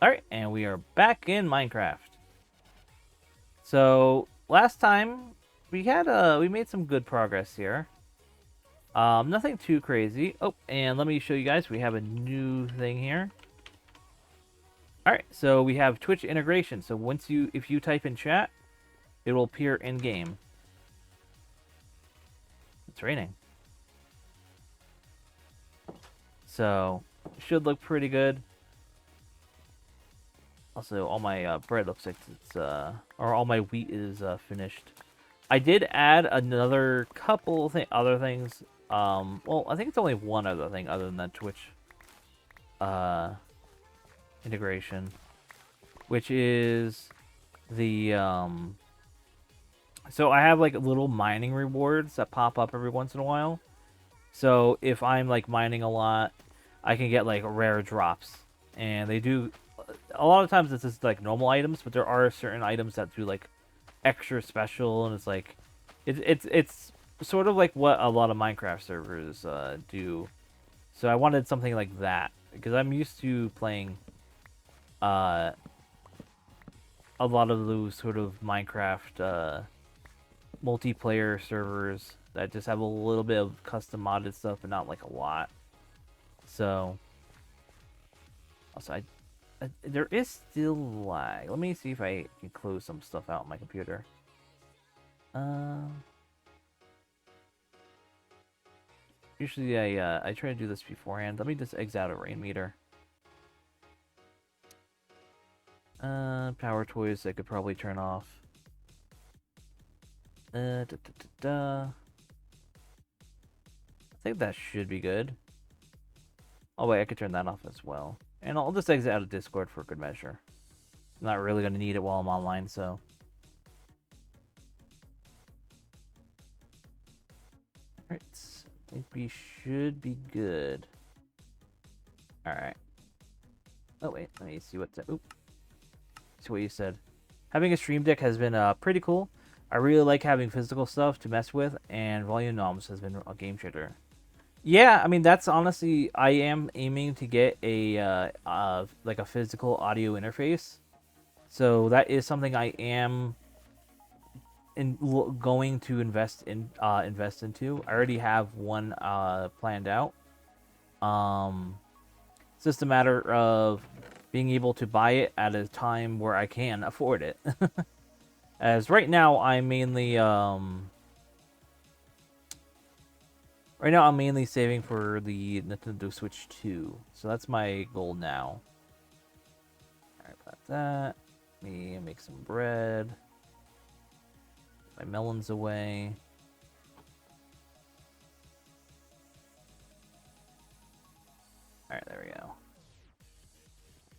Alright, and we are back in Minecraft. So, last time, we made some good progress here. Nothing too crazy. Oh, and let me show you guys, we have a new thing here. Alright, so we have Twitch integration. So if you type in chat, it will appear in-game. It's raining. So, should look pretty good. Also, all my bread looks like or all my wheat is finished. I did add another couple other things. Well, I think it's only one other thing other than that Twitch integration, which is the so I have like little mining rewards that pop up every once in a while. So if I'm like mining a lot, I can get like rare drops, and they do. A lot of times it's just like normal items, but there are certain items that do like extra special, and it's like it's sort of like what a lot of Minecraft servers do. So I wanted something like that because I'm used to playing a lot of those sort of Minecraft multiplayer servers that just have a little bit of custom modded stuff, but not like a lot. So also there is still lag. Let me see if I can close some stuff out on my computer. Usually I try to do this beforehand. Let me just exit out a rain meter. Power toys I could probably turn off. I think that should be good. Oh wait, I could turn that off as well. And I'll just exit out of Discord for good measure. I'm not really going to need it while I'm online, so. Alright, I think we should be good. Alright. Oh wait, let me see what's... Oop. See what you said. Having a stream deck has been pretty cool. I really like having physical stuff to mess with, and volume knobs has been a game changer. Yeah, I mean that's honestly, I am aiming to get a like a physical audio interface, so that is something I am going to invest into. I already have one planned out. It's just a matter of being able to buy it at a time where I can afford it. As right now, I'm mainly saving for the Nintendo Switch 2. So that's my goal now. Alright, got that. Let me make some bread. My melons away. Alright, there we go.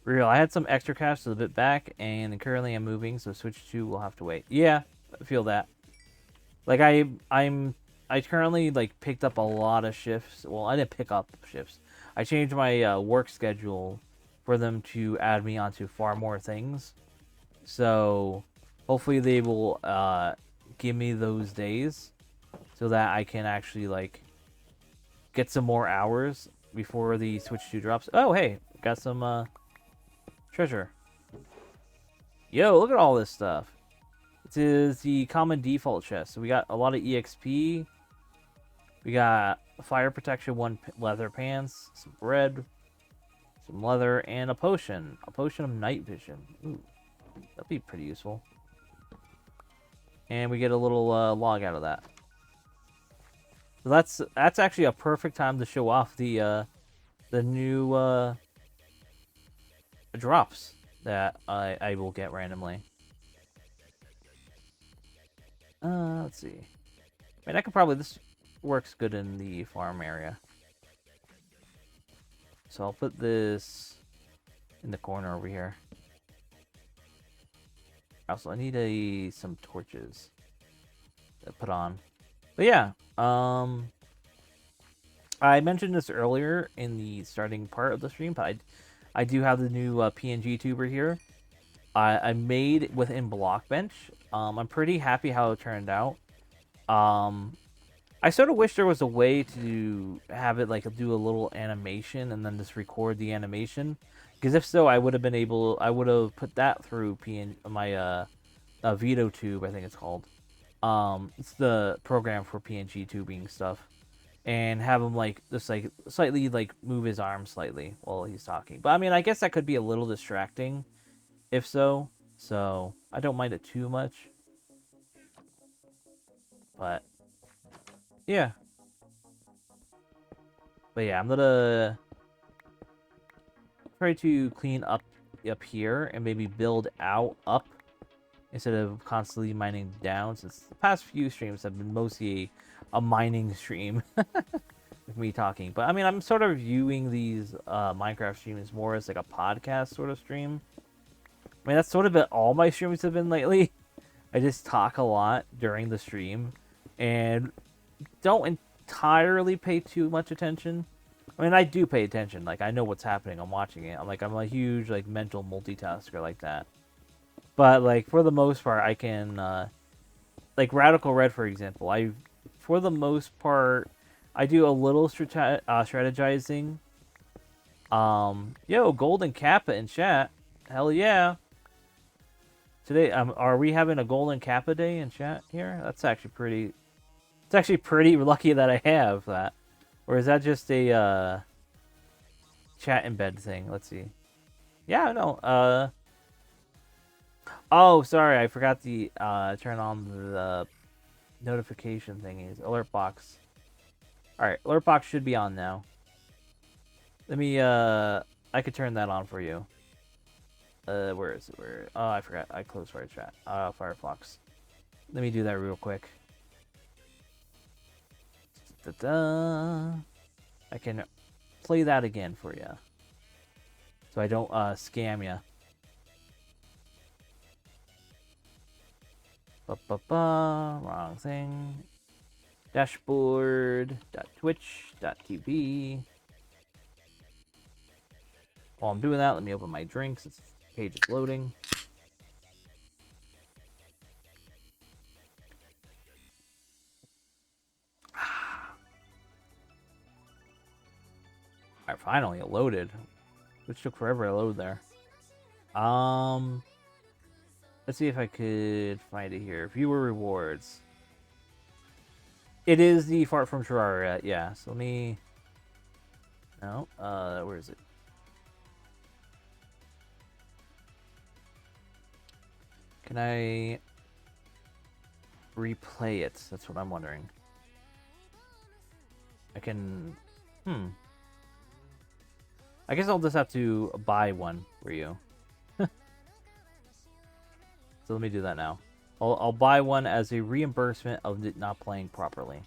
Real, I had some extra cash to the bit back, and currently I'm moving, so Switch 2 will have to wait. Yeah, I feel that. Like, I currently, like, picked up a lot of shifts. Well, I didn't pick up shifts. I changed my work schedule for them to add me onto far more things. So, hopefully they will give me those days so that I can actually, like, get some more hours before the Switch 2 drops. Oh, hey, got some treasure. Yo, look at all this stuff. It is the common default chest. So we got a lot of EXP. We got fire protection, 1 leather pants, some bread, some leather, and a potion. A potion of night vision. Ooh, that'd be pretty useful. And we get a little log out of that. So that's actually a perfect time to show off the new drops that I will get randomly. Let's see. I mean, I could probably... This works good in the farm area. So I'll put this in the corner over here. Also, I need some torches to put on. But yeah, I mentioned this earlier in the starting part of the stream, but I do have the new PNGTuber here. I made within Blockbench. I'm pretty happy how it turned out. I sort of wish there was a way to have it like do a little animation and then just record the animation. Because if so, I would have put that through my VitoTube, I think it's called. It's the program for PNG tubing stuff, and have him like just like slightly like move his arm slightly while he's talking. But I mean, I guess that could be a little distracting, if so. So I don't mind it too much. But yeah. But yeah, I'm gonna try to clean up here and maybe build up instead of constantly mining down, since the past few streams have been mostly a mining stream with me talking. But I mean, I'm sort of viewing these Minecraft streams more as like a podcast sort of stream. I mean, that's sort of all my streams have been lately. I just talk a lot during the stream and don't entirely pay too much attention. I mean, I do pay attention. Like, I know what's happening. I'm watching it. I'm a huge like mental multitasker like that. But like for the most part, I can like Radical Red, for example. For the most part, I do a little strategizing. Yo, Golden Kappa in chat. Hell yeah. Today, are we having a Golden Kappa day in chat here? That's actually pretty. It's actually pretty lucky that I have that. Or is that just a chat embed thing? Let's see. Yeah, no. Oh, sorry, I forgot to turn on the notification thingies. Alert box. Alright, alert box should be on now. Let me, I could turn that on for you. Where is it? Oh, I forgot. I closed Fire Chat. Firefox. Let me do that real quick. Da-da. I can play that again for you. So I don't, scam you. Wrong thing. Dashboard.twitch.tv. While I'm doing that, let me open my drinks. This page is loading. Alright, finally it loaded. Which took forever to load there. Let's see if I could find it here. Viewer rewards. It is the fart from Terraria, yeah. So let me... No, where is it? Can I replay it? That's what I'm wondering. I can... I guess I'll just have to buy one for you. So let me do that now. I'll buy one as a reimbursement of it not playing properly.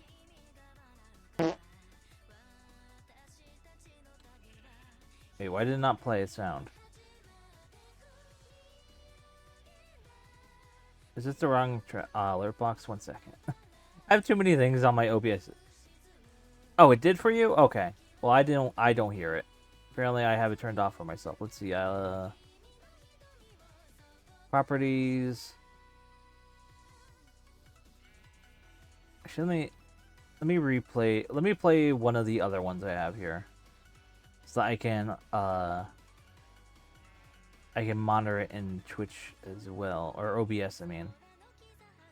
Wait, why did it not play a sound? Is this the wrong alert box? 1 second. I have too many things on my OBS. Oh, it did for you? Okay. Well, I don't hear it. Apparently, I have it turned off for myself. Let's see. Properties. Actually, let me replay. Let me play one of the other ones I have here, so that I can monitor it in Twitch as well, or OBS. I mean.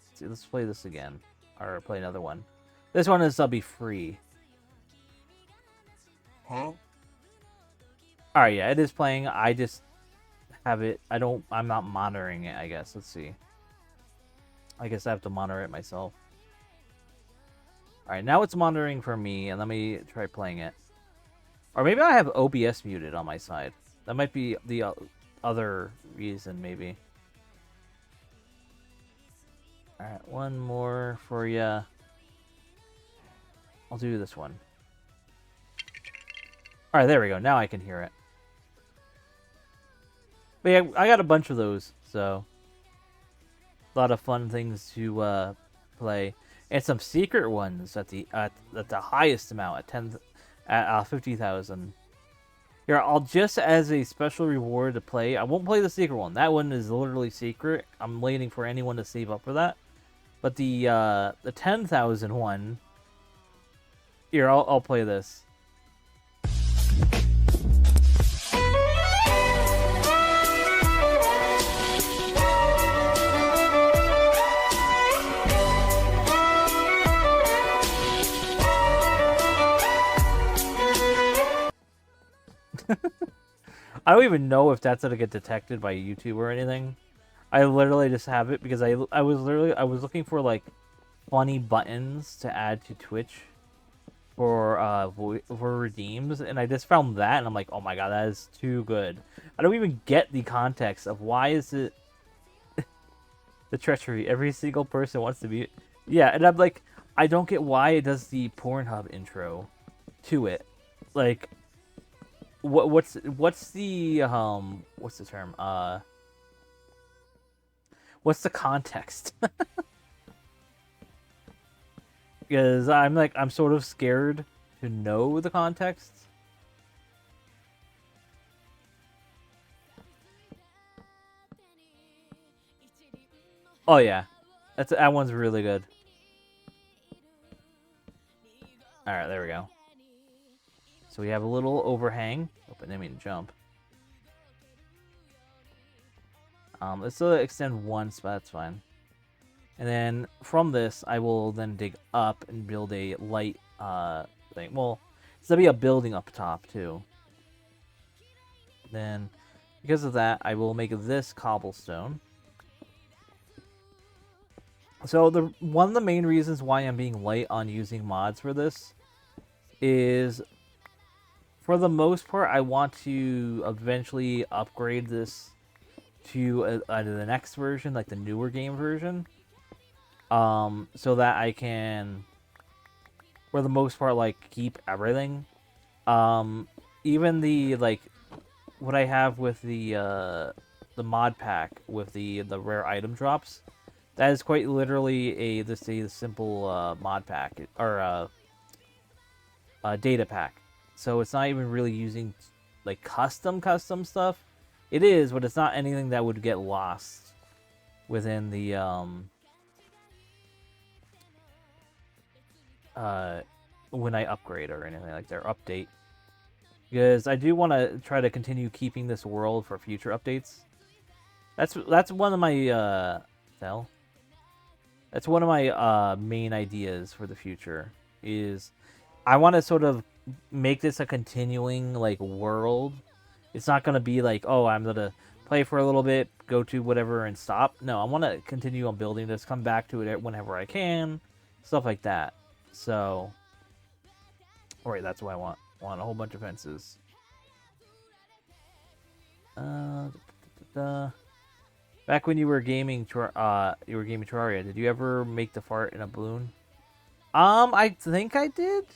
Let's see. Let's play this again, or play another one. This one is be free. Huh? Alright, yeah, it is playing. I just have it. I'm not monitoring it, I guess. Let's see. I guess I have to monitor it myself. Alright, now it's monitoring for me, and let me try playing it. Or maybe I have OBS muted on my side. That might be the other reason, maybe. Alright, one more for ya. I'll do this one. Alright, there we go. Now I can hear it. But yeah, I got a bunch of those, so... A lot of fun things to play. And some secret ones at the highest amount, at 50,000. Here, I'll just as a special reward to play. I won't play the secret one. That one is literally secret. I'm waiting for anyone to save up for that. But the 10,000 one, Here, I'll play this. I don't even know if that's gonna get detected by YouTube or anything. I literally just have it because I was looking for like funny buttons to add to Twitch for redeems, and I just found that, and I'm like, oh my god, that is too good. I don't even get the context of why is it the treachery. Every single person wants to be, yeah, and I'm like, I don't get why it does the Pornhub intro to it, like. What's the what's the term? What's the context? Because I'm sort of scared to know the context. Oh yeah, that one's really good. All right, there we go. So we have a little overhang. Oh, but I didn't mean to jump. Let's extend once, but that's fine. And then from this, I will then dig up and build a light thing. Well, there'll be a building up top too. Then, because of that, I will make this cobblestone. So one of the main reasons why I'm being light on using mods for this is, for the most part, I want to eventually upgrade this to the next version, like the newer game version, so that I can, for the most part, like keep everything. Even the like what I have with the mod pack with the rare item drops, that is quite literally a simple mod pack or data pack. So it's not even really using like custom stuff. It is, but it's not anything that would get lost within the when I upgrade or anything like their update. Because I do want to try to continue keeping this world for future updates. That's one of my that's one of my main ideas for the future. Is I want to sort of make this a continuing like world. It's not gonna be like, oh, I'm gonna play for a little bit, go to whatever and stop. No, I want to continue on building this, come back to it whenever I can, stuff like that. So, alright, that's what I want. I want a whole bunch of fences. Back when you were gaming Terraria, did you ever make the fart in a balloon? I think I did.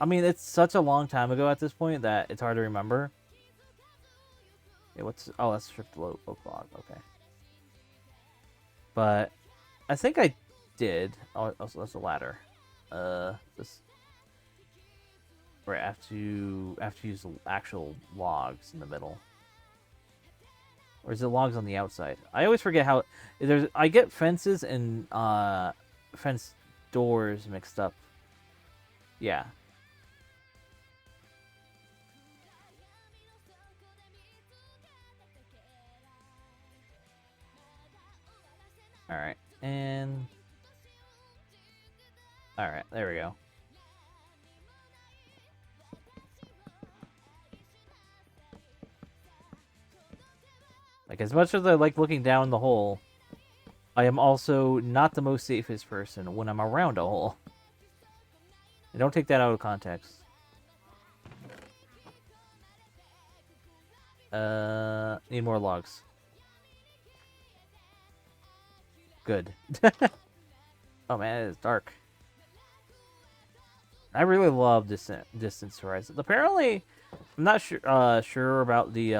I mean, it's such a long time ago at this point that it's hard to remember. Yeah, that's stripped oak log. Okay. But I think I did. Oh, also that's a ladder. This. Right, I have to use actual logs in the middle. Or is it logs on the outside? I always forget how I get fences and fence doors mixed up. Yeah. Alright, and... Alright, there we go. Like, as much as I like looking down the hole, I am also not the most safest person when I'm around a hole. And don't take that out of context. Need more logs. Good. Oh man, it's dark. I really love Distance Horizon. Apparently, I'm not sure about the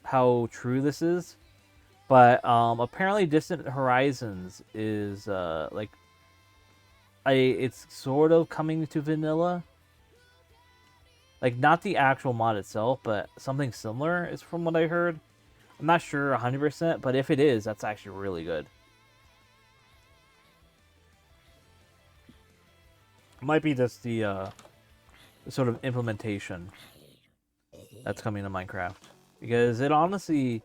how true this is, but apparently Distant Horizons is like it's sort of coming to vanilla. Like, not the actual mod itself, but something similar is from what I heard. I'm not sure 100%, but if it is, that's actually really good. Might be just the sort of implementation that's coming to Minecraft, because it honestly,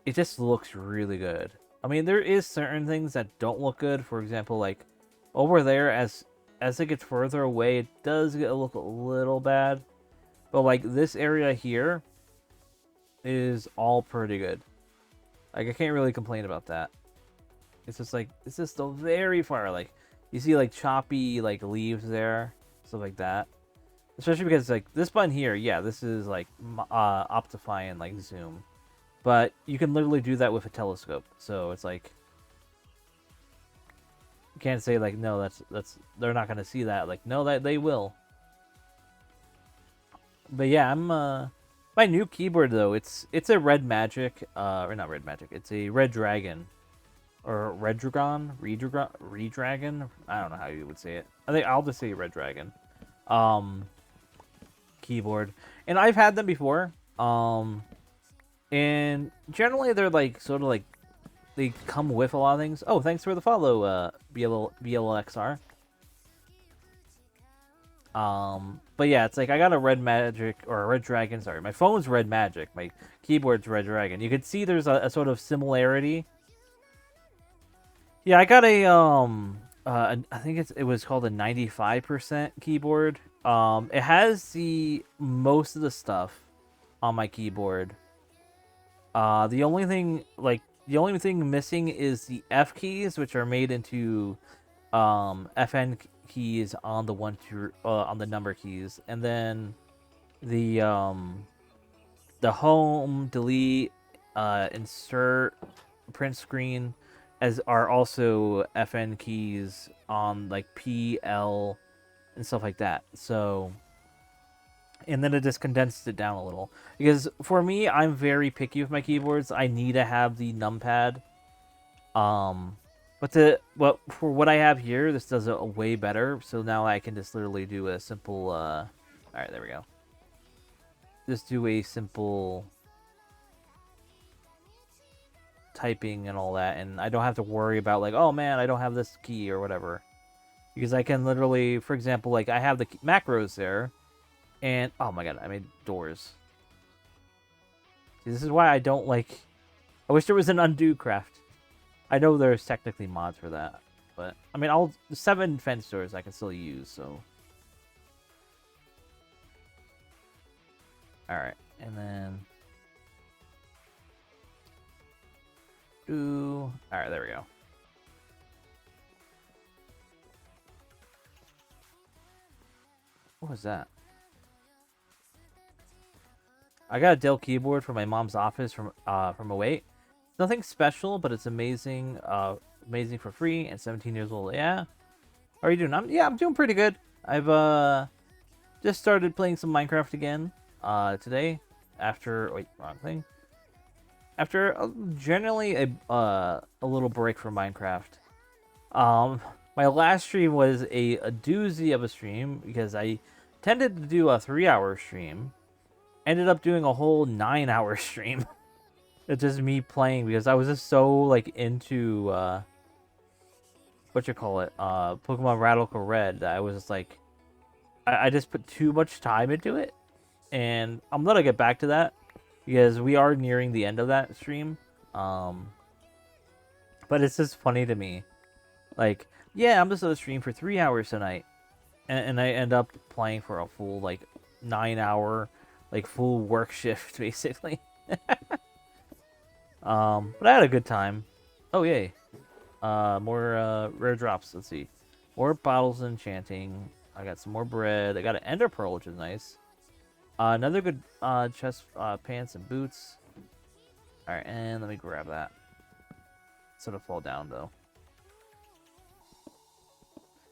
it just looks really good. I mean, there is certain things that don't look good. For example, like over there, as it gets further away, it does look a little bad. But like this area here is all pretty good. Like I can't really complain about that. It's just like it's just still very far. Like you see like choppy like leaves there, stuff like that. Especially because like this button here, yeah, this is like optify and like zoom. But you can literally do that with a telescope. So it's like you can't say like no, that's they're not gonna see that. Like no, that they will. But yeah, I'm my new keyboard though. It's a Red Magic, or not Red Magic. It's a Red Dragon, or Redragon. I don't know how you would say it. I think I'll just say Red Dragon. Keyboard, and I've had them before. And generally they're like sort of like they come with a lot of things. Oh, thanks for the follow, BLXR. But yeah, it's like I got a Red Magic or a Red Dragon. Sorry, my phone's Red Magic. My keyboard's Red Dragon. You can see there's a sort of similarity. Yeah, I got a I think it was called a 95% keyboard. It has the most of the stuff on my keyboard. The only thing missing is the F keys, which are made into FN keys on the on the number keys, and then the home, delete, insert, print screen as are also FN keys on like P, L, and stuff like that. So, and then it just condensed it down a little. Because for me, I'm very picky with my keyboards. I need to have the numpad. But for what I have here, this does it way better. So now I can just literally do a simple, alright, there we go. Just do a simple typing and all that, and I don't have to worry about like, oh man, I don't have this key or whatever. Because I can literally, for example, like I have the macros there, and oh my god, I made doors. See, this is why I don't like, I wish there was an undo craft. I know there's technically mods for that, but I mean, 7 fence doors I can still use, so. Alright, and then alright, there we go. What was that? I got a Dell keyboard from my mom's office from 08. Nothing special, but it's amazing. Amazing for free and 17 years old. Yeah. How are you doing? I'm doing pretty good. I've just started playing some Minecraft again today after wrong thing. After generally a little break from Minecraft. My last stream was a doozy of a stream because I tended to do a 3-hour stream. Ended up doing a whole 9-hour stream. It's just me playing because I was just so like into Pokemon Radical Red that I was just like I just put too much time into it, and I'm gonna get back to that because we are nearing the end of that stream. But it's just funny to me, like, yeah, I'm just gonna stream for 3 hours tonight, and I end up playing for a full like 9-hour like full work shift basically. But I had a good time. Oh yay. More rare drops. Let's see. More bottles of enchanting. I got some more bread. I got an ender pearl, which is nice. Another good chest, pants and boots. Alright, and let me grab that. Sort of fall down though.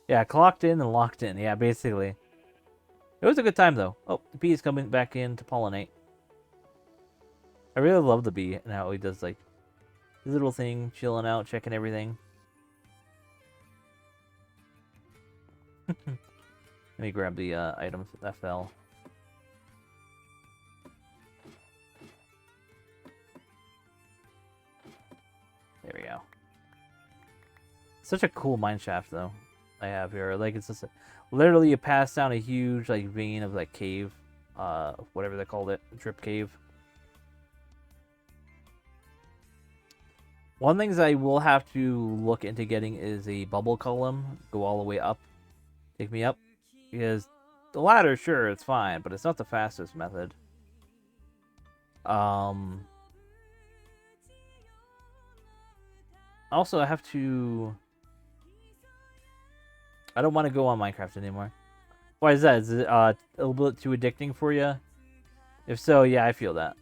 Yeah, clocked in and locked in. Yeah, basically. It was a good time though. Oh, the bee is coming back in to pollinate. I really love the bee and how he does like his little thing, chilling out, checking everything. Let me grab the items that fell. There we go. Such a cool mine shaft though. I have here. Like, it's just literally you pass down a huge like vein of like cave, whatever they called it, drip cave. One things I will have to look into getting is a bubble column. Go all the way up. Take me up. Because the ladder, sure, it's fine, but it's not the fastest method. Also, I have to... I don't want to go on Minecraft anymore. Why is that? Is it a little bit too addicting for you? If so, yeah, I feel that.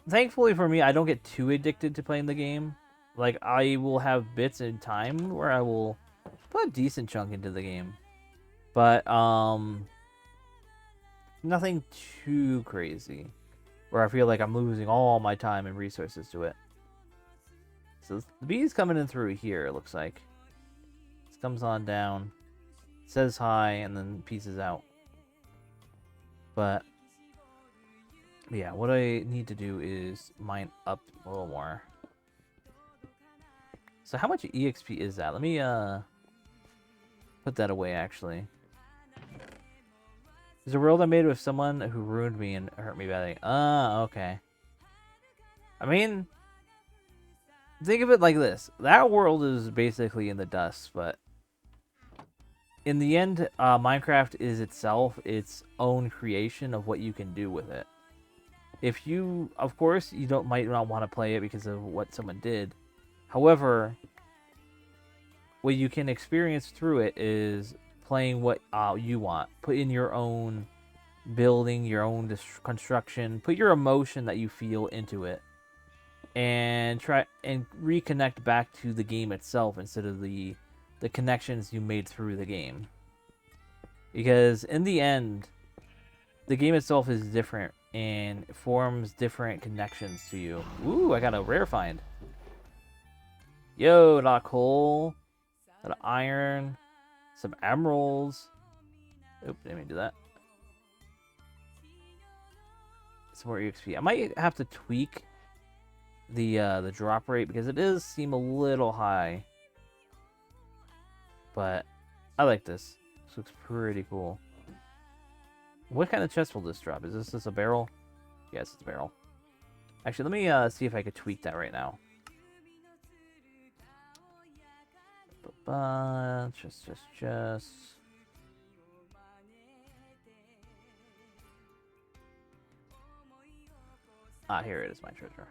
Thankfully for me, I don't get too addicted to playing the game. Like, I will have bits in time where I will put a decent chunk into the game. But, nothing too crazy. Where I feel like I'm losing all my time and resources to it. So, the bee's coming in through here, it looks like. This comes on down. Says hi, and then pieces out. But... yeah, what I need to do is mine up a little more. So how much EXP is that? Let me put that away, actually. There's a world I made with someone who ruined me and hurt me badly. Okay. I mean, think of it like this. That world is basically in the dust, but in the end, Minecraft is itself its own creation of what you can do with it. If you, of course, you might not want to play it because of what someone did. However, what you can experience through it is playing what you want. Put in your own building, your own construction. Put your emotion that you feel into it, and try and reconnect back to the game itself instead of the connections you made through the game. Because in the end, the game itself is different and forms different connections to you. Ooh, I got a rare find. Yo, not coal. Got an iron. Some emeralds. Oop, didn't mean to do that. Some more EXP. I might have to tweak the drop rate because it does seem a little high. But I like this. This looks pretty cool. What kind of chest will this drop? Is this a barrel? Yes, it's a barrel. Actually, let me see if I could tweak that right now. Chest. Ah, here it is, my treasure.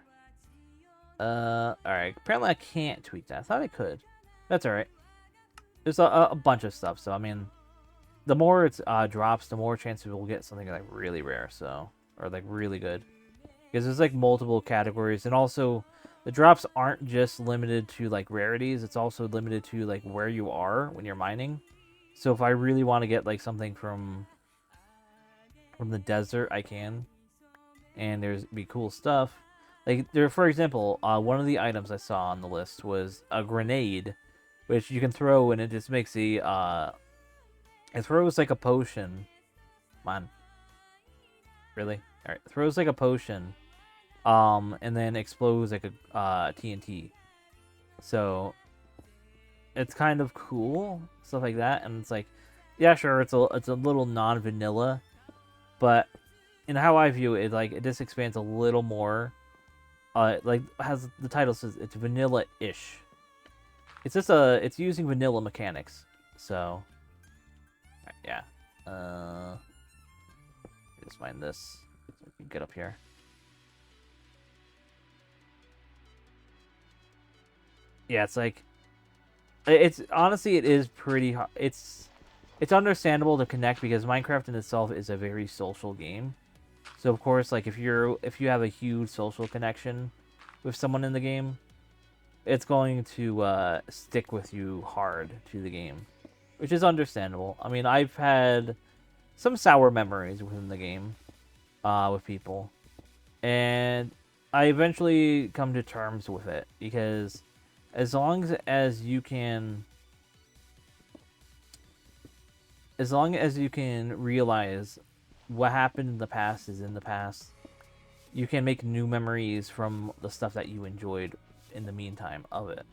Alright. Apparently I can't tweak that. I thought I could. That's alright. There's a bunch of stuff, so I mean... the more it drops, the more chances we'll get something like really rare, so, or like really good, because there's like multiple categories, and also the drops aren't just limited to like rarities. It's also limited to like where you are when you're mining. So if I really want to get like something from the desert, I can, and there's be cool stuff. Like there, for example, one of the items I saw on the list was a grenade, which you can throw and it just makes it throws like a potion. Come on. Really? Alright. Throws like a potion. And then explodes like a TNT. So it's kind of cool. Stuff like that. And it's like, yeah, sure, it's a little non-vanilla. But in how I view it, like it just expands a little more. Like as the title says, it's vanilla-ish. It's just it's using vanilla mechanics. So yeah. Just find this so we can get up here. Yeah, it's like it's honestly it is pretty hard. It's understandable to connect because Minecraft in itself is a very social game. So of course, like if you have a huge social connection with someone in the game, it's going to stick with you hard to the game. Which is understandable. I mean, I've had some sour memories within the game with people. And I eventually come to terms with it. Because as long as you can... as long as you can realize what happened in the past is in the past, you can make new memories from the stuff that you enjoyed in the meantime of it.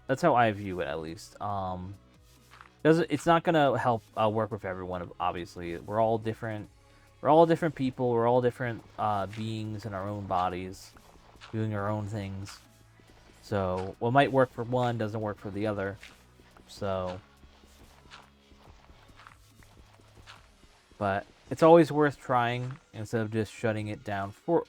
That's how I view it, at least. It's not gonna help work with everyone. Obviously, we're all different. We're all different people. We're all different beings in our own bodies, doing our own things. So what might work for one doesn't work for the other. So, but it's always worth trying instead of just shutting it down for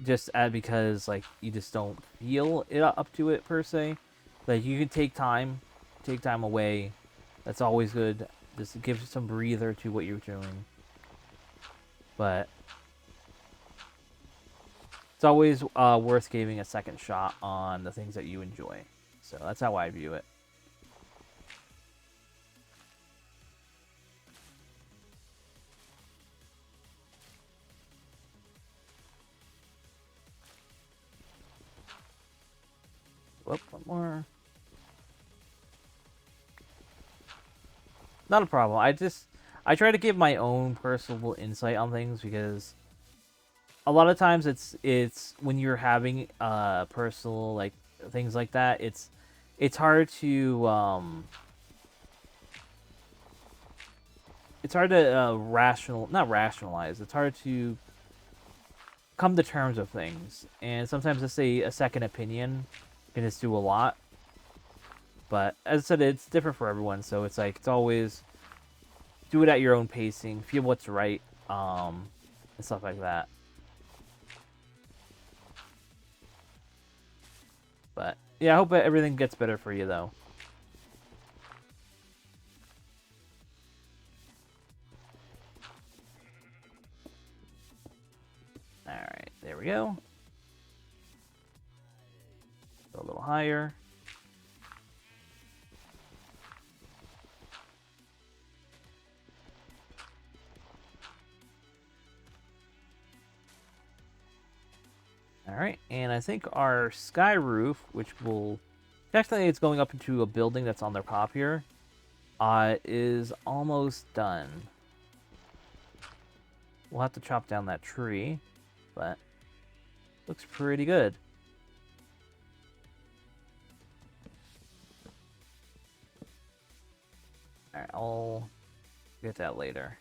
just because like you just don't feel it up to it per se. Like you can take time away. That's always good. Just give some breather to what you're doing. But it's always worth giving a second shot on the things that you enjoy. So that's how I view it. Whoop, one more. Not a problem. I try to give my own personal insight on things because a lot of times it's when you're having personal like things like that, it's hard to not rationalize. It's hard to come to terms with things, and sometimes just a second opinion can just do a lot. But as I said, it's different for everyone, so it's like it's always do it at your own pacing, feel what's right, and stuff like that. But yeah, I hope everything gets better for you though. Alright, there we go. Go a little higher. Alright, and I think our sky roof, which will... Technically, it's going up into a building that's on their top here, is almost done. We'll have to chop down that tree, but looks pretty good. Alright, I'll get that later.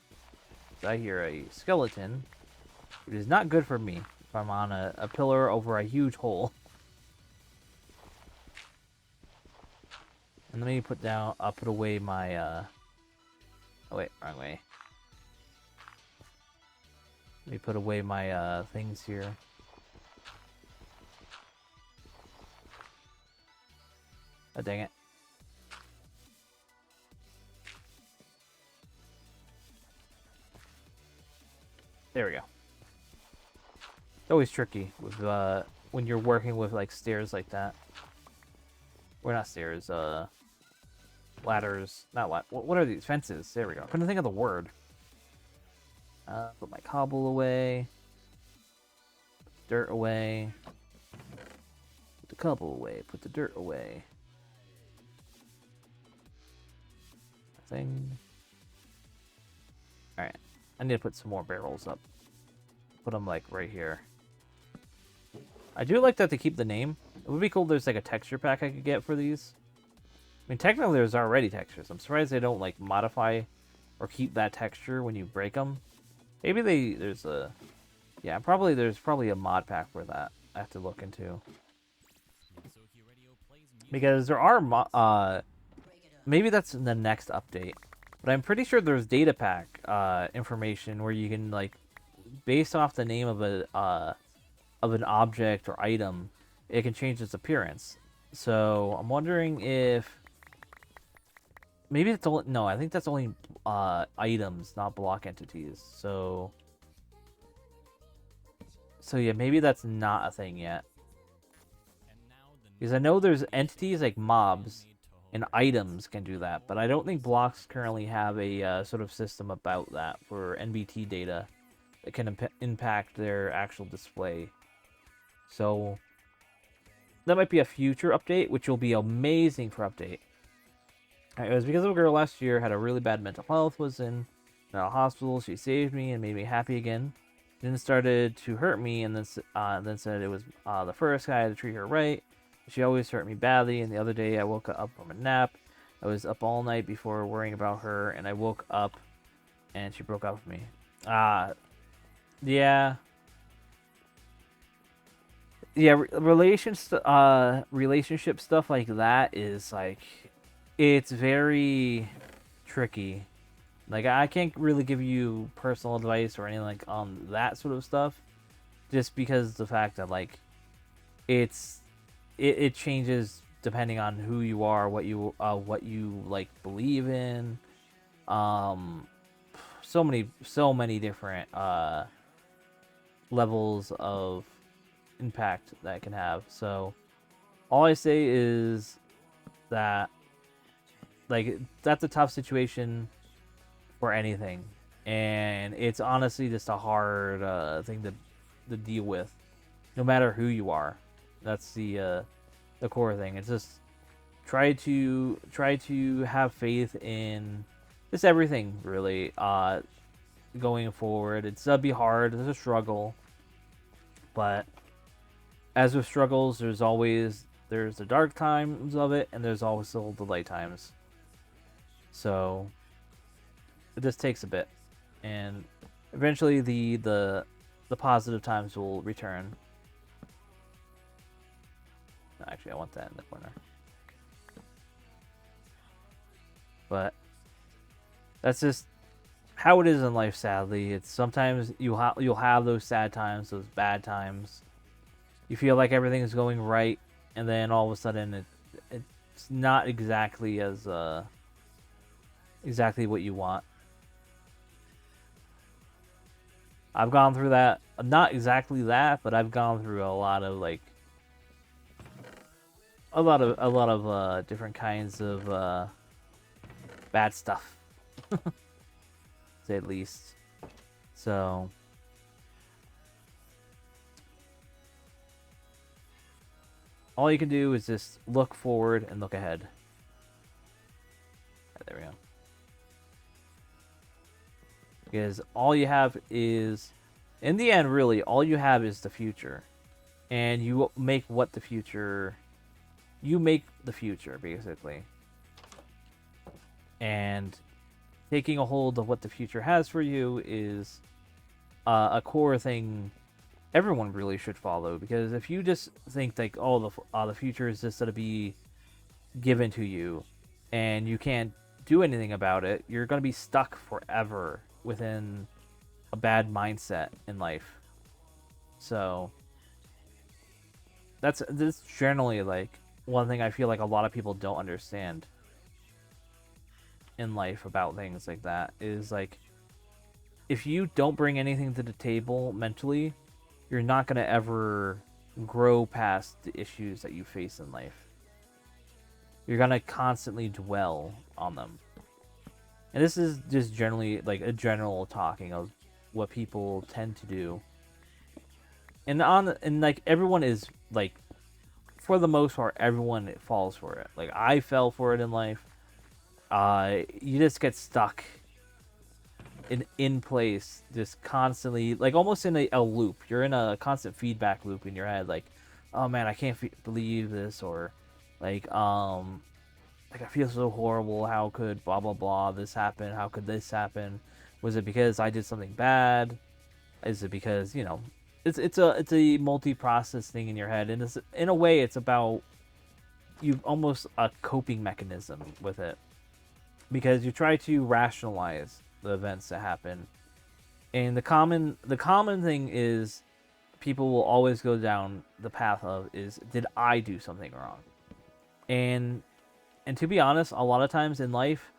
I hear a skeleton, which is not good for me if I'm on a pillar over a huge hole. And let me I'll put away my, oh wait, wrong way. Let me put away my, things here. Oh, dang it. There we go. It's always tricky with, when you're working with, like, stairs like that. Or not stairs, ladders. Not what are these? Fences. There we go. I couldn't think of the word. Put my cobble away. Put the dirt away. Put the cobble away. Put the dirt away. Thing. Alright. I need to put some more barrels up. Put them, like, right here. I do like that they keep the name. It would be cool if there's, like, a texture pack I could get for these. I mean, technically there's already textures. I'm surprised they don't, like, modify or keep that texture when you break them. Maybe there's a... Yeah, there's probably a mod pack for that I have to look into. Because there are... maybe that's in the next update. But I'm pretty sure there's data pack information where you can, like, based off the name of an object or item, it can change its appearance. So I'm wondering if maybe it's only I think that's only items, not block entities. So yeah, maybe that's not a thing yet. Because I know there's entities like mobs and items can do that, but I don't think blocks currently have a sort of system about that for NBT data that can impact their actual display. So that might be a future update, which will be amazing for update. It was because of a girl last year had a really bad mental health, was in a hospital. She saved me and made me happy again. Then started to hurt me, and then said it was the first guy to treat her right. She always hurt me badly, and the other day I woke up from a nap. I was up all night before worrying about her, and I woke up and she broke up with me. Yeah. Yeah, relationship stuff like that is like, it's very tricky. Like, I can't really give you personal advice or anything like on that sort of stuff, just because of the fact that like it changes depending on who you are, what you like believe in. Um, so many different levels of impact that can have. So all I say is that like that's a tough situation for anything, and it's honestly just a hard thing to deal with, no matter who you are. That's the core thing. It's just try to have faith in just everything really. Going forward, it's gonna be hard. It's a struggle, but as with struggles, there's the dark times of it, and there's also the light times. So it just takes a bit, and eventually the positive times will return. Actually, I want that in the corner. But that's just how it is in life. Sadly, it's sometimes you'll have those sad times, those bad times. You feel like everything is going right, and then all of a sudden it's not exactly as exactly what you want. I've gone through that. Not exactly that, but I've gone through a lot of like a lot of different kinds of bad stuff, to say at least. So all you can do is just look forward and look ahead. Right, there we go. Because all you have is, in the end, really, all you have is the future. And you make what the future... You make the future, basically. And taking a hold of what the future has for you is a core thing everyone really should follow. Because if you just think like, oh, the future is just going to be given to you, and you can't do anything about it, you're going to be stuck forever within a bad mindset in life. So that's generally like one thing I feel like a lot of people don't understand in life about things like that is like, if you don't bring anything to the table mentally, you're not going to ever grow past the issues that you face in life. You're going to constantly dwell on them. And this is just generally like a general talking of what people tend to do. And like everyone is like, for the most part, everyone falls for it. Like I fell for it in life. You just get stuck in place, just constantly, like almost in a loop. You're in a constant feedback loop in your head, like, oh man, I can't believe this, or like I feel so horrible. How could blah blah blah this happen? How could this happen? Was it because I did something bad? Is it because, you know, it's a multi-process thing in your head, and it's, in a way, it's about you, almost a coping mechanism with it, because you try to rationalize the events that happen. And the common thing is, people will always go down the path of, is, did I do something wrong? And to be honest, a lot of times in life,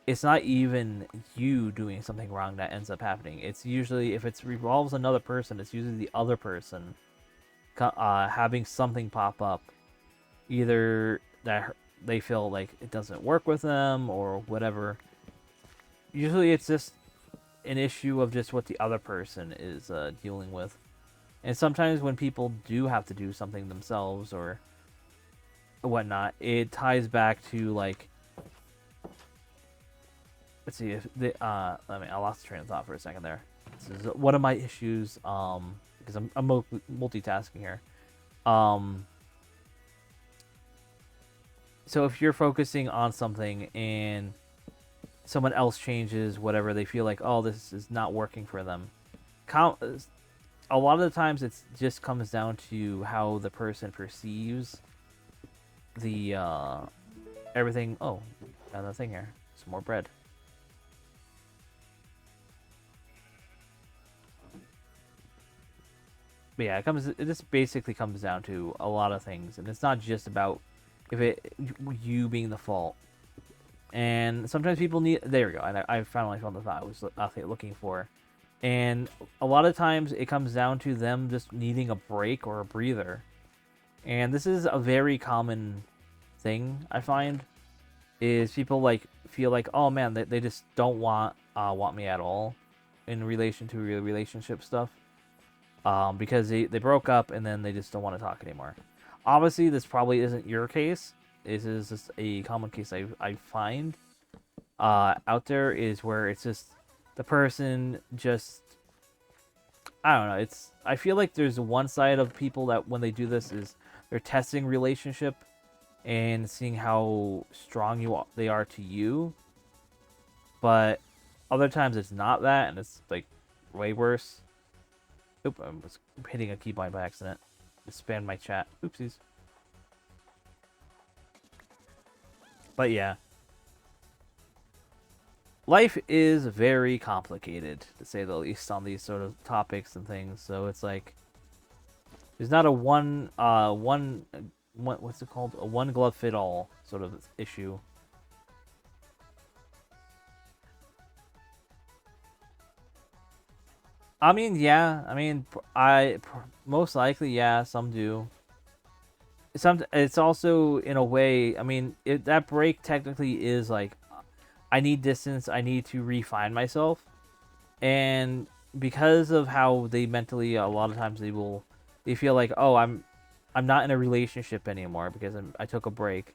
it's not even you doing something wrong that ends up happening. It's usually, if it revolves another person, it's usually the other person having something pop up, either that they feel like it doesn't work with them or whatever. Usually it's just an issue of just what the other person is dealing with. And sometimes when people do have to do something themselves or whatnot, it ties back to like, let's see if the I lost the train of thought for a second there. This is one of my issues, because I'm multitasking here. So if you're focusing on something and someone else changes whatever, they feel like, oh, this is not working for them. A lot of the times it just comes down to how the person perceives the everything. Oh, another thing here. Some more bread. But yeah, it just basically comes down to a lot of things, and it's not just about you being the fault. And sometimes people need. There we go. And I finally found the thought I was looking for. And a lot of times it comes down to them just needing a break or a breather. And this is a very common thing I find, is people like feel like, oh man, they just don't want me at all in relation to relationship stuff, because they broke up and then they just don't want to talk anymore. Obviously, this probably isn't your case. This is just a common case I find out there, is where it's just the person just, I don't know. I feel like there's one side of people that when they do this is they're testing relationship and seeing how strong they are to you. But other times it's not that, and it's like way worse. Oop, I was hitting a keybind by accident. Just spammed my chat. Oopsies. But yeah. Life is very complicated, to say the least, on these sort of topics and things. So it's like there's not a what's it called? A one glove fit all sort of issue. I mean, yeah. I mean, most likely, yeah. Some do. It's also in a way. I mean, that break technically is like, I need distance. I need to refine myself, and because of how they mentally, a lot of times they feel like, oh, I'm not in a relationship anymore because I took a break.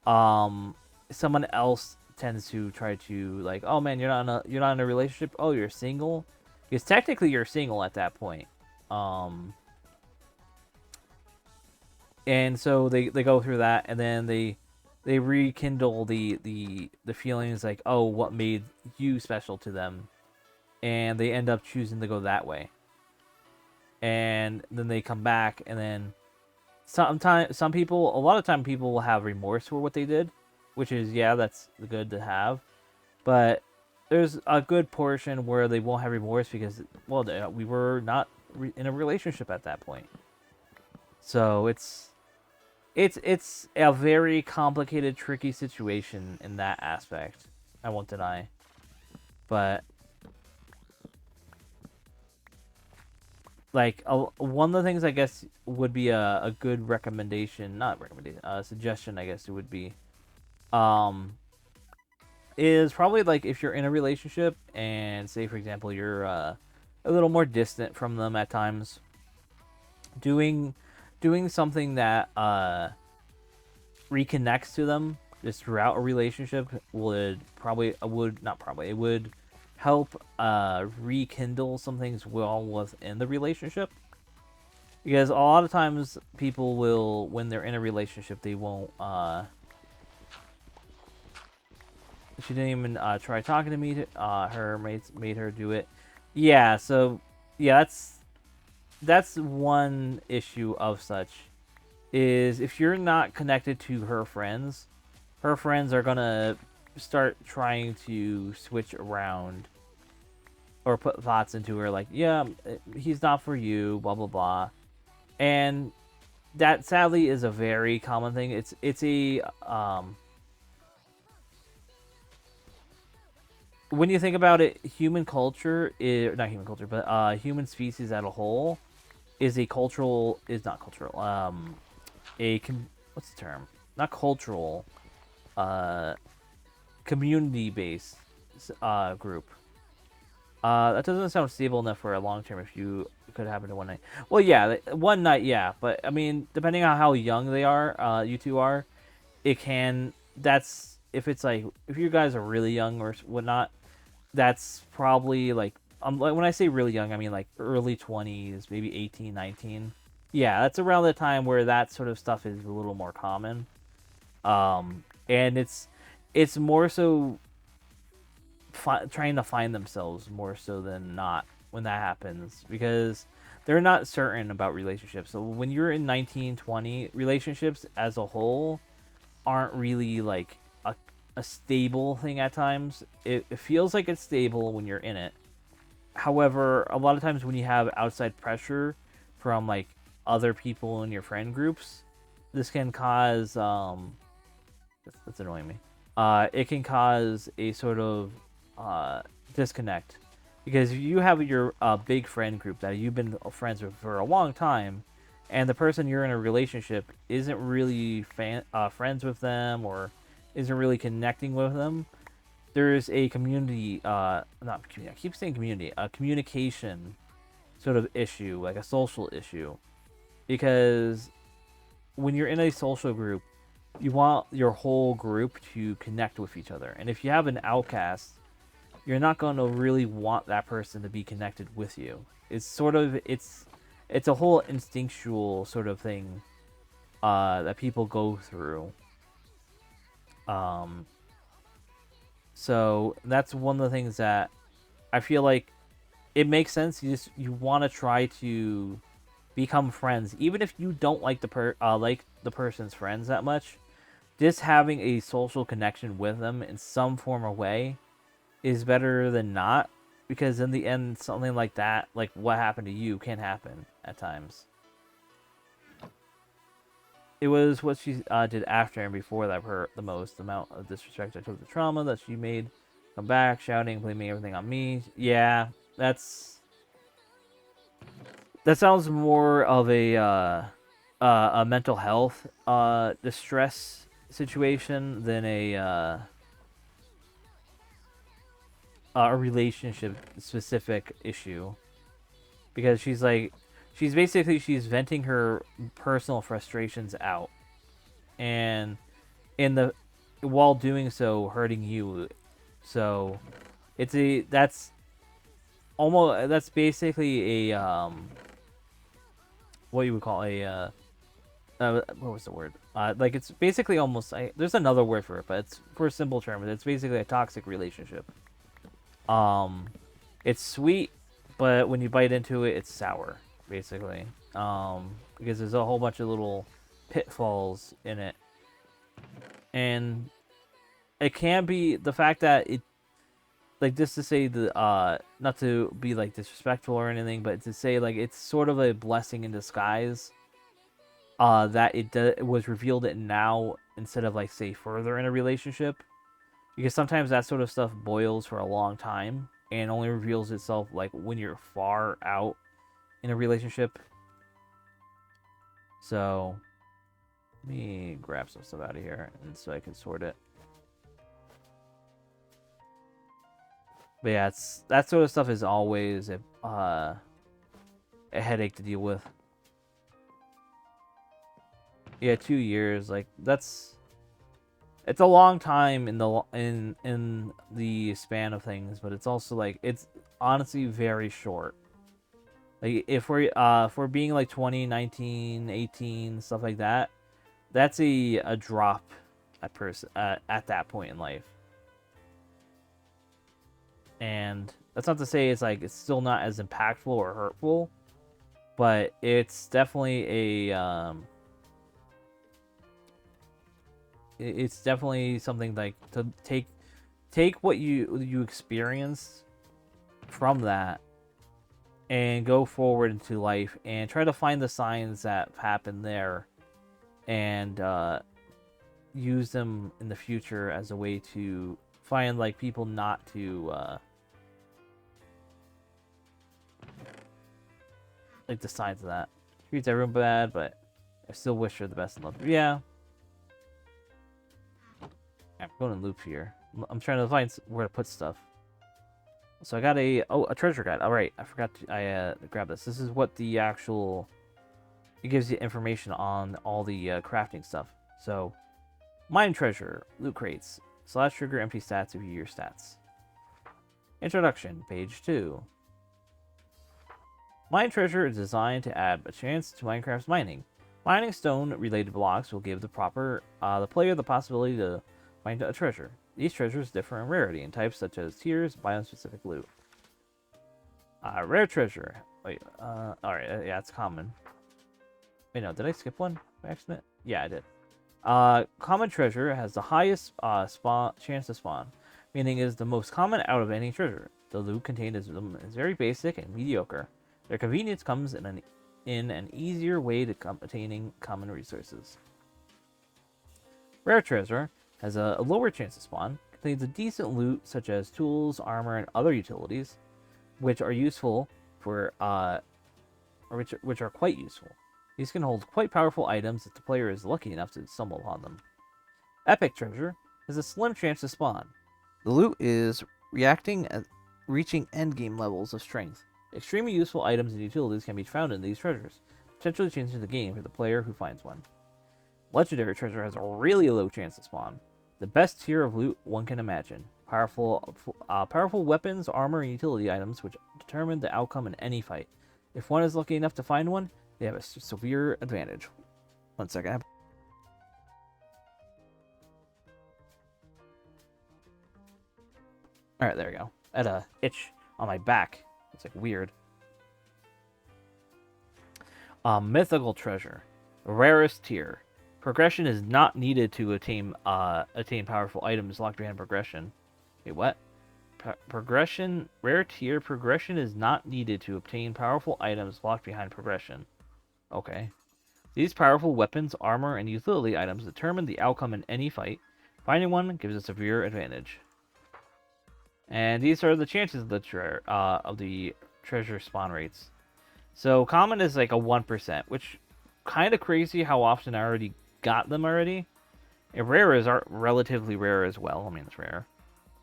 Someone else tends to try to like, oh man, you're not in a relationship. Oh, you're single, because technically you're single at that point. And so they go through that, and then they rekindle the feelings like, oh, what made you special to them, and they end up choosing to go that way. And then they come back, and then some people, a lot of time, people will have remorse for what they did, which is, yeah, that's good to have. But there's a good portion where they won't have remorse because, well, we were not in a relationship at that point. So it's a very complicated, tricky situation in that aspect. I won't deny. But like, one of the things I guess would be a good recommendation, not recommendation, suggestion, I guess it would be, is probably like if you're in a relationship and say, for example, you're a little more distant from them at times, doing something that reconnects to them just throughout a relationship would it would help rekindle some things well within the relationship. Because a lot of times people will, when they're in a relationship, they won't she didn't even try talking to me. Her mates made her do it. Yeah, so yeah, that's one issue of such, is if you're not connected to her friends are gonna start trying to switch around or put thoughts into her like, yeah, he's not for you, blah blah blah. And that sadly is a very common thing. It's a when you think about it, human culture is not human culture, but human species as a whole is not cultural. What's the term? Not cultural. Community based group. That doesn't sound stable enough for a long term. If you could happen to one night. Well, yeah, one night, yeah. But I mean, depending on how young they are, you two are, it can. That's if it's like if you guys are really young or whatnot. That's probably like when I say really young, I mean like early 20s, maybe 18, 19. Yeah, that's around the time where that sort of stuff is a little more common. And it's more so trying to find themselves more so than not when that happens, because they're not certain about relationships. So when you're in 1920, relationships as a whole aren't really like a stable thing at times. It feels like it's stable when you're in it. However, a lot of times when you have outside pressure from like other people in your friend groups, this can cause that's annoying me. It can cause a sort of disconnect, because if you have your big friend group that you've been friends with for a long time, and the person you're in a relationship isn't really friends with them, or isn't really connecting with them, there's a community, not community, I keep saying community, a communication sort of issue, like a social issue. Because when you're in a social group, you want your whole group to connect with each other. And if you have an outcast, you're not going to really want that person to be connected with you. It's sort of, it's a whole instinctual sort of thing that people go through. So that's one of the things that I feel like it makes sense. You want to try to become friends, even if you don't like the person's friends that much. Just having a social connection with them in some form or way is better than not, because in the end, something like that, like what happened to you, can happen at times. It was what she did after and before that hurt the most. The amount of disrespect I took, the trauma that she made come back, shouting, blaming everything on me. Yeah, that sounds more of a mental health distress situation than a relationship specific issue, because she's venting her personal frustrations out, and in the while doing so hurting you. So that's basically a what you would call what was the word? Like it's basically almost there's another word for it, but it's for a simple term. It's basically a toxic relationship. Um, it's sweet, but when you bite into it, it's sour, basically. Because there's a whole bunch of little pitfalls in it, and it can be the fact that it, like, just to say not to be like disrespectful or anything, but to say like it's sort of a blessing in disguise. That it was revealed it now instead of like say further in a relationship, because sometimes that sort of stuff boils for a long time and only reveals itself like when you're far out in a relationship. So let me grab some stuff out of here and so I can sort it. But yeah, that sort of stuff is always a headache to deal with. Yeah, 2 years, like it's a long time in the span of things, but it's also like it's honestly very short. Like if we're being like 20, 19, 18, stuff like that, that's a drop at that point in life. And that's not to say it's still not as impactful or hurtful, but it's definitely it's definitely something like to take what you experienced from that and go forward into life and try to find the signs that happened there, and use them in the future as a way to find like people not to like the signs of that. Treats everyone bad, but I still wish her the best in love. Yeah. I'm going in loop here. I'm trying to find where to put stuff. So I got a treasure guide. All right, I forgot to grab this. This is what the actual, it gives you information on all the crafting stuff. So mine treasure, loot crates, slash trigger empty stats to view your stats. Introduction, page 2. Mine treasure is designed to add a chance to Minecraft's mining. Mining stone-related blocks will give the player the possibility to find a treasure. These treasures differ in rarity and types such as tiers, biome-specific loot. Rare treasure. Wait, alright, yeah, it's common. Wait, no, did I skip one by accident? Yeah, I did. Common treasure has the highest chance to spawn, meaning it is the most common out of any treasure. The loot contained is very basic and mediocre. Their convenience comes in an easier way to obtaining common resources. Rare treasure has a lower chance to spawn, contains a decent loot such as tools, armor, and other utilities, which are useful for which are quite useful. These can hold quite powerful items if the player is lucky enough to stumble upon them. Epic treasure has a slim chance to spawn. The loot is reaching endgame levels of strength. Extremely useful items and utilities can be found in these treasures, potentially changing the game for the player who finds one. Legendary treasure has a really low chance to spawn. The best tier of loot one can imagine. Powerful weapons, armor, and utility items which determine the outcome in any fight. If one is lucky enough to find one, they have a severe advantage. One second. Alright, there we go. I had a itch on my back. It's like weird. Mythical treasure. Rarest tier. Progression is not needed to attain powerful items locked behind progression. Wait, what? Rare tier progression is not needed to obtain powerful items locked behind progression. Okay. These powerful weapons, armor, and utility items determine the outcome in any fight. Finding one gives a severe advantage. And these are the chances of the treasure spawn rates. So common is like a 1%, which kind of crazy how often I already got them already. And rare is relatively rare as well. I mean, it's rare.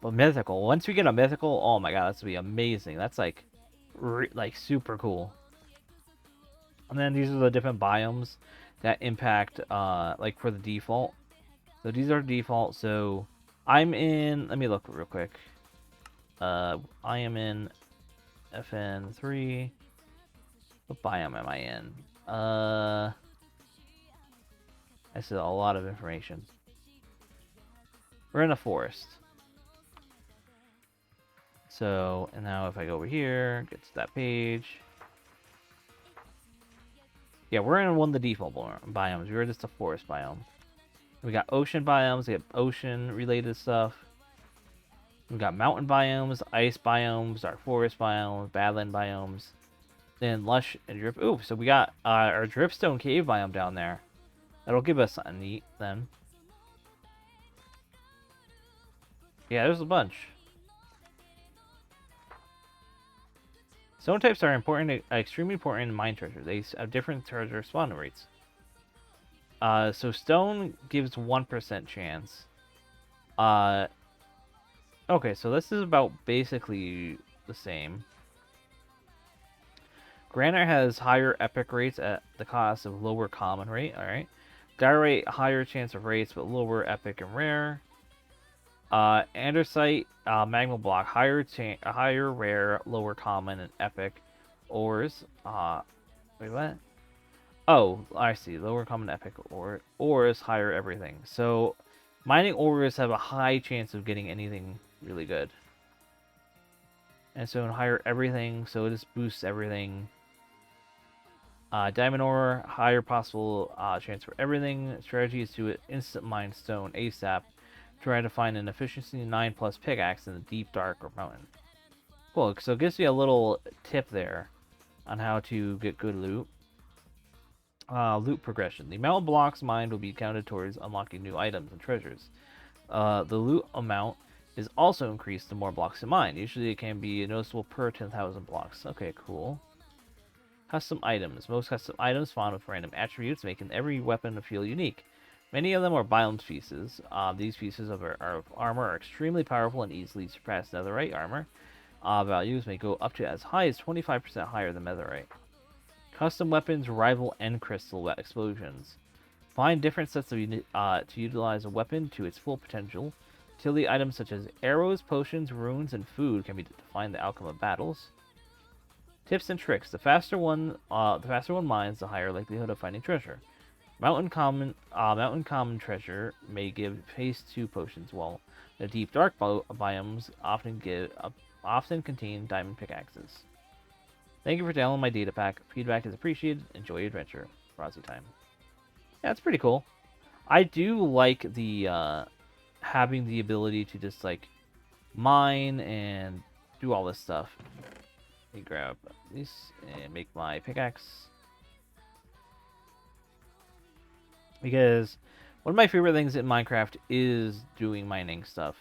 But mythical, once we get a mythical, oh my god, that's gonna be amazing. That's like super cool. And then these are the different biomes that impact, like for the default. So these are default. So I'm in, let me look real quick. I am in FN3. What biome am I in? This is a lot of information. We're in a forest. So, and now if I go over here, get to that page. Yeah, we're in one of the default biomes. We're just a forest biome. We got ocean biomes. We got ocean-related stuff. We got mountain biomes, ice biomes, our forest biomes, badland biomes, then lush and drip. Ooh, so we got our dripstone cave biome down there. That'll give us something neat then. Yeah, there's a bunch. Stone types are extremely important in mine treasure. They have different treasure spawn rates. So stone gives 1% chance. Okay, so this is about basically the same. Granite has higher epic rates at the cost of lower common rate. Alright. Diorite, higher chance of rates, but lower epic and rare. Andesite, magma block, higher rare, lower common, and epic. Ores, wait, what? Oh, I see. Lower common, epic, ores, higher everything. So, mining ores have a high chance of getting anything really good. And so, in higher everything, so it just boosts everything. Diamond ore, higher possible chance for everything. Strategy is to instant mine stone ASAP. Try to find an efficiency 9+ pickaxe in the deep, dark, or mountain. Cool, so it gives you a little tip there on how to get good loot. Loot progression. The amount of blocks mined will be counted towards unlocking new items and treasures. The loot amount is also increased the more blocks you mine. Usually it can be noticeable per 10,000 blocks. Okay, cool. Custom items. Most custom items spawn with random attributes, making every weapon feel unique. Many of them are biome pieces. These pieces of armor are extremely powerful and easily surpass netherite armor. Values may go up to as high as 25% higher than netherite. Custom weapons rival end crystal explosions. Find different sets of to utilize a weapon to its full potential. Utility items such as arrows, potions, runes, and food can be to define the outcome of battles. Tips and tricks. The faster one mines, the higher likelihood of finding treasure. Mountain common treasure may give phase 2 potions, while the deep dark biomes often contain diamond pickaxes. Thank you for downloading my data pack. Feedback is appreciated. Enjoy your adventure. Rosy time. Yeah, it's pretty cool. I do like the having the ability to just like mine and do all this stuff. Let me grab this and make my pickaxe. Because one of my favorite things in Minecraft is doing mining stuff.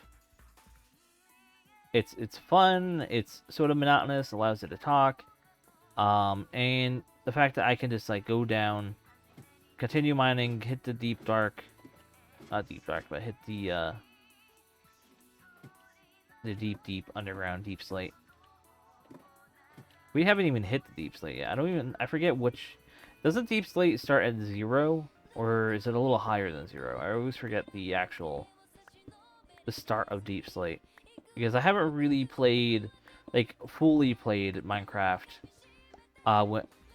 It's fun, it's sort of monotonous, allows you to talk. And the fact that I can just like go down, continue mining, hit the deep dark, not deep dark, but hit the deep underground deep slate. We haven't even hit the deep slate yet. I forget which. Doesn't deep slate start at 0, or is it a little higher than 0? I always forget the start of deep slate, because I haven't really played, like fully played Minecraft,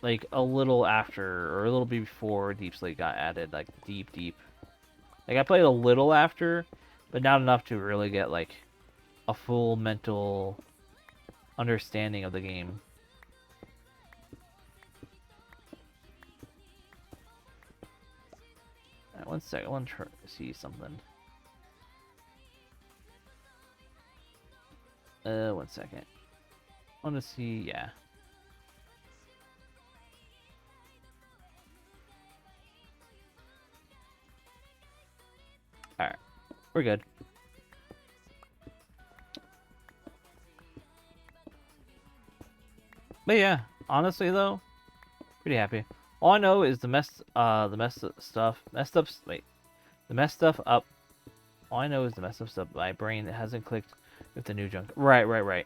like a little after or a little before deep slate got added, like deep. Like I played a little after, but not enough to really get like a full mental understanding of the game. Right, 1 second, I want to see something. 1 second. I want to see, yeah. Alright, we're good. But yeah, honestly though, pretty happy. All I know is the messed stuff up. All I know is the messed up stuff. My brain hasn't clicked with the new junk. Right.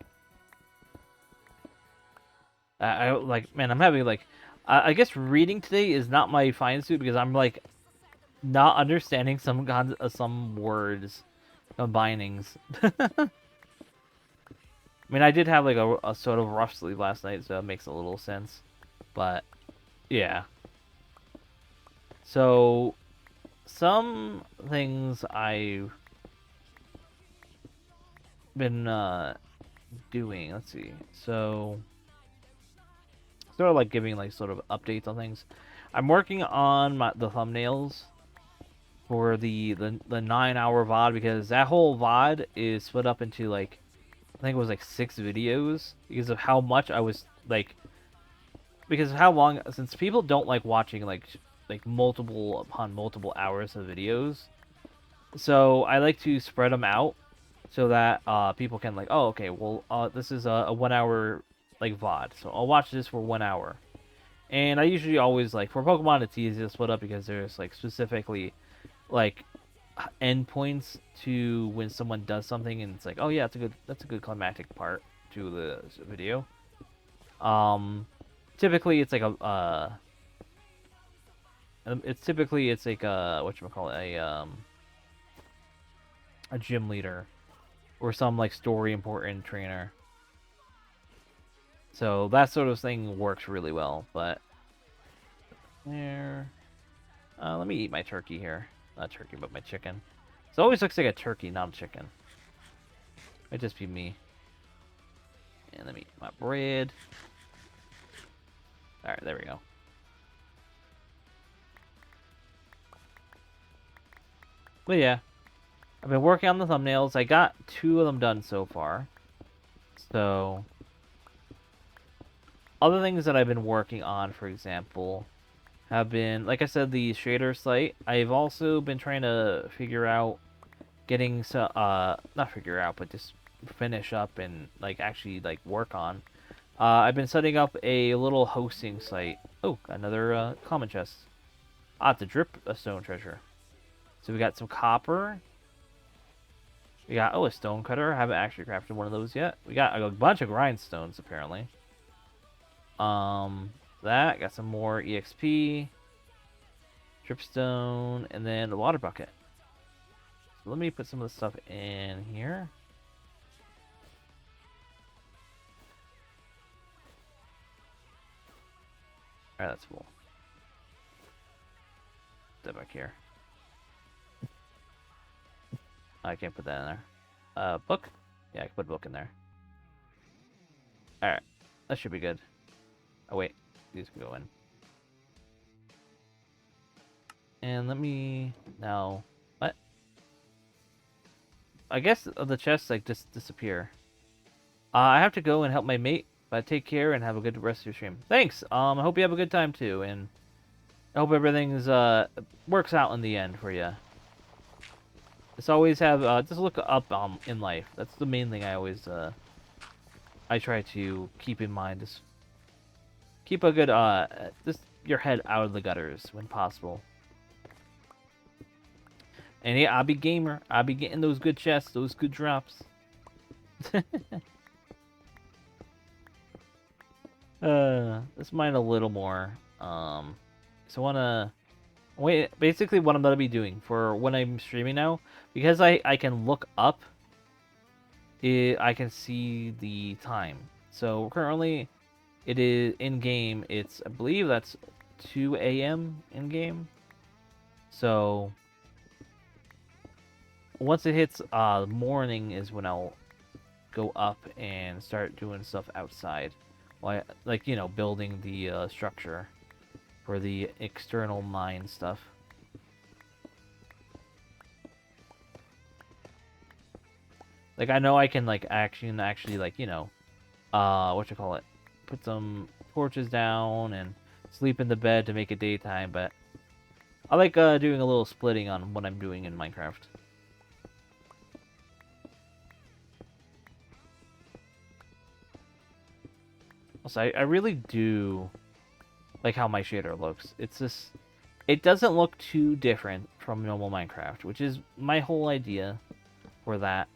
I like, man, I'm having like, I guess reading today is not my fine suit because I'm like not understanding some words, combinings. I mean, I did have like a sort of rough sleep last night, so it makes a little sense. But yeah. So some things I've been doing. Let's see. So sort of like giving like sort of updates on things. I'm working on the thumbnails for the 9-hour VOD, because that whole VOD is split up into like, I think it was like 6 videos, because of how much I was like, because of how long, since people don't like watching like multiple upon multiple hours of videos, so I like to spread them out so that people can like, oh, okay, well, this is a 1 hour like VOD, so I'll watch this for 1 hour. And I usually always like, for Pokemon it's easy to split up because there's like specifically like endpoints to when someone does something, and it's like, oh yeah, that's a good climactic part to the video. Typically it's like it's like whatchamacallit, a gym leader or some like story important trainer. So that sort of thing works really well. But there, let me eat my turkey here. Not turkey, but my chicken. So it always looks like a turkey, not a chicken. Might just be me. And let me eat my bread. Alright, there we go. But yeah, I've been working on the thumbnails. I got 2 of them done so far. So other things that I've been working on, for example, have been, like I said, the shader site. I've also been trying to figure out getting not figure out, but just finish up and like actually like work on. I've been setting up a little hosting site. Oh, another common chest. It's a drip stone treasure. So we got some copper. We got, a stone cutter. I haven't actually crafted one of those yet. We got a bunch of grindstones, apparently. That. Got some more EXP. Dripstone. And then the water bucket. So let me put some of the stuff in here. Alright, that's cool. that back here. I can't put that in there. Book? Yeah, I can put a book in there. Alright. That should be good. Oh, wait. These can go in. And let me... Now... What? I guess the chests, like, just disappear. I have to go and help my mate, but take care and have a good rest of your stream. Thanks! I hope you have a good time, too, and I hope everything's, works out in the end for you. Just always have, just look up, in life. That's the main thing I always, I try to keep in mind. Just keep a good, just your head out of the gutters when possible. And yeah, I'll be gamer. I'll be getting those good chests, those good drops. Let's mine a little more. So I wanna wait. Basically, what I'm gonna be doing for when I'm streaming now, because I can look up. I can see the time. So currently, it is in game. It's, I believe that's 2 a.m. in game. So once it hits morning is when I'll go up and start doing stuff outside. Like, you know, building the structure for the external mine stuff. Like, I know I can, like, actually, like, you know, whatchamacallit, put some torches down and sleep in the bed to make it daytime, but I like doing a little splitting on what I'm doing in Minecraft. Also, I really do like how my shader looks. It's just, it doesn't look too different from normal Minecraft, which is my whole idea for that.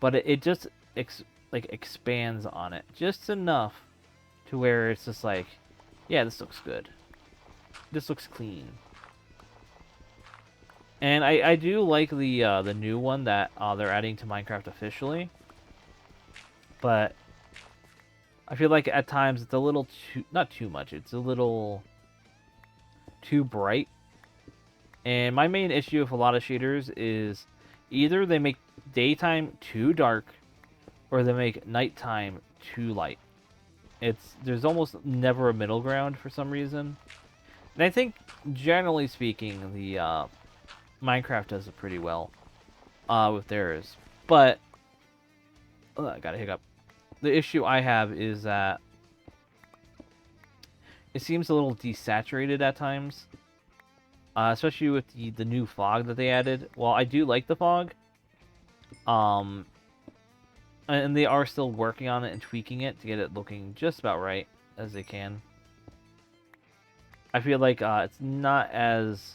But it just expands on it just enough to where it's just like, yeah, this looks good. This looks clean. And I do like the new one that they're adding to Minecraft officially. But I feel like at times it's a little too, not too much, it's a little too bright. And my main issue with a lot of shaders is either they make daytime too dark or they make nighttime too light. There's almost never a middle ground for some reason. And I think, generally speaking, the Minecraft does it pretty well with theirs. But I got a hiccup. The issue I have is that it seems a little desaturated at times, especially with the new fog that they added. Well, I do like the fog, and they are still working on it and tweaking it to get it looking just about right as they can. I feel like it's not as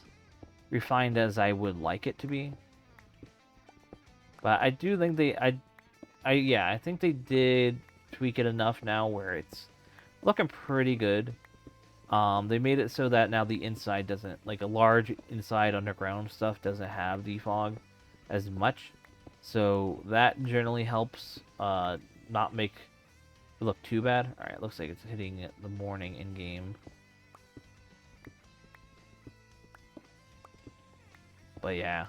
refined as I would like it to be, but I do think I think they did tweak it enough now where it's looking pretty good. They made it so that now the inside doesn't, like a large inside underground stuff doesn't have the fog as much. So that generally helps not make it look too bad. Alright, looks like it's hitting the morning in game. But yeah.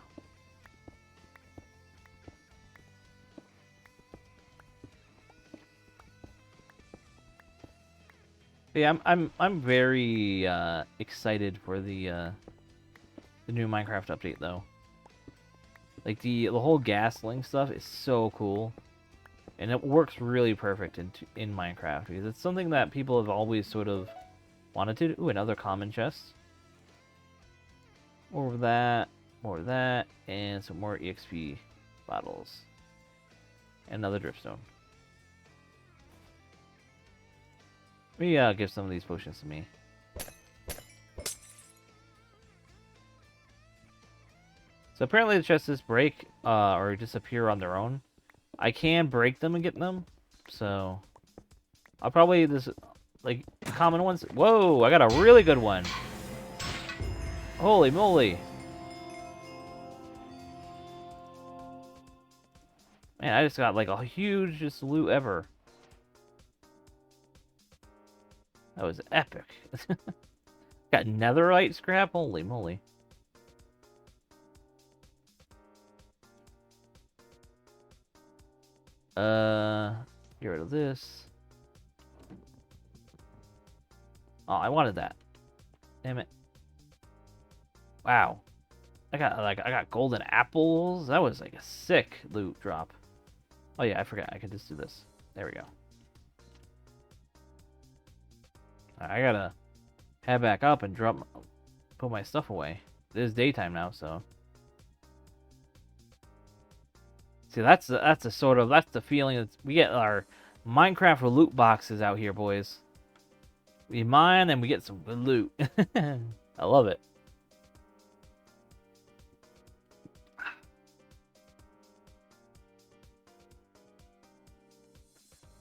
Yeah, I'm very excited for the new Minecraft update though. Like the whole gas-link stuff is so cool, and it works really perfect in Minecraft because it's something that people have always sort of wanted to do. Ooh, another common chest. More of that, and some more EXP bottles, and another dripstone. Let me give some of these potions to me. So apparently the chests break or disappear on their own. I can break them and get them, so I'll probably like common ones. Whoa! I got a really good one. Holy moly! Man, I just got like a hugest loot ever. That was epic. Got netherite scrap? Holy moly. Get rid of this. Oh, I wanted that. Damn it. Wow. I got golden apples. That was like a sick loot drop. Oh yeah, I forgot. I could just do this. There we go. I gotta head back up and put my stuff away. It is daytime now, so. See, that's the feeling that we get our Minecraft loot boxes out here, boys. We mine and we get some good loot. I love it.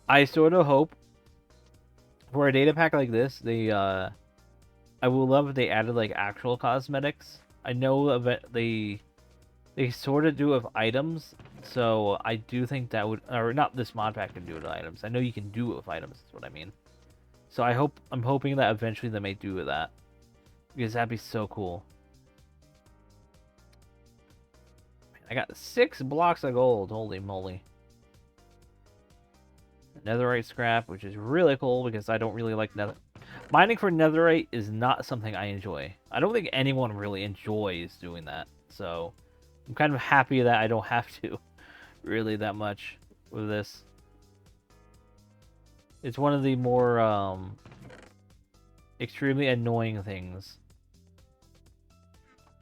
I sort of hope for a data pack like this, I will love if they added like actual cosmetics. I know they sort of do with items, so I do think that would, or not this mod pack can do it with items. I know you can do it with items, is what I mean. So I'm hoping that eventually they may do with that, because that'd be so cool. I got 6 blocks of gold, holy moly. Netherite scrap, which is really cool because I don't really like mining for netherite is not something I enjoy. I don't think anyone really enjoys doing that, so I'm kind of happy that I don't have to really that much with this. It's one of the more extremely annoying things.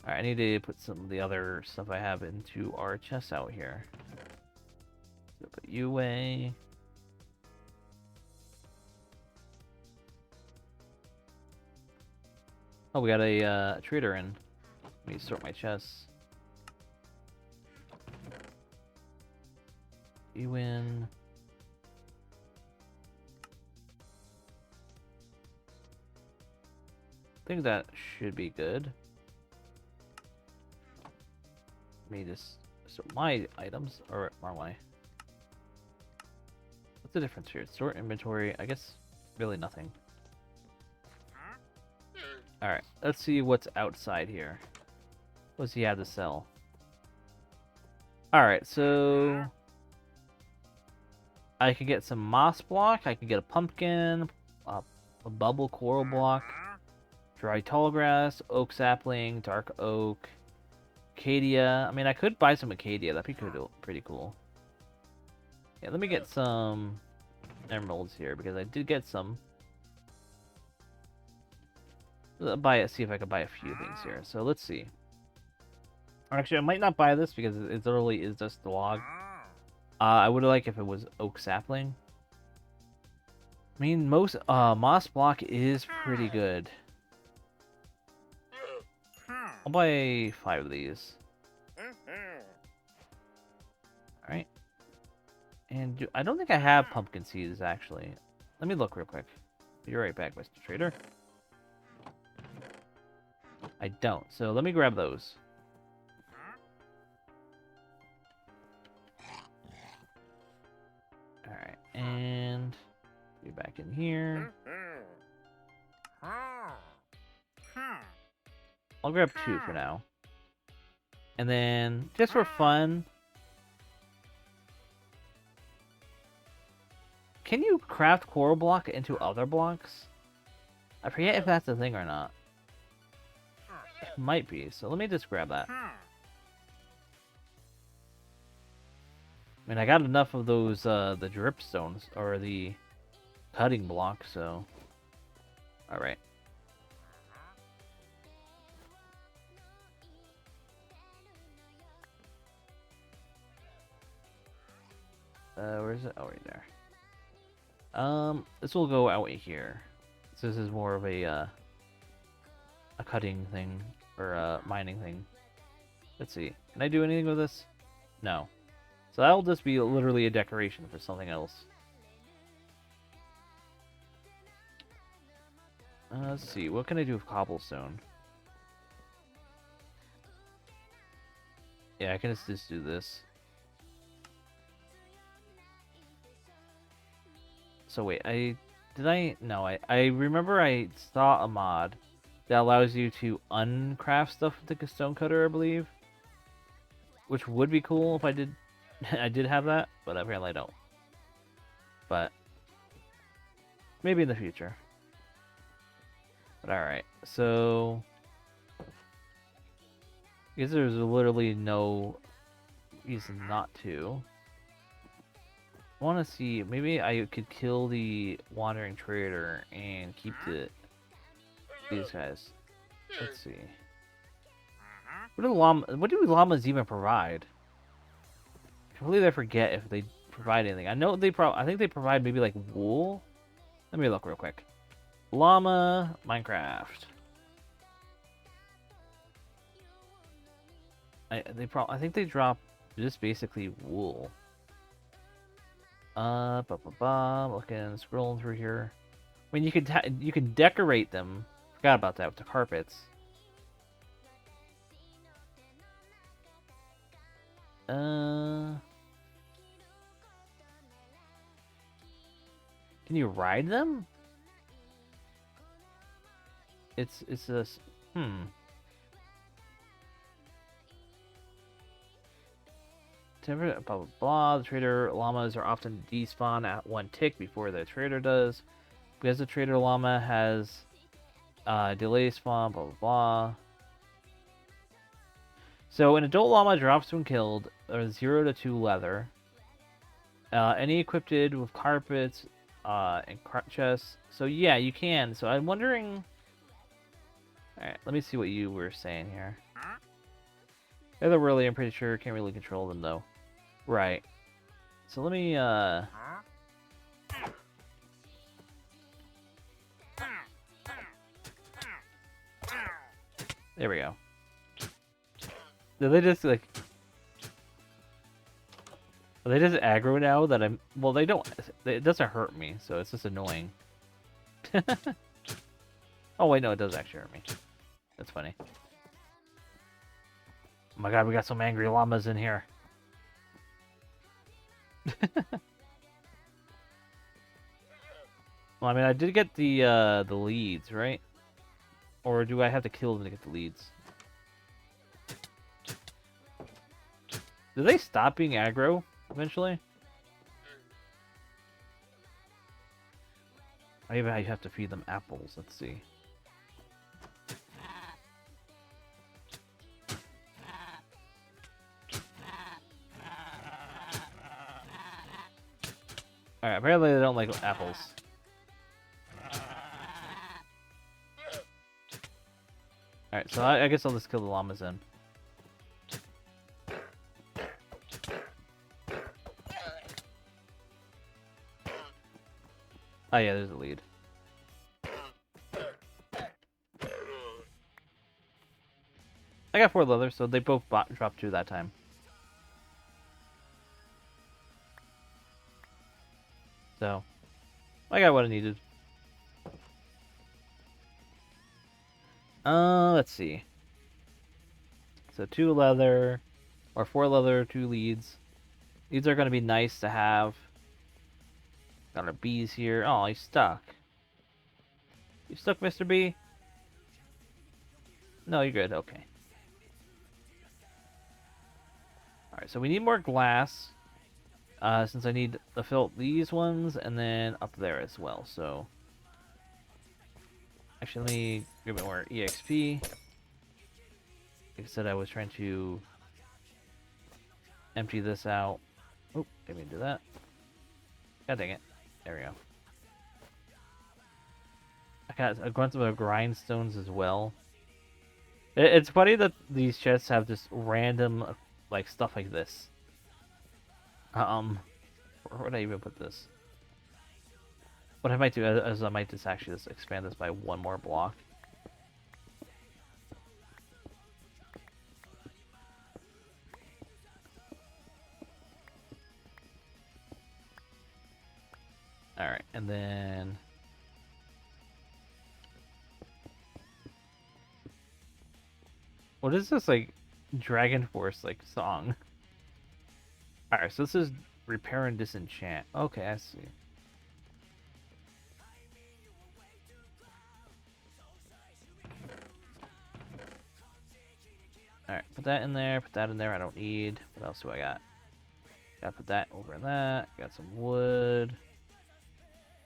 Alright, I need to put some of the other stuff I have into our chest out here. So put you away. Oh, we got a trader in. Let me sort my chests. You win. I think that should be good. Let me just sort my items, or wrong way. What's the difference here? Sort inventory. I guess really nothing. Alright, let's see what's outside here. What does he have to sell? Alright, so I could get some moss block, I could get a pumpkin, a bubble coral block, dry tall grass, oak sapling, dark oak, acacia. I mean, I could buy some acacia, that'd be pretty cool. Yeah, let me get some emeralds here, because I did get some. See if I can buy a few things here. So let's see. Actually, I might not buy this because it literally is just the log. I would like if it was oak sapling. I mean, most moss block is pretty good. I'll buy 5 of these. Alright. And I don't think I have pumpkin seeds, actually. Let me look real quick. Be right back, Mr. Trader. I don't, so let me grab those. Alright, and get back in here. I'll grab 2 for now. And then, just for fun, can you craft coral block into other blocks? I forget if that's a thing or not. It might be, so let me just grab that. I mean, I got enough of those, the drip stones, or the cutting block, so... Alright. Where is it? Oh, right there. This will go out here. So this is more of a cutting thing, or a mining thing. Let's see. Can I do anything with this? No. So that'll just be literally a decoration for something else. Let's see. What can I do with cobblestone? Yeah, I can just do this. So wait, no, I remember I saw a mod that allows you to uncraft stuff with the stone cutter, I believe. Which would be cool if I did I did have that, but apparently I don't. but maybe in the future. But alright, so I guess there's literally no reason not to. I want to see, maybe I could kill the wandering trader and keep these guys. Let's see. What do llamas even provide? I completely forget if they provide anything. I know I think they provide maybe like wool. Let me look real quick. Llama Minecraft. I think they drop just basically wool. Looking, scrolling through here. I mean, you can decorate them. Forgot about that with the carpets. Can you ride them? It's this. Blah, blah, blah. The trader llamas are often despawn at 1 tick before the trader does. Because the trader llama has delay spawn, blah, blah, blah. So an adult llama drops when killed, or 0 to 2 leather. Any equipped with carpets and chests. So yeah, you can. So I'm wondering... Alright, let me see what you were saying here. They're really, I'm pretty sure, can't really control them though. Right. So let me, there we go. Do they just, like... Are they just aggro now that I'm... Well, they don't... It doesn't hurt me, so it's just annoying. Oh, wait, no, it does actually hurt me. That's funny. Oh my god, we got some angry llamas in here. Well, I mean, I did get the leads, right? Or do I have to kill them to get the leads? Do they stop being aggro eventually? Maybe I have to feed them apples. Let's see. Alright, apparently they don't like apples. Alright, so I guess I'll just kill the llamas then. Oh yeah, there's a lead. I got 4 leather, so they both dropped 2 that time. So, I got what I needed. Let's see. So 2 leather, or 4 leather, 2 leads. These are going to be nice to have. Got our bees here. Oh, he's stuck. You stuck, Mr. B? No, you're good. Okay. Alright, so we need more glass. Since I need to fill these ones, and then up there as well, so... Actually, let me grab a bit more EXP. Like I said, I was trying to empty this out. Oh, didn't mean to do that. God dang it. There we go. I got a bunch of grindstones as well. It's funny that these chests have just random, like, stuff like this. Where would I even put this? What I might do is I might just actually just expand this by 1 more block. Alright, and then... What is this, like, Dragon Force, like, song? Alright, so this is repair and disenchant. Okay, I see. Alright, put that in there, put that in there, I don't need. What else do I got? Gotta put that over in that. Got some wood.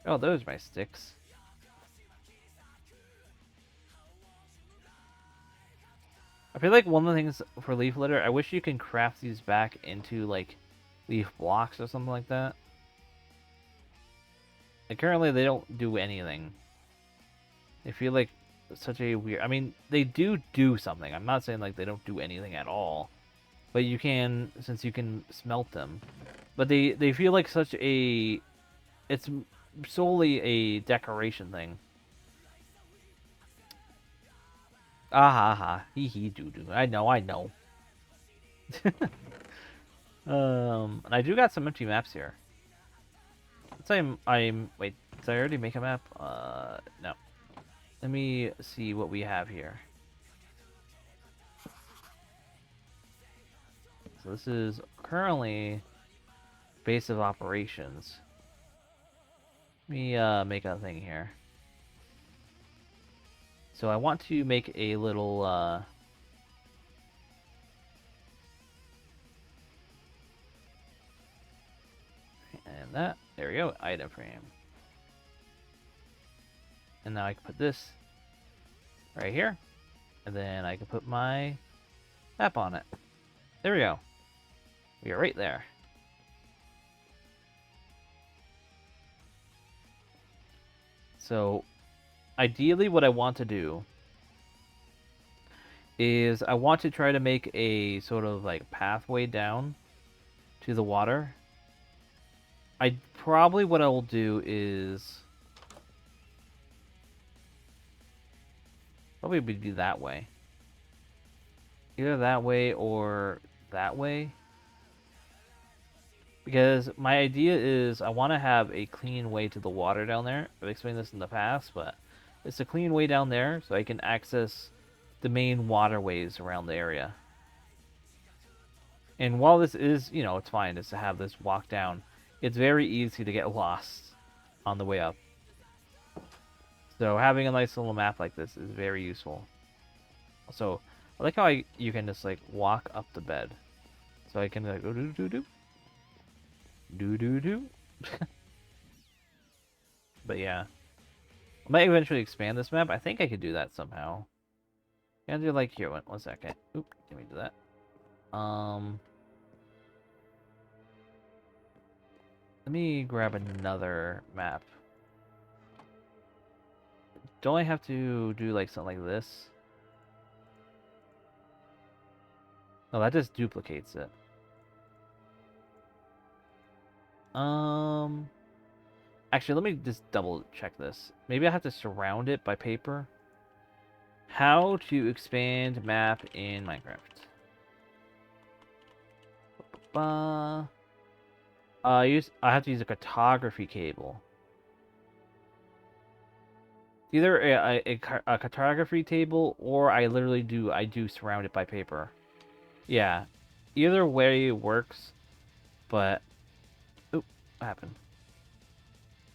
Oh, those are my sticks. I feel like one of the things for leaf litter, I wish you can craft these back into, like, leaf blocks or something like that. Like, currently, they don't do anything. They feel like such a weird... I mean, they do something. I'm not saying, like, they don't do anything at all. But you can, since you can smelt them. But they feel like such a... It's solely a decoration thing. Ah ha ha. Hee hee doo doo. I know, I know. And I do got some empty maps here. Let's say wait, did I already make a map? No. Let me see what we have here. So this is currently base of operations. Let me make a thing here. So I want to make a little and that, there we go, item frame. And now I can put this right here. And then I can put my map on it. There we go. We are right there. So, ideally what I want to do is I want to try to make a sort of like pathway down to the water. What I will do is probably be that way. Either that way or that way. Because my idea is I want to have a clean way to the water down there. I've explained this in the past, but it's a clean way down there so I can access the main waterways around the area. And while this is, you know, it's fine just to have this walk down, it's very easy to get lost on the way up. So having a nice little map like this is very useful. So I like how you can just like walk up the bed. So I can like go do do do do do do. But yeah, I might eventually expand this map. I think I could do that somehow. Can I do like here? One second. Oop, let me do that. Let me grab another map. Don't I have to do like something like this? No, that just duplicates it. Actually, let me just double check this. Maybe I have to surround it by paper. How to expand map in Minecraft. I have to use a cartography cable. Either a cartography table or I do surround it by paper. Yeah, either way works, but oop, what happened?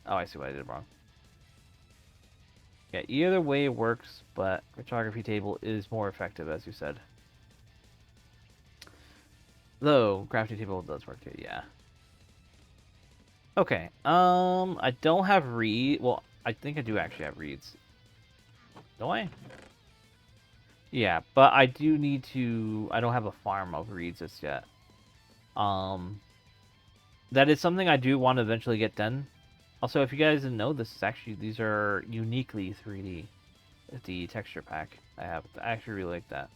Oh, I see what I did wrong. Yeah, either way works, but cartography table is more effective, as you said. Though crafting table does work too, yeah. Okay, I don't have reed. Well, I think I do actually have reeds. Don't I? Yeah, but I do need to... I don't have a farm of reeds just yet. That is something I do want to eventually get done. Also, if you guys didn't know, these are uniquely 3D. The texture pack I have. I actually really like that.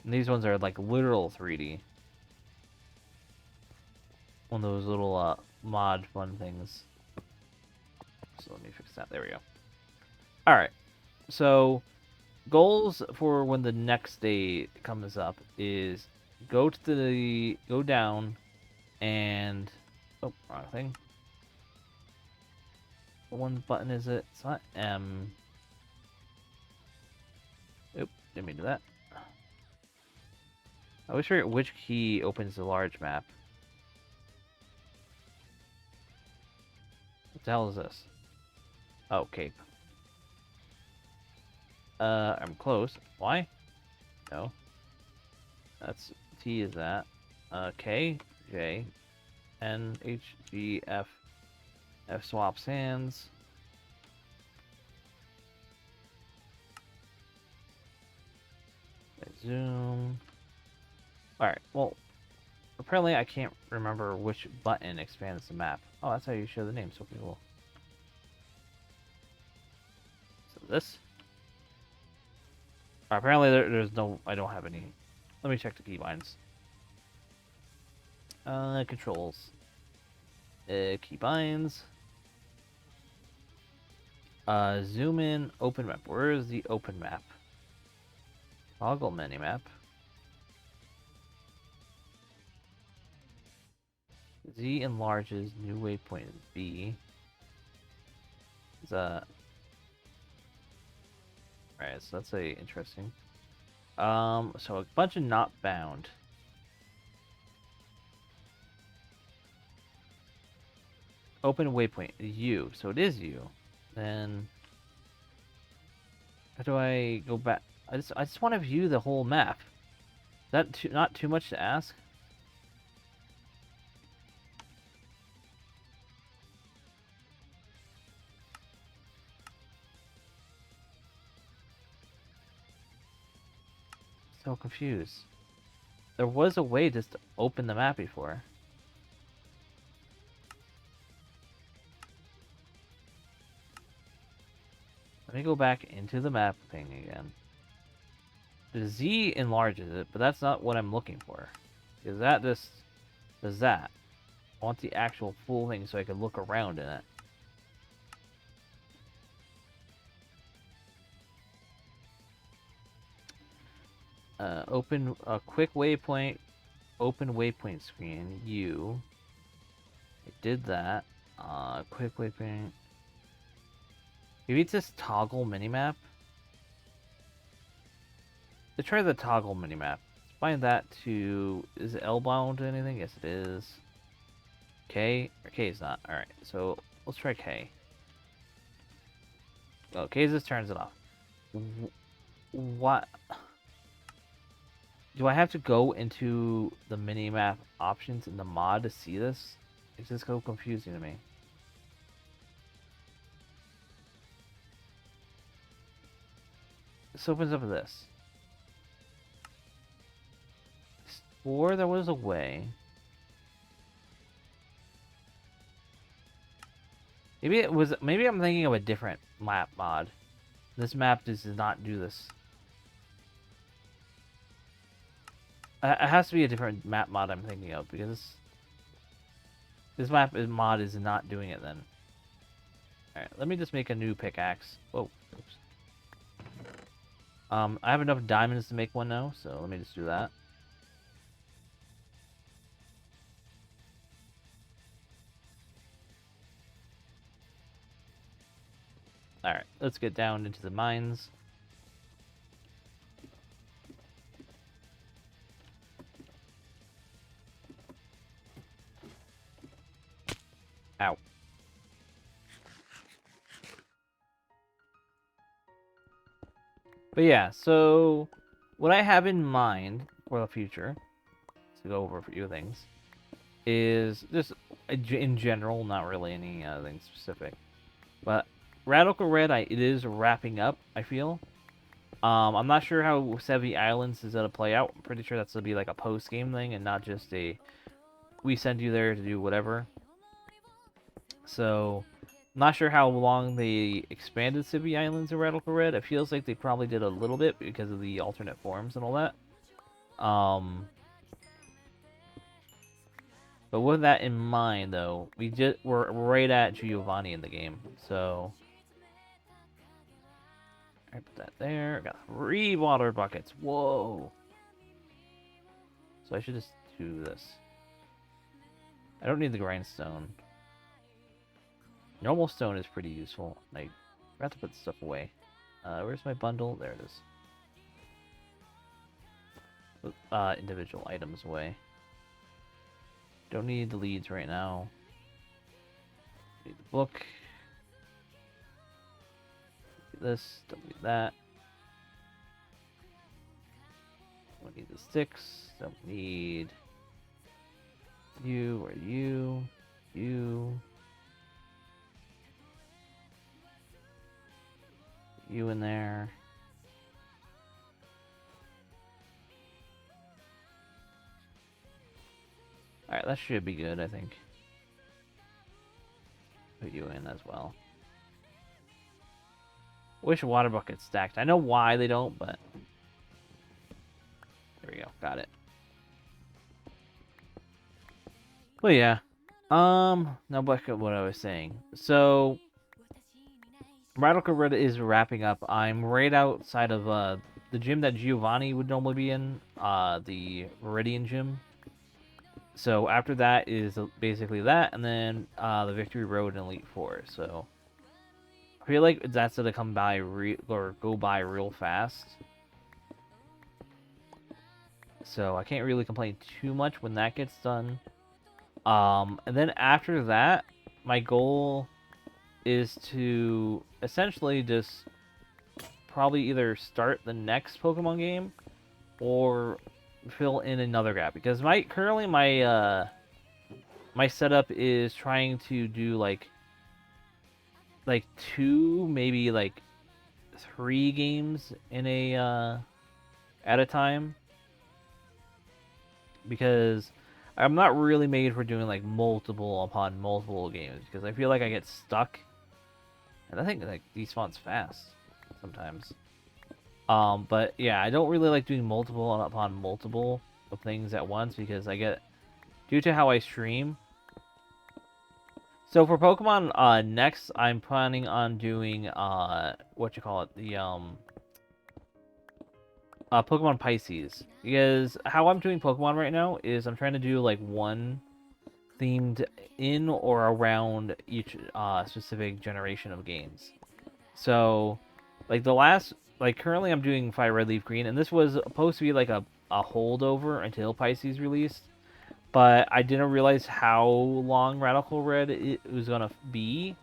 And these ones are like literal 3D. One of those little mod fun things. So let me fix that. There we go. Alright. So, goals for when the next day comes up is go down and... Oh, wrong thing. One button is it? It's not M. Oop, didn't mean to do that. I always forget which key opens the large map. What the hell is this? Oh, cape. I'm close. Why? No. That's T is that. K, J, N, H, G, F. F swaps hands. Zoom. Alright, well, apparently I can't remember which button expands the map. Oh, that's how you show the name, so cool. So this. Apparently there's no, I don't have any. Let me check the keybinds. Controls. Keybinds. Zoom in, open map. Where is the open map? Toggle minimap. Z enlarges, new waypoint is B. Is Alright, so that's interesting. So a bunch of not bound. Open waypoint, U. So it is U. Then how do I go back? I just want to view the whole map. Is that not too much to ask? So confused. There was a way just to open the map before. Let me go back into the map thing again. The Z enlarges it, but that's not what I'm looking for. Because that just does that. I want the actual full thing so I can look around in it. Open a quick waypoint. Open waypoint screen. U. I did that. Quick waypoint. Maybe it's this toggle minimap. Let's try the toggle minimap. Find that to... Is it L-bound to anything? Yes, it is. K? Or K is not. Alright, so let's try K. Oh, K just turns it off. What? Do I have to go into the minimap options in the mod to see this? It's just so confusing to me. This opens up this. Or there was a way. Maybe it was. Maybe I'm thinking of a different map mod. This map does not do this. It has to be a different map mod I'm thinking of because this mod is not doing it then. Alright, let me just make a new pickaxe. Whoa. Oops. I have enough diamonds to make one now, so let me just do that. Alright, let's get down into the mines. Ow. But yeah, so what I have in mind for the future, to go over a few things, is just in general, not really anything specific. But Radical Red, it is wrapping up, I feel. I'm not sure how Sevi Islands is going to play out. I'm pretty sure that's going to be like a post-game thing and not just a, we send you there to do whatever. So, I'm not sure how long they expanded Sevi Islands in Radical Red. It feels like they probably did a little bit because of the alternate forms and all that. But with that in mind, though, we're right at Giovanni in the game, so... I put that there. Got 3 water buckets. Whoa! So I should just do this. I don't need the grindstone. Normal stone is pretty useful. I forgot to put stuff away. Where's my bundle? There it is. Individual items away. Don't need the leads right now. Need the book. Need this. Don't need that. Don't need the sticks. Don't need you or you. You. you in there. Alright, that should be good, I think. Put you in as well. Wish water buckets stacked. I know why they don't, but... There we go. Got it. Well, yeah. Now back at what I was saying. So... Radical Red is wrapping up. I'm right outside of the gym that Giovanni would normally be in, the Meridian gym. So after that is basically that, and then the Victory Road and Elite Four. So I feel like that's gonna come by or go by real fast. So I can't really complain too much when that gets done. And then after that, my goal is to essentially just probably either start the next Pokemon game or fill in another gap, because currently my my setup is trying to do like 2, maybe like 3 games in a at a time, because I'm not really made for doing like multiple upon multiple games, because I feel like I get stuck. And I think like these spawns fast sometimes. But yeah, I don't really like doing multiple upon multiple of things at once, because I get, due to how I stream. So for Pokemon next, I'm planning on doing what you call it, the Pokemon Pisces, because how I'm doing Pokemon right now is I'm trying to do like one themed in or around each specific generation of games. So, like currently I'm doing Fire Red Leaf Green, and this was supposed to be like a holdover until Pisces released, but I didn't realize how long Radical Red it was gonna be,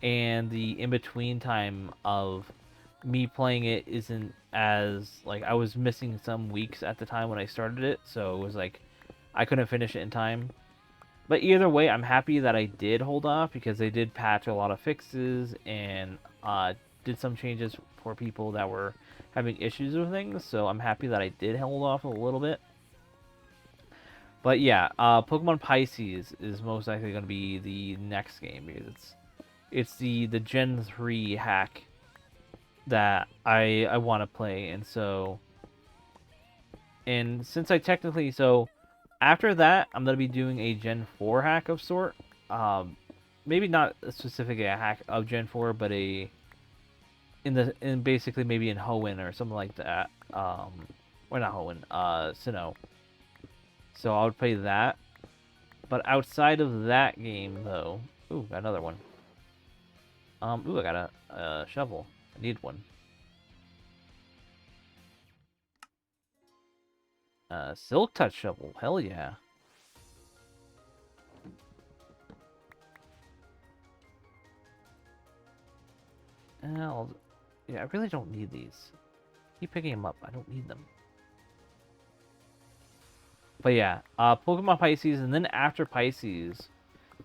and the in-between time of me playing it isn't as, like, I was missing some weeks at the time when I started it, so it was like I couldn't finish it in time. But either way, I'm happy that I did hold off, because they did patch a lot of fixes and did some changes for people that were having issues with things. So I'm happy that I did hold off a little bit. But yeah, Pokemon Pisces is most likely going to be the next game, because it's the Gen 3 hack that I want to play, and since I technically after that, I'm going to be doing a Gen 4 hack of sort. Maybe not a specific hack of Gen 4, but in basically maybe in Hoenn or something like that. Or not Hoenn, Sinnoh. So I would play that. But outside of that game, though... Ooh, got another one. Ooh, I got a shovel. I need one. Silk Touch shovel. Hell yeah. Yeah, I really don't need these. Keep picking them up. I don't need them. But yeah, Pokemon Pisces, and then after Pisces,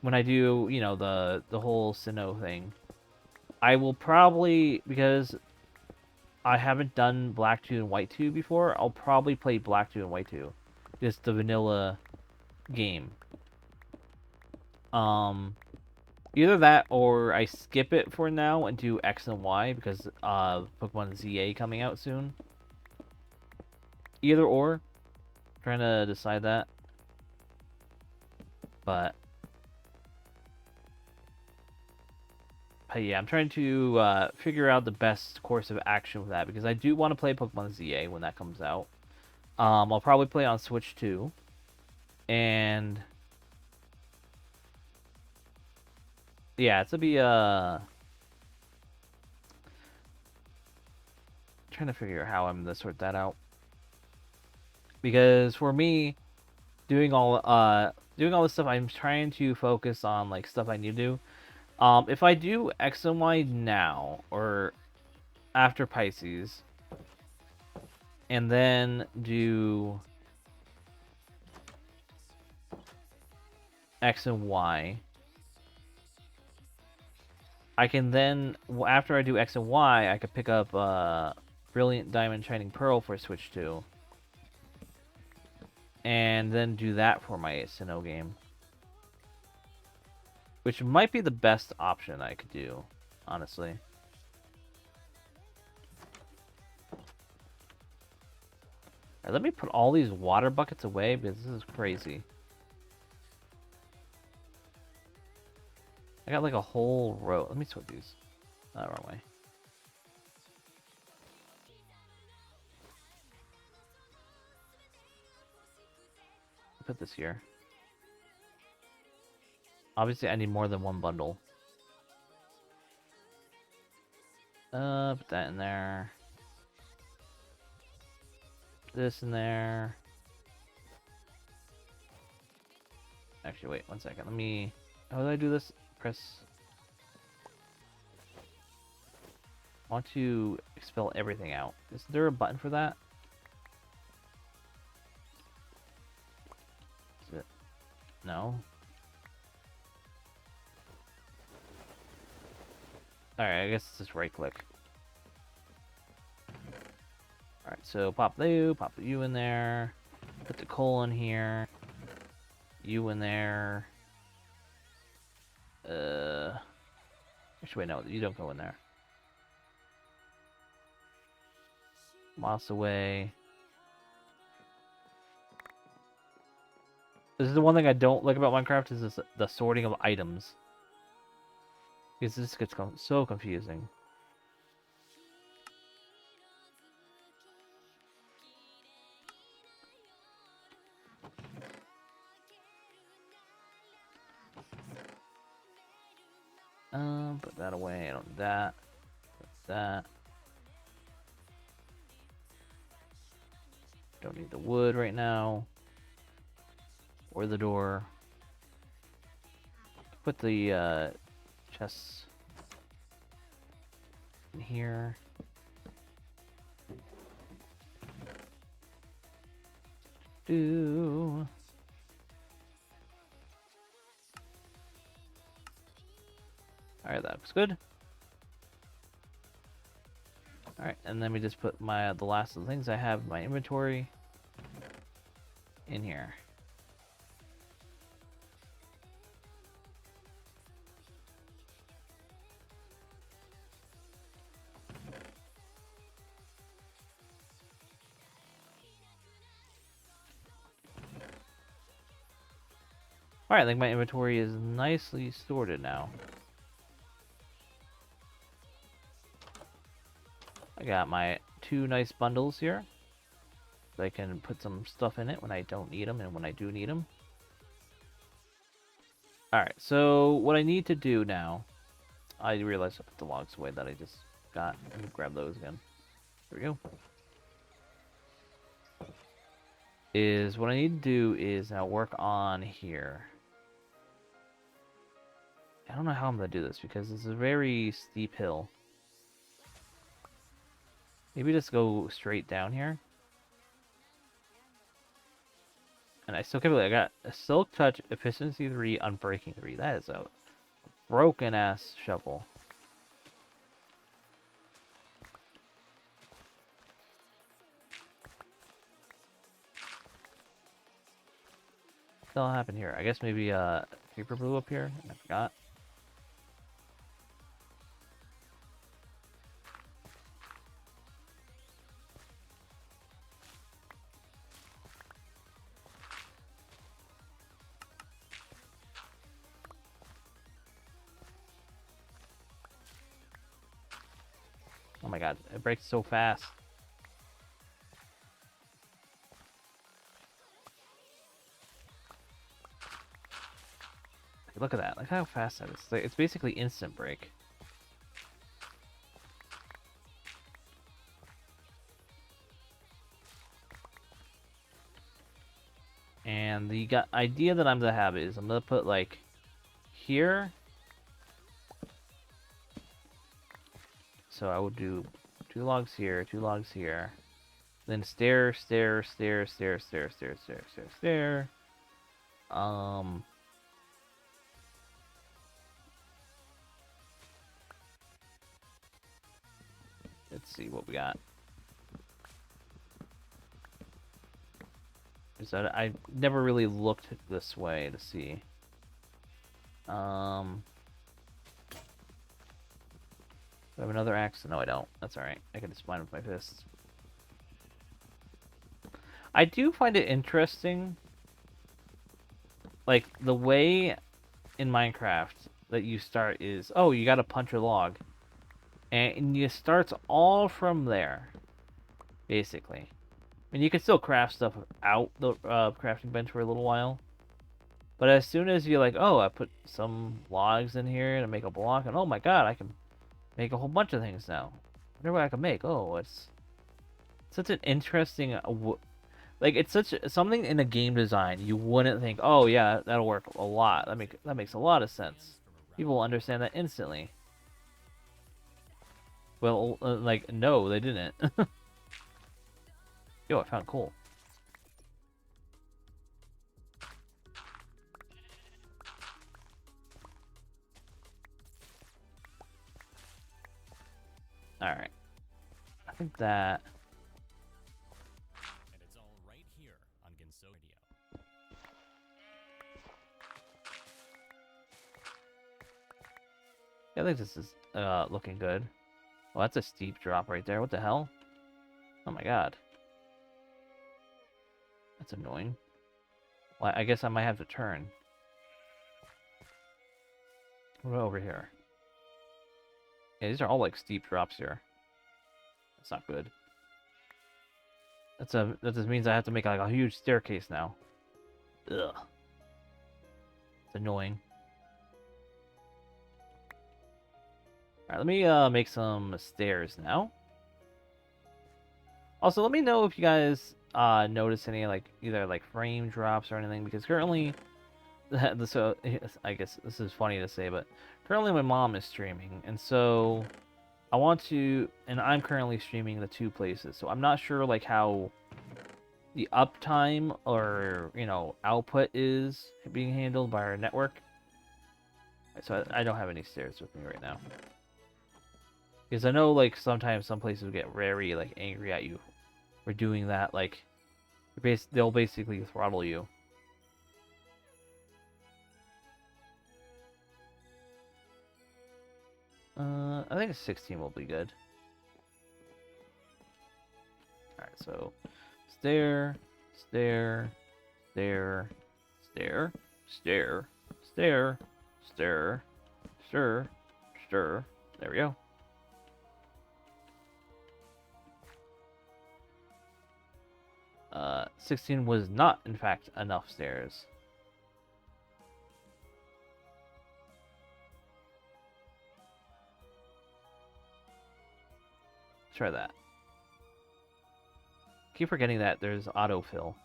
when I do, the whole Sinnoh thing, I will probably, because I haven't done Black 2 and White 2 before, I'll probably play Black 2 and White 2. Just the vanilla game. Either that, or I skip it for now and do X and Y, because Pokemon ZA coming out soon. Either or. Trying to decide that. But yeah, I'm trying to figure out the best course of action with that, because I do want to play Pokemon ZA when that comes out. I'll probably play on Switch too. And yeah, it's gonna be trying to figure out how I'm gonna sort that out. Because for me, doing all this stuff, I'm trying to focus on like stuff I need to do. If I do X and Y now or after Pisces, and then do X and Y, I can then, after I do X and Y, I could pick up Brilliant Diamond Shining Pearl for Switch 2. And then do that for my Sinnoh game. Which might be the best option I could do, honestly. Right, let me put all these water buckets away because this is crazy. I got like a whole row. Let me sort these. Oh, wrong way. Put this here. Obviously, I need more than one bundle. Put that in there. This in there. Actually, wait 1 second. Let me... How do I do this? Press... I want to expel everything out. Is there a button for that? Is it? No. Alright, I guess it's just right click. Alright, so pop you in there. Put the coal in here. You in there. Actually, wait, no, you don't go in there. Mouse away. This is the one thing I don't like about Minecraft is this, the sorting of items. Because this gets so confusing. Put that away. I don't need that. Put that. Don't need the wood right now. Or the door. Put the chests in here. Alright, that looks good. Alright, and then we just put the last of the things I have in my inventory in here. Alright, I think my inventory is nicely sorted now. I got my 2 nice bundles here. So I can put some stuff in it when I don't need them and when I do need them. Alright, so what I need to do now... I realized I put the logs away that I just got. Let me grab those again. There we go. Is what I need to do is now work on here. I don't know how I'm going to do this because it's a very steep hill. Maybe just go straight down here. And I still can't believe I got a Silk Touch, Efficiency 3, Unbreaking 3. That is a broken ass shovel. What the hell happened here? I guess maybe paper blew up here. I forgot. Oh my god, it breaks so fast. Look at that. Look how fast that is. It's basically instant break. And the idea that I'm going to have is I'm going to put like here. So I would do 2 logs here, 2 logs here. Then stair. Let's see what we got. So I never really looked this way to see. Do I have another axe? No, I don't. That's alright. I can just mine with my fists. I do find it interesting, like, the way in Minecraft that you start is, oh, you gotta punch a log. And you start all from there, basically. I mean, you can still craft stuff out the crafting bench for a little while. But as soon as you're like, oh, I put some logs in here to make a block, and oh my god, I can make a whole bunch of things now. I wonder what I can make. Oh, it's such an interesting, like, it's such something in a game design you wouldn't think, oh yeah, that'll work a lot. That makes a lot of sense. People will understand that instantly. Well, like, no, they didn't. Yo, I found coal. Alright. I think that... And it's all right here on Ginso Radio. Yeah, I think this is looking good. Well, that's a steep drop right there. What the hell? Oh my god. That's annoying. Well, I guess I might have to turn. What about over here? Yeah, these are all like steep drops here. That's not good. That just means I have to make like a huge staircase now. Ugh. It's annoying. Alright, let me make some stairs now. Also, let me know if you guys notice any like either like frame drops or anything, because currently so I guess this is funny to say, but currently my mom is streaming, and so I want to, and I'm currently streaming the two places, so I'm not sure like how the uptime or, you know, output is being handled by our network. So I don't have any stairs with me right now, because I know like sometimes some places get very like angry at you for doing that. Like they'll basically throttle you. I think a 16 will be good. Alright, so stair, stair, stair, stair, stair, stair, stair, stir, stir. There we go. Uh, 16 was not, in fact, enough stairs. Try that. Keep forgetting that there's autofill.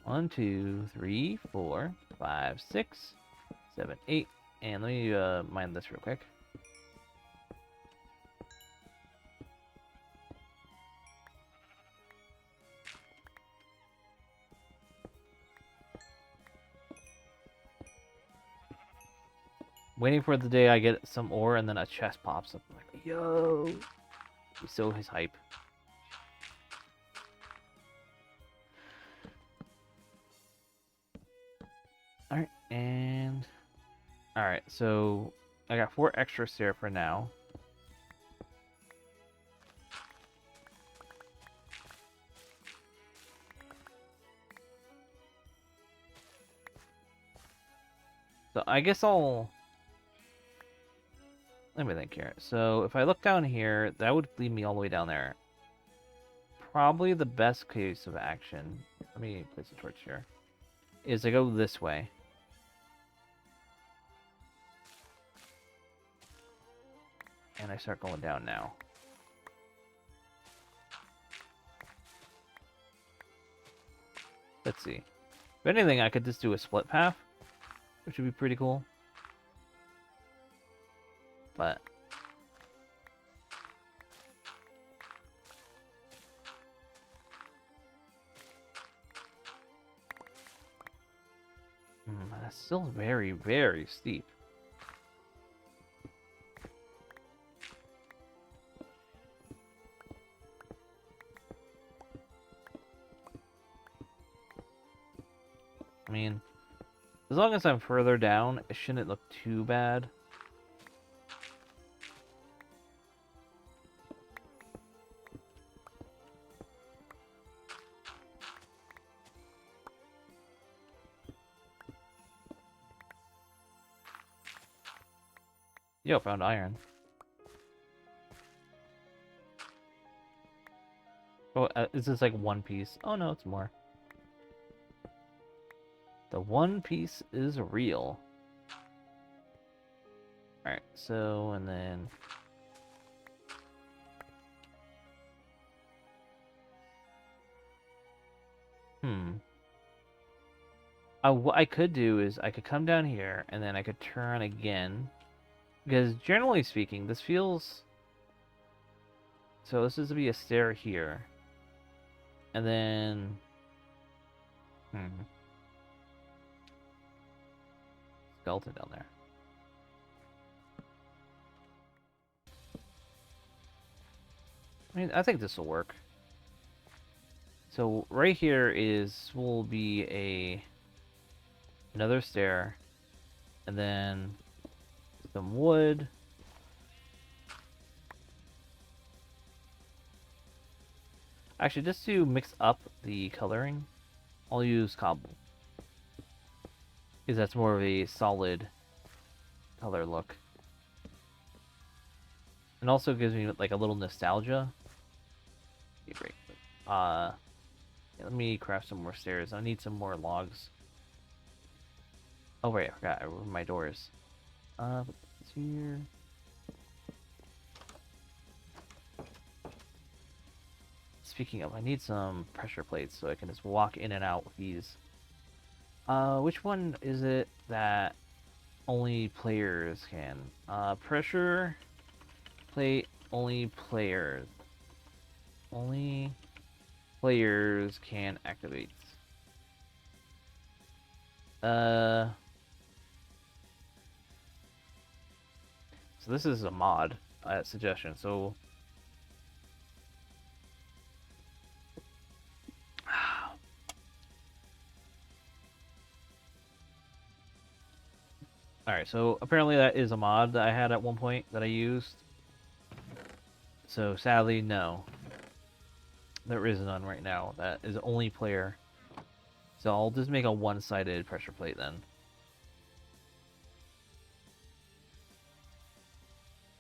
1, 2, 3, 4, 5, 6, 7, 8. And let me mine this real quick. Waiting for the day I get some ore and then a chest pops up. I'm like, yo! He's so his hype. Alright, and... Alright, so I got 4 extra stair for now. So I guess I'll... Let me think here. So if I look down here, that would lead me all the way down there. Probably the best case of action, let me place a torch here, is I go this way. And I start going down now. Let's see. If anything, I could just do a split path, which would be pretty cool. But that's still very, very steep. As long as I'm further down, it shouldn't look too bad. Yo, found iron. Oh, is this like one piece? Oh no, it's more. The one piece is real. Alright, so, and then... what I could do is I could come down here, and then I could turn again. Because generally speaking, this feels... So this is to be a stair here. And then... Skeleton down there. I mean, I think this will work. So right here will be another stair, and then some wood. Actually, just to mix up the coloring, I'll use cobble, because that's more of a solid color look. And also gives me like a little nostalgia. Great. Let me craft some more stairs. I need some more logs. Oh wait, I forgot. I removed my doors. It's here. Speaking of, I need some pressure plates so I can just walk in and out with ease. Which one is it that only players can? Pressure plate, only players. Only players can activate. So this is a mod suggestion. So alright, so apparently that is a mod that I had at one point that I used. So sadly, no. There is none right now. That is only player. So I'll just make a one-sided pressure plate then.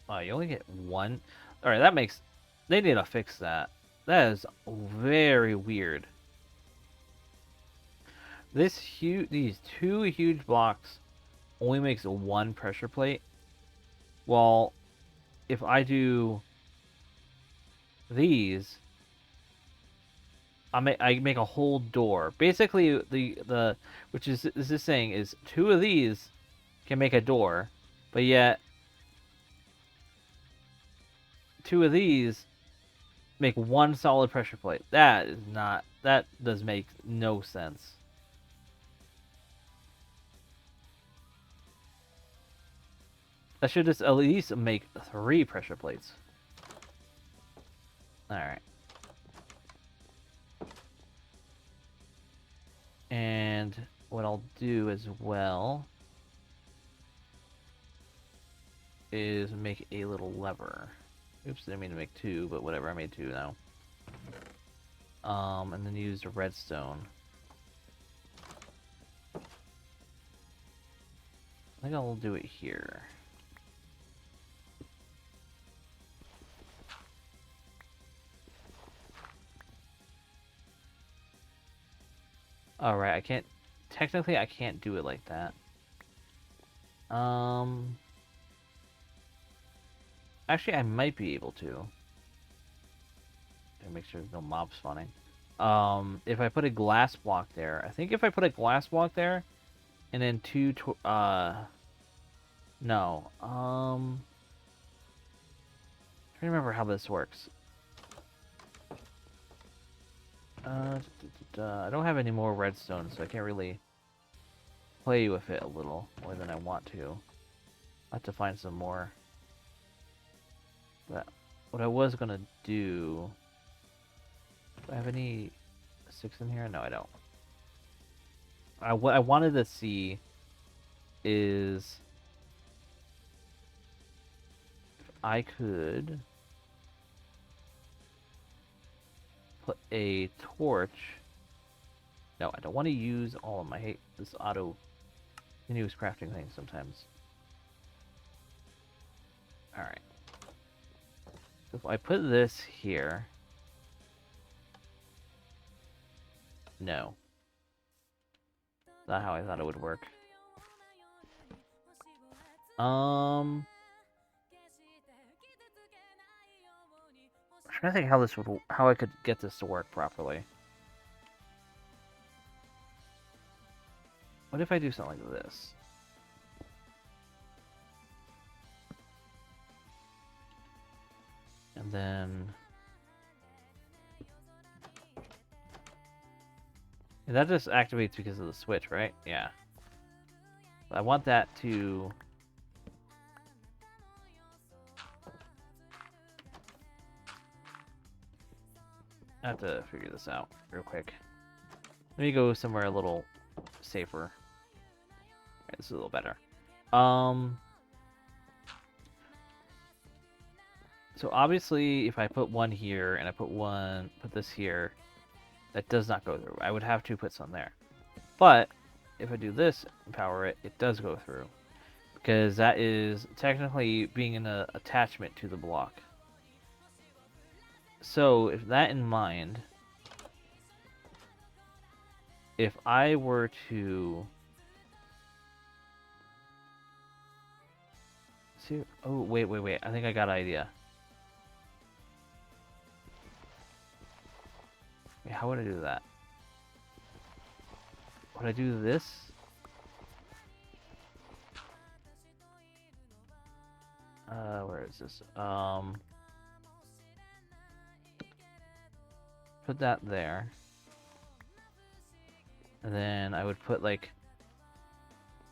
Oh, you only get one? Alright, that makes... They need to fix that. That is very weird. These two huge blocks only makes one pressure plate. While if I do these, I make a whole door. Basically, which is this is saying is two of these can make a door, but yet two of these make one solid pressure plate. That does make no sense. That should just at least make 3 pressure plates. Alright. And what I'll do as well is make a little lever. Oops, didn't mean to make 2, but whatever, I made 2 now. And then use the redstone. I think I'll do it here. Alright, technically I can't do it like that. Actually I might be able to. Make sure there's no mobs spawning. If I put a glass block there, I think if I put a glass block there, and then no. I don't remember how this works. I don't have any more redstone, so I can't really play with it a little more than I want to. I have to find some more. But what I was gonna do... Do I have any 6 in here? No, I don't. I wanted to see is if I could put a torch. No, I don't want to use all of my. I hate this auto continuous crafting thing sometimes. Alright. So if I put this here. No. Not how I thought it would work. I'm trying to think how I could get this to work properly. What if I do something like this? And then and that just activates because of the switch, right? Yeah. I want that to I have to figure this out real quick. Let me go somewhere a little safer. Alright, this is a little better. So obviously if I put one here and I put this here, that does not go through. I would have to put some there. But if I do this and power it, it does go through. Because that is technically being an attachment to the block. So, if that in mind, if I were to see, oh wait, I think I got an idea. Wait, how would I do that? Would I do this? Where is this? Put that there. And then I would put like,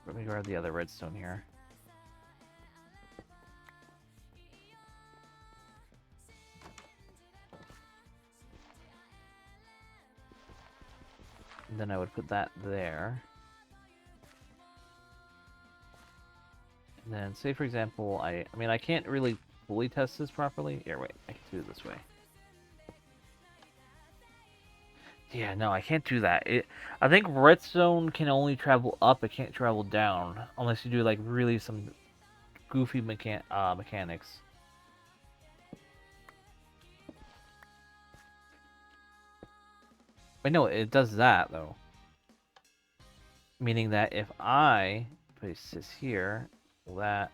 let me grab the other redstone here. And then I would put that there. And then say for example, I mean I can't really fully test this properly. Here, wait, I can do it this way. Yeah, no, I can't do that. I think redstone can only travel up, it can't travel down. Unless you do, like, really some goofy mechanics. Wait, no, it does that, though. Meaning that if I place this here, that...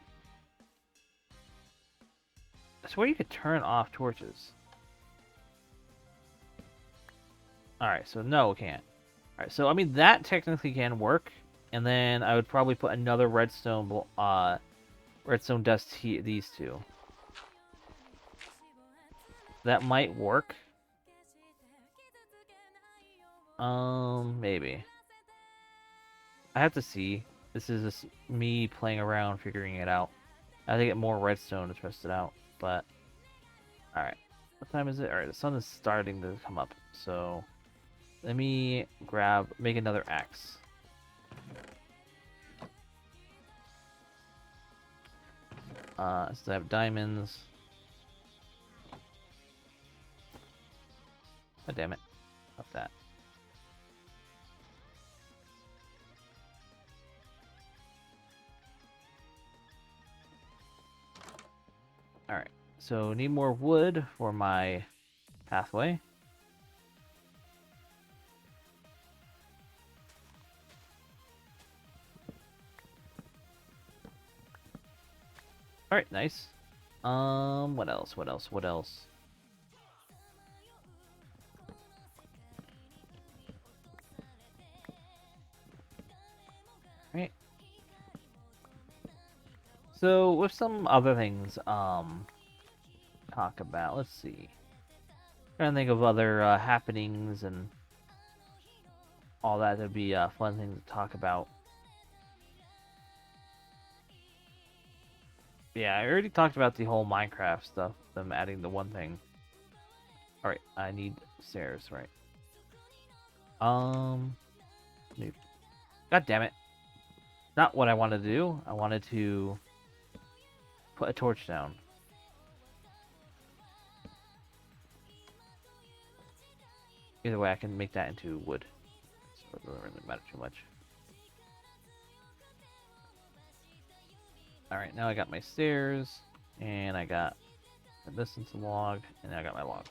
I swear you could turn off torches. Alright, so no, it can't. Alright, so I mean that technically can work, and then I would probably put another redstone dust these two. That might work. Maybe. I have to see. This is just me playing around, figuring it out. I have to get more redstone to test it out, but... Alright. What time is it? Alright, the sun is starting to come up, so... Let me make another axe. So I have diamonds. Oh, damn it. Not that. Alright, so need more wood for my pathway. Alright, nice. What else? Right. So, with some other things, talk about, let's see. Trying to think of other, happenings and all that would be, fun things to talk about. Yeah, I already talked about the whole Minecraft stuff, them adding the one thing. Alright, I need stairs, right. God damn it. not what I wanted to do. I wanted to put a torch down. Either way, I can make that into wood. So it doesn't really matter too much. Alright, now I got my stairs, and I got the distance log, and I got my logs.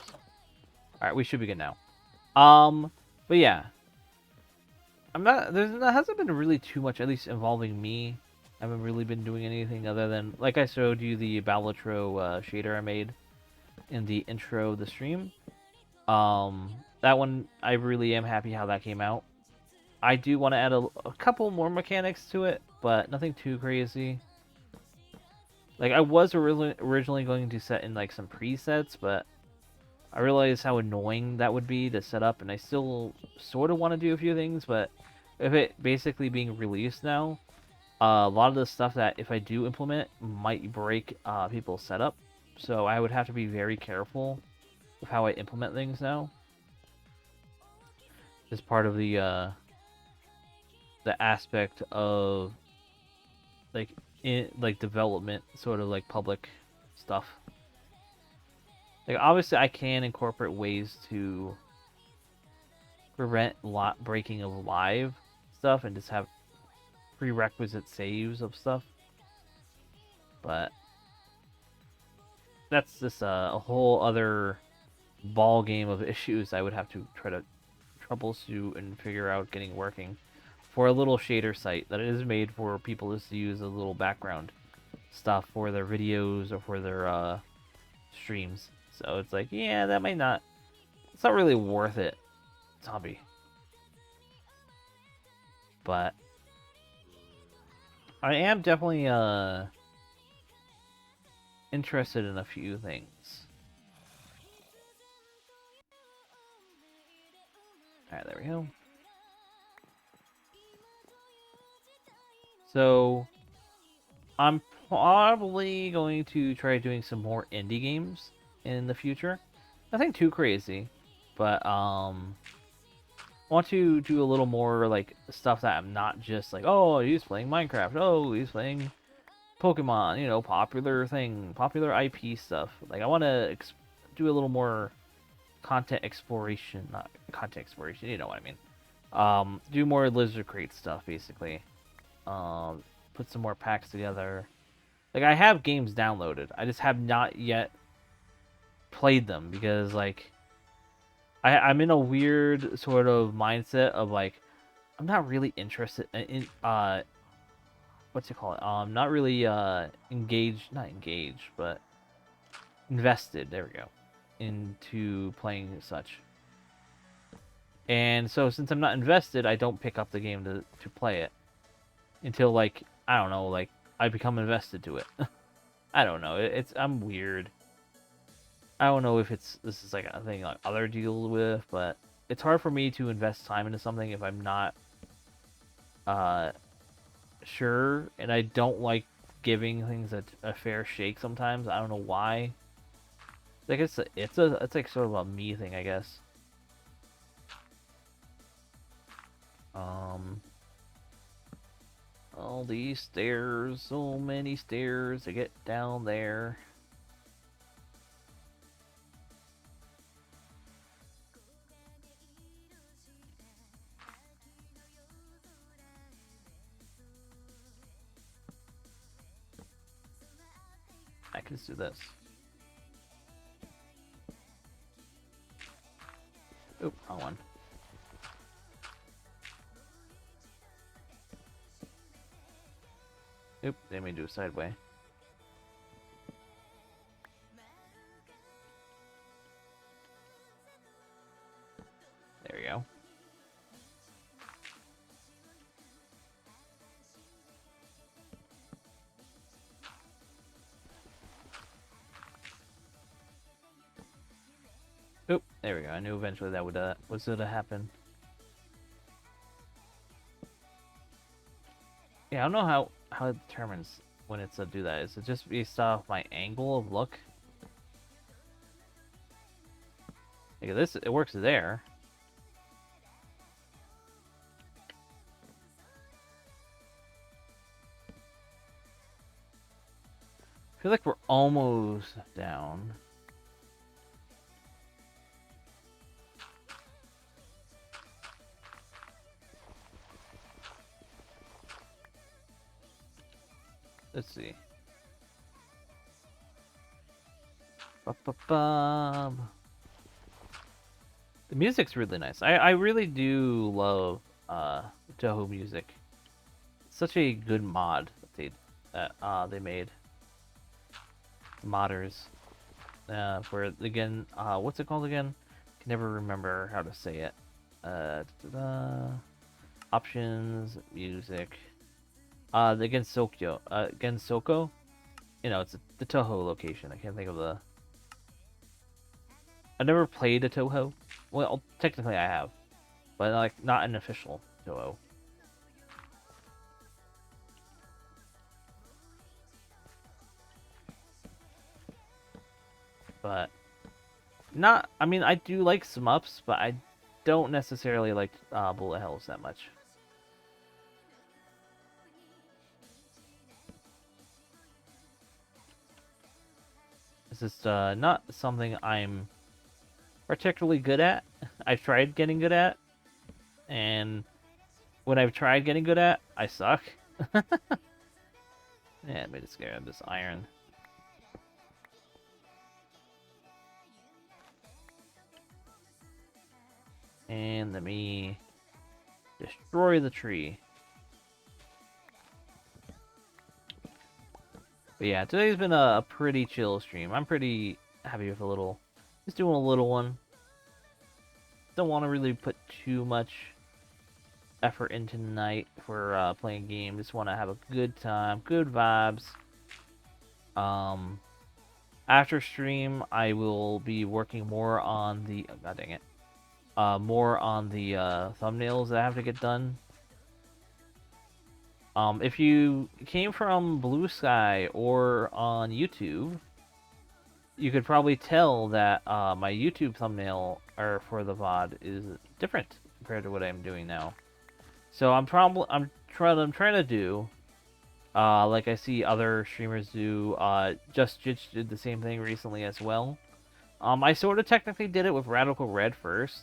Alright, we should be good now. But yeah. There hasn't been really too much, at least involving me. I haven't really been doing anything other than, like I showed you the Balatro shader I made in the intro of the stream. That one, I really am happy how that came out. I do want to add a couple more mechanics to it, but nothing too crazy. Like, I was originally going to set in, like, some presets, but I realized how annoying that would be to set up, and I still sort of want to do a few things, but with it basically being released now, a lot of the stuff that, if I do implement, might break people's setup. So I would have to be very careful with how I implement things now. As part of the aspect of like development, sort of like public stuff. Like, obviously I can incorporate ways to prevent breaking of live stuff and just have prerequisite saves of stuff, but that's just a whole other ball game of issues I would have to try to troubleshoot and figure out getting working for a little shader site that is made for people just to use as little background stuff for their videos or for their streams. So it's like, yeah, that might not, it's not really worth it, zombie. But I am definitely interested in a few things. Alright, there we go. So I'm probably going to try doing some more indie games in the future. Nothing too crazy, but want to do a little more like stuff that I'm not just like, oh, he's playing Minecraft, oh, he's playing Pokemon, you know, popular IP stuff. Like, I want to do a little more content exploration, not content exploration, you know what I mean. Do more Lizard Crate stuff, basically. Put some more packs together. Like, I have games downloaded. I just have not yet played them because, like, I'm in a weird sort of mindset of, like, I'm not really interested in what's it called? Not really not engaged, but invested, there we go, into playing such. And so since I'm not invested, I don't pick up the game to play it until, like, I don't know, like, I become invested to it. I don't know. I'm weird. I don't know if this is like a thing like other deal with, but it's hard for me to invest time into something if I'm not sure, and I don't like giving things a fair shake sometimes. I don't know why. Like, it's like sort of a me thing, I guess. All these stairs, so many stairs to get down there. I can just do this. Oop, wrong one. Oop, they may do a sideway. There we go. Oop, there we go. I knew eventually that was gonna happen. Yeah, I don't know how it determines when it's to do that. Is it just based off my angle of look? Like, this, it works there. I feel like we're almost down. Let's see. Ba-ba-bum. The music's really nice. I really do love Toho music. It's such a good mod that they made. Modders. For again, what's it called again? Can never remember how to say it. Options, music. The Gensoko. You know, it's the Toho location. I can't think of the. I never played a Toho. Well, technically I have, but like not an official Toho. But not. I mean, I do like Smups, but I don't necessarily like Bullet Hells that much. It's just not something I'm particularly good at. I've tried getting good at, and when I've tried getting good at, I suck. Yeah, I made it scare this iron. And let me destroy the tree. But yeah, today's been a pretty chill stream. I'm pretty happy with just doing a little one. Don't want to really put too much effort into tonight for playing a game. Just want to have a good time, good vibes. After stream, I will be working more on the god dang it, more on the thumbnails that I have to get done. If you came from Blue Sky or on YouTube, you could probably tell that my YouTube thumbnail or for the VOD is different compared to what I'm doing now. So I'm trying to do like I see other streamers do. Just Jitch did the same thing recently as well. I sort of technically did it with Radical Red first.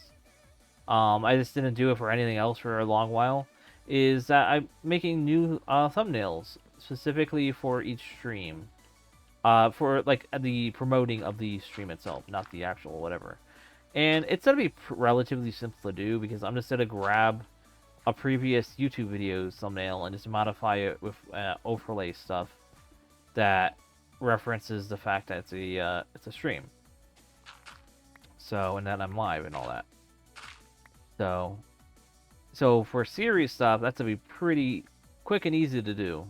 I just didn't do it for anything else for a long while. Is that I'm making new thumbnails specifically for each stream. For like the promoting of the stream itself, not the actual whatever. And it's gonna be relatively simple to do because I'm just gonna grab a previous YouTube video's thumbnail and just modify it with overlay stuff that references the fact that it's a stream. So, and that I'm live and all that. So for series stuff, that's gonna be pretty quick and easy to do.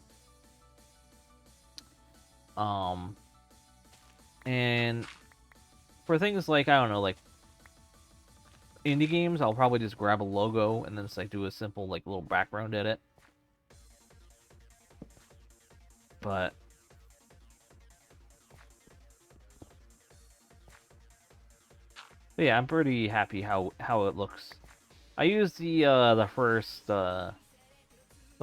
And for things like, I don't know, like indie games, I'll probably just grab a logo and then just like do a simple like little background edit. But yeah, I'm pretty happy how it looks. I used the first the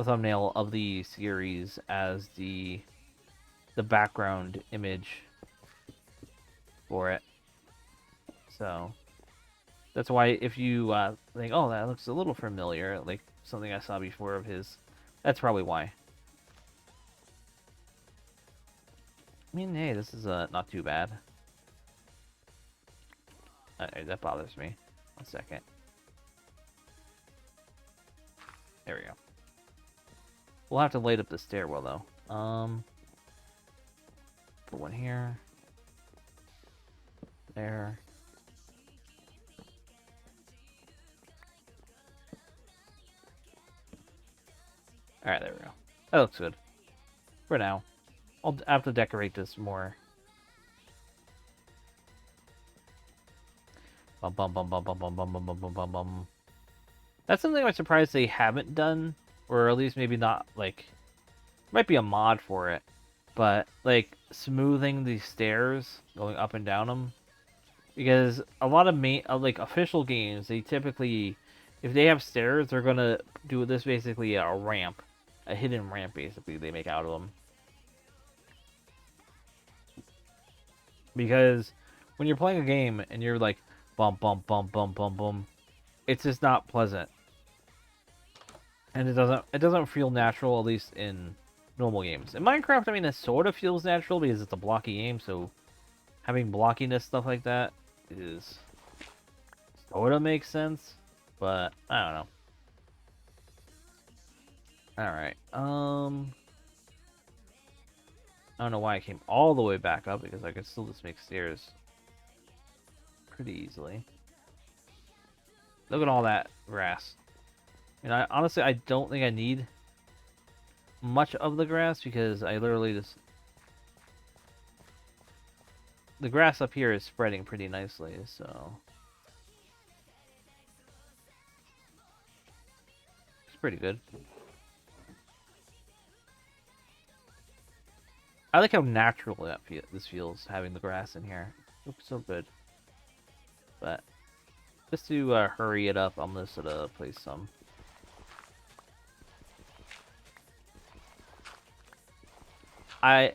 thumbnail of the series as the background image for it. So that's why if you think, oh, that looks a little familiar, like something I saw before of his, that's probably why. I mean, hey, this is not too bad. That bothers me. 1 second. There we go. We'll have to light up the stairwell though. Put one here. There. Alright, there we go. That looks good. For now. I'll have to decorate this more. Bum bum bum bum bum bum bum bum bum bum bum bum. That's something I'm surprised they haven't done, or at least maybe not like. Might be a mod for it, but like smoothing the stairs, going up and down them, because a lot of like official games, they typically, if they have stairs, they're gonna do this basically a ramp, a hidden ramp basically they make out of them. Because when you're playing a game and you're like bump bump bump bump bump bump, it's just not pleasant. And it doesn't feel natural, at least in normal games. In Minecraft, I mean, it sort of feels natural because it's a blocky game, so having blockiness, stuff like that, is sort of makes sense, but I don't know. Alright, I don't know why I came all the way back up, because I could still just make stairs pretty easily. Look at all that grass. And honestly, I don't think I need much of the grass, because I literally just... The grass up here is spreading pretty nicely, so... It's pretty good. I like how natural this feels, having the grass in here. Looks so good. But, just to hurry it up, I'm just gonna place some. I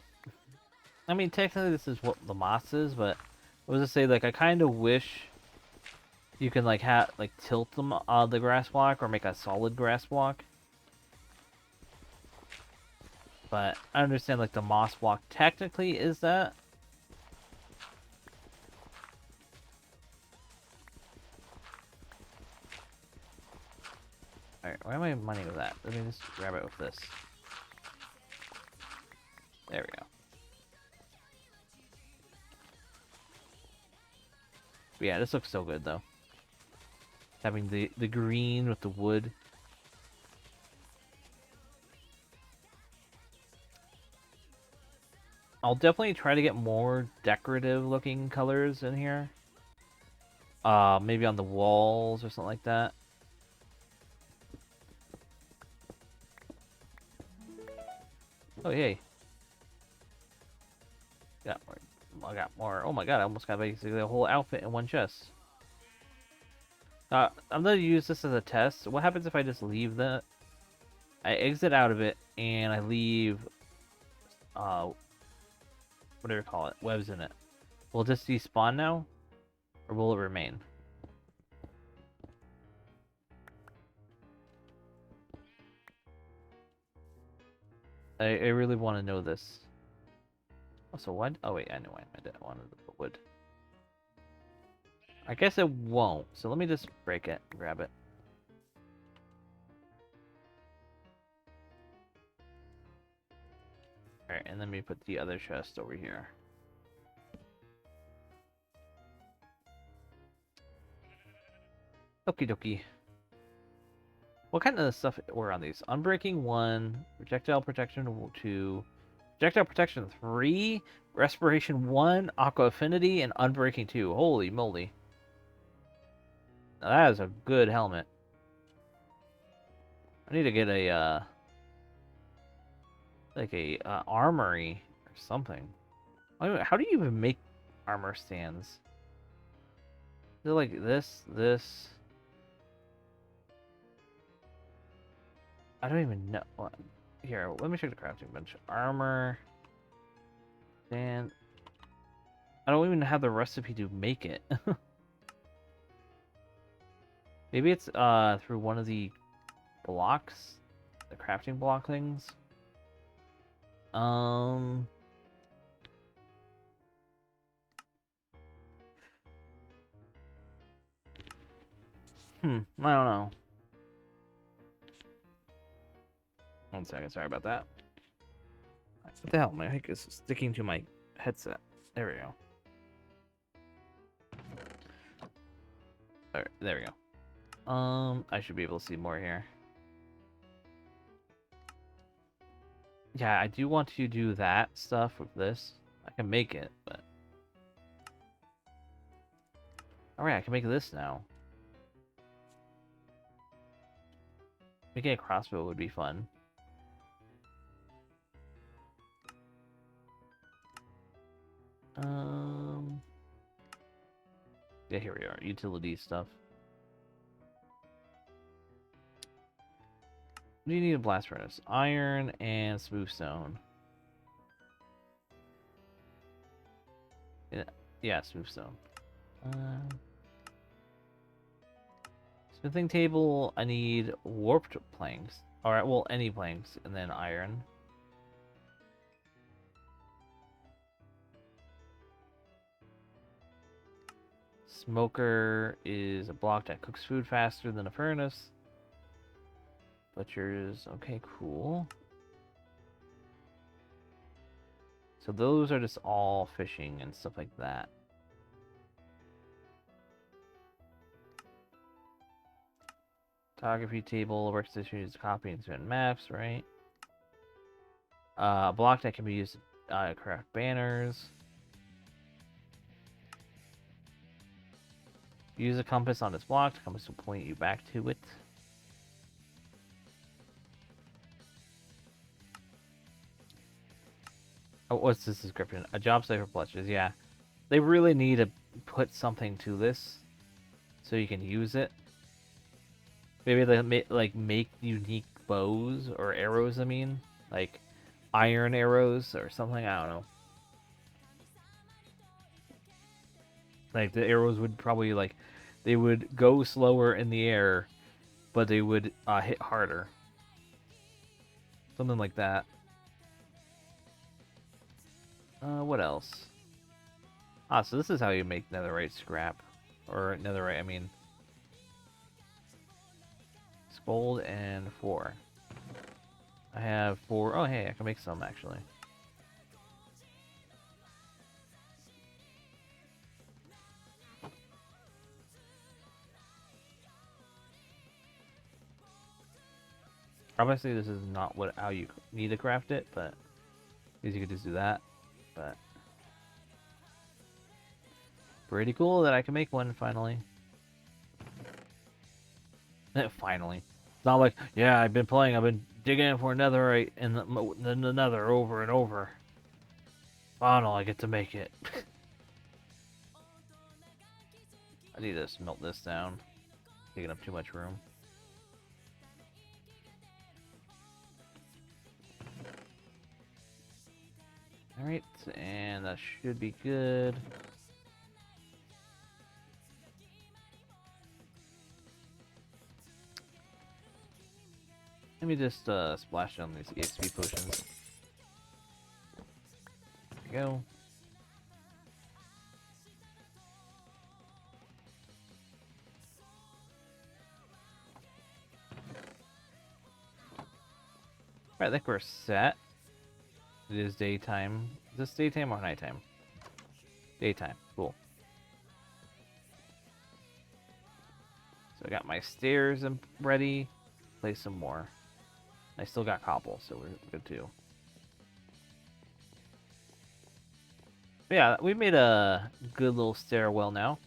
mean, technically this is what the moss is, but I was gonna say, like, I kind of wish you can, like, tilt them the grass block, or make a solid grass block. But I understand, like, the moss block technically is that. Alright, where am I mining with that? Let me just grab it with this. There we go. But yeah, this looks so good, though. Having the green with the wood. I'll definitely try to get more decorative looking colors in here. Maybe on the walls or something like that. Oh, yay. Got more. I got more. Oh my god, I almost got basically a whole outfit in one chest. I'm gonna use this as a test. What happens if I just leave the... I exit out of it, and I leave... what do you call it? Webs in it. Will it just despawn now? Or will it remain? I really want to know this. Also, why... Oh, wait, I know why I wanted to put wood. I guess it won't, so let me just break it and grab it. Alright, and then we put the other chest over here. Okie dokie. What kind of stuff were on these? Unbreaking 1, Projectile Protection 2, Projectile Protection 3, Respiration 1, Aqua Affinity, and Unbreaking 2. Holy moly. Now that is a good helmet. I need to get a, like a armory or something. How do you even make armor stands? Is it like this? I don't even know. Here, let me check the crafting bench. Armor. And I don't even have the recipe to make it. Maybe it's through one of the blocks, the crafting block things. I don't know. One second, sorry about that. What the hell? My mic is sticking to my headset. There we go. Alright, there we go. I should be able to see more here. Yeah, I do want to do that stuff with this. I can make it, but... Alright, I can make this now. Making a crossbow would be fun. Yeah, here we are. Utility stuff. What do you need a blast furnace? Iron and smooth stone. Yeah, smooth stone. Smithing table, I need warped planks. Alright, well, any planks, and then iron. Smoker is a block that cooks food faster than a furnace. Butchers, okay, cool. So those are just all fishing and stuff like that. Photography table, workstation used to copy and send maps, right? A block that can be used to craft banners. Use a compass on this block. The compass will point you back to it. Oh, what's this description? A job site for blushers. Yeah, they really need to put something to this so you can use it. Maybe they make unique bows or arrows. I mean, like iron arrows or something. I don't know. Like the arrows would probably they would go slower in the air, but they would hit harder. Something like that. What else? Ah, so this is how you make netherite scrap. Or netherite, I mean. Gold and 4. I have 4. Oh, hey, I can make some, actually. Obviously, this is not how you need to craft it, but because you could just do that. But pretty cool that I can make one finally. Finally, it's not like, yeah, I've been digging in for netherite in the nether over and over. Finally, I get to make it. I need to smelt this down. Taking up too much room. Alright, and that should be good. Let me just splash down these EXP potions. There we go. Alright, I think we're set. It is daytime. Is this daytime or nighttime? Daytime. Cool. So I got my stairs ready. Place some more. I still got cobble, so we're good too. But yeah, we made a good little stairwell now.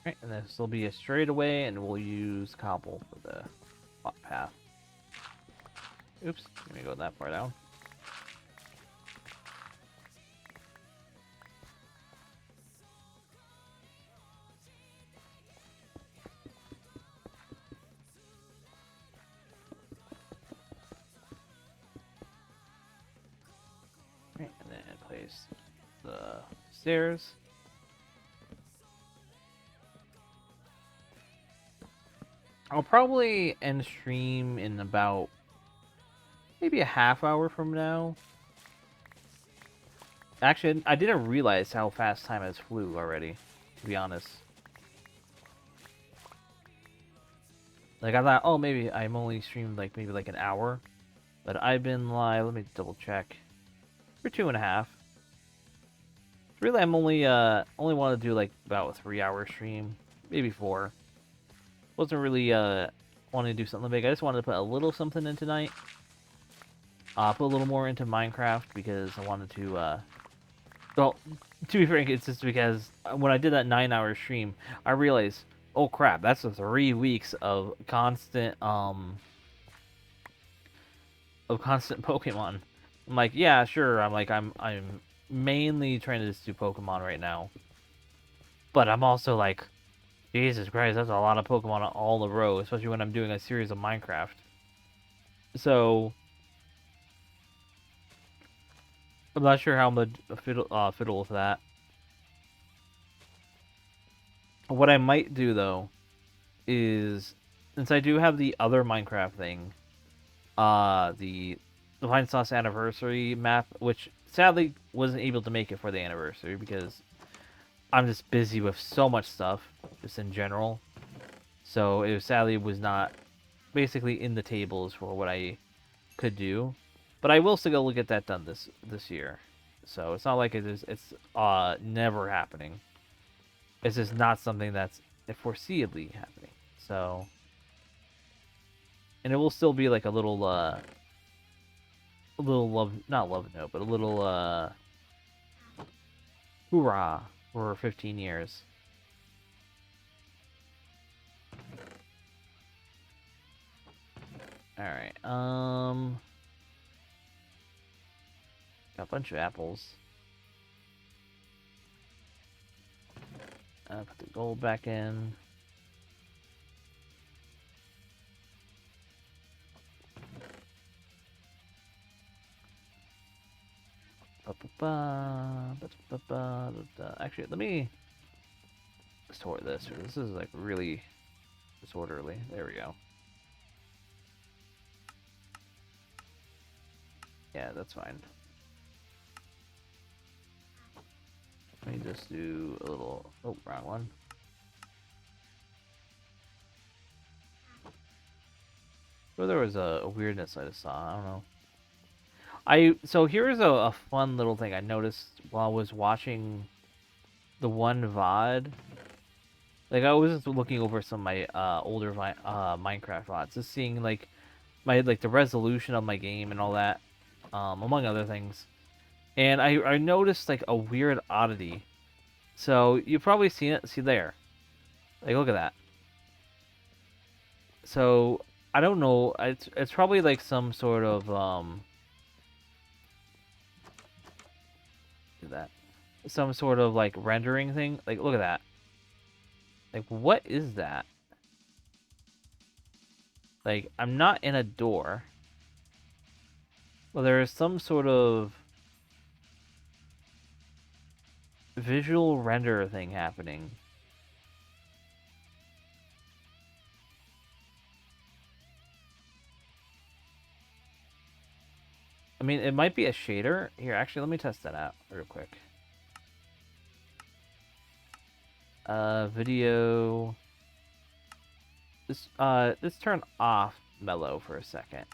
Right, and this will be a straightaway, and we'll use cobble for the path. Oops, let me go that far down. Right, and then place the stairs. I'll probably end stream in about maybe a half hour from now. Actually, I didn't realize how fast time has flew already, to be honest. Like, I thought, oh, maybe I'm only streamed maybe an hour. But I've been live, let me double check, for 2.5. Really, I'm only want to do about a 3-hour stream, maybe 4. Wasn't really wanting to do something big. I just wanted to put a little something in tonight. Put a little more into Minecraft because I wanted to Well, to be frank, it's just because when I did that 9-hour stream, I realized, oh crap, that's 3 weeks of constant Pokemon. I'm like, yeah, sure. I'm mainly trying to just do Pokemon right now, but I'm also like, Jesus Christ, that's a lot of Pokemon all in a row, especially when I'm doing a series of Minecraft. So I'm not sure how I'm gonna fiddle with that. What I might do though is, since I do have the other Minecraft thing, the Divine Sauce anniversary map, which sadly wasn't able to make it for the anniversary because I'm just busy with so much stuff, just in general. So it sadly was not basically in the tables for what I could do. But I will still get that done this year. So it's not like it's never happening. It's just not something that's foreseeably happening. So, and it will still be like a little love, not love note, but a little hoorah for 15 years. All right. Got a bunch of apples. Put the gold back in. Actually, let me sort this. This is like really disorderly. There we go. Yeah, that's fine. Let me just do a little... Oh, wrong one. Oh, there was a weirdness I just saw. I don't know. So here's a fun little thing I noticed while I was watching the one VOD. Like, I was just looking over some of my older Minecraft VODs, just seeing like the resolution of my game and all that, among other things. And I noticed like a weird oddity. So you've probably seen it. See there. Like, look at that. So I don't know. It's probably like some sort of look at that, some sort of like rendering thing. Like, look at that. Like, what is that? Like, I'm not in a door. Well, there is some sort of visual render thing happening. I mean, it might be a shader. Here, actually, let me test that out real quick. Video. Let's turn off mellow for a second.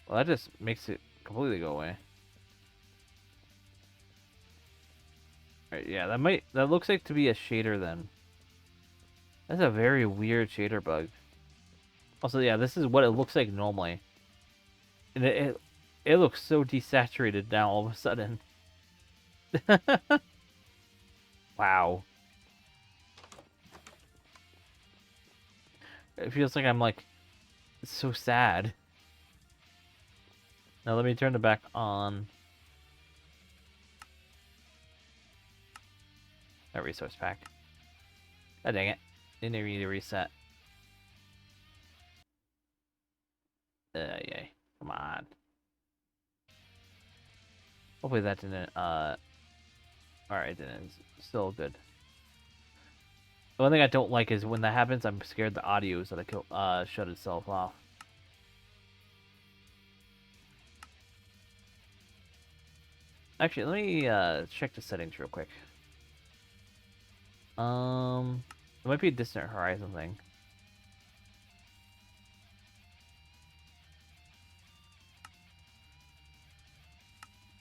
Well, that just makes it completely go away. Alright, yeah, that looks like to be a shader then. That's a very weird shader bug. Also, yeah, this is what it looks like normally. And it looks so desaturated now all of a sudden. Wow. It feels like I'm like so sad. Now let me turn it back on. That resource pack. Oh, dang it. Didn't need to reset. Yay. Come on. Hopefully that didn't, alright, it didn't. It's still good. The one thing I don't like is when that happens, I'm scared the audio is gonna shut itself off. Actually, let me, check the settings real quick. It might be a distant horizon thing.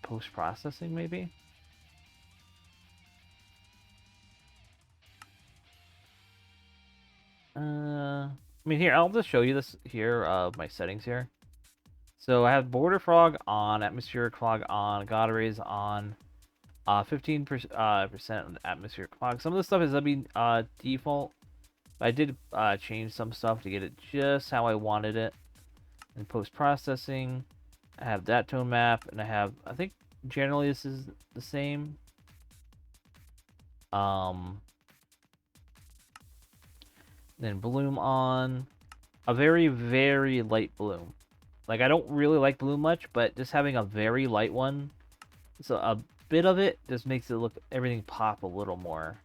Post-processing, maybe? I mean, here, I'll just show you this here, my settings here. So I have border fog on, atmospheric fog on, God rays on, 15% atmospheric fog. Some of the stuff is gonna be default. I did change some stuff to get it just how I wanted it. In post-processing, I have that tone map, and I think generally this is the same. Then bloom on, a very, very light bloom. Like, I don't really like bloom much, but just having a very light one, so a bit of it just makes it look, everything pop a little more.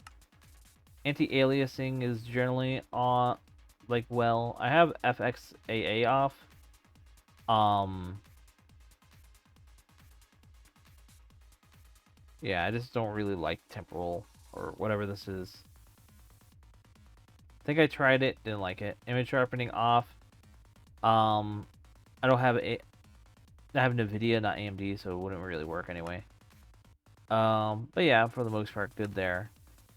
Anti-aliasing is generally on, like, well, I have FXAA off. Yeah, I just don't really like temporal or whatever this is. I think I tried it, didn't like it. Image sharpening off. I don't have I have NVIDIA, not AMD, so it wouldn't really work anyway. But yeah, for the most part, good there.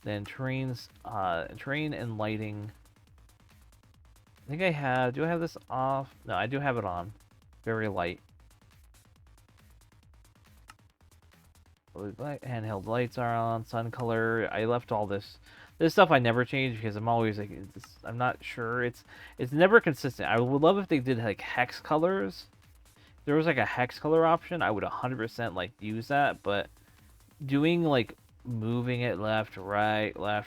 Then terrain and lighting. I think I have. Do I have this off? No, I do have it on. Very light. Handheld lights are on. Sun color. I left all this. This stuff I never change because I'm always like, I'm not sure. It's never consistent. I would love if they did like hex colors. If there was like a hex color option, I would 100% like use that. But doing like moving it left, right, I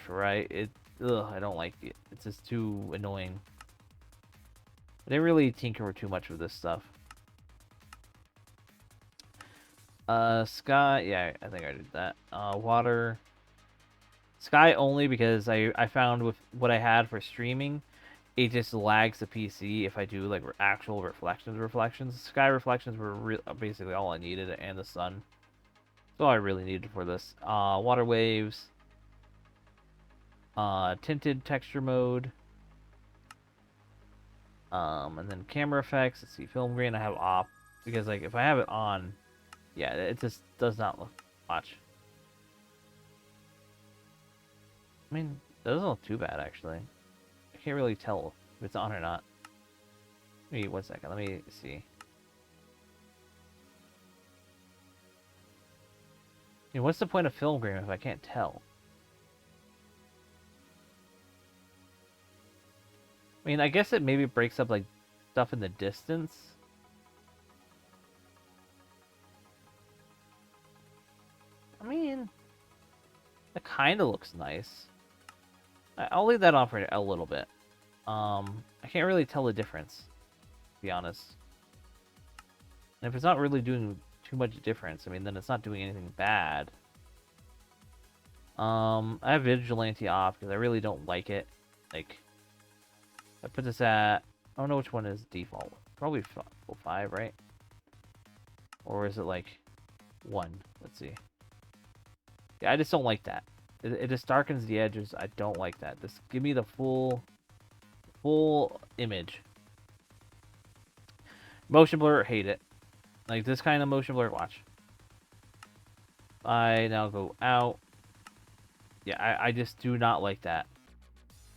don't like it. It's just too annoying. I didn't really tinker too much with this stuff. Sky, yeah, I think I did that. Water. Sky only because I found with what I had for streaming, it just lags the PC if I do like actual reflections. Sky reflections were basically all I needed, and the sun. That's all I really needed for this. Water waves. Tinted texture mode. And then camera effects. Let's see, film grain I have off because like if I have it on, yeah, it just does not look much. I mean, it doesn't look too bad actually. I can't really tell if it's on or not. Wait, 1 second. Let me see. I mean, what's the point of film grain if I can't tell? I mean, I guess it maybe breaks up like stuff in the distance. I mean, it kind of looks nice. I'll leave that on for a little bit. I can't really tell the difference, to be honest. And if it's not really doing too much difference, I mean, then it's not doing anything bad. I have Vigilante off because I really don't like it. Like, I put this at, I don't know which one is default. Probably 5, right? Or is it like 1? Let's see. Yeah, I just don't like that. It just darkens the edges. I don't like that. Just give me the full image. Motion blur, hate it. Like this kind of motion blur, watch. I now go out. Yeah, I just do not like that.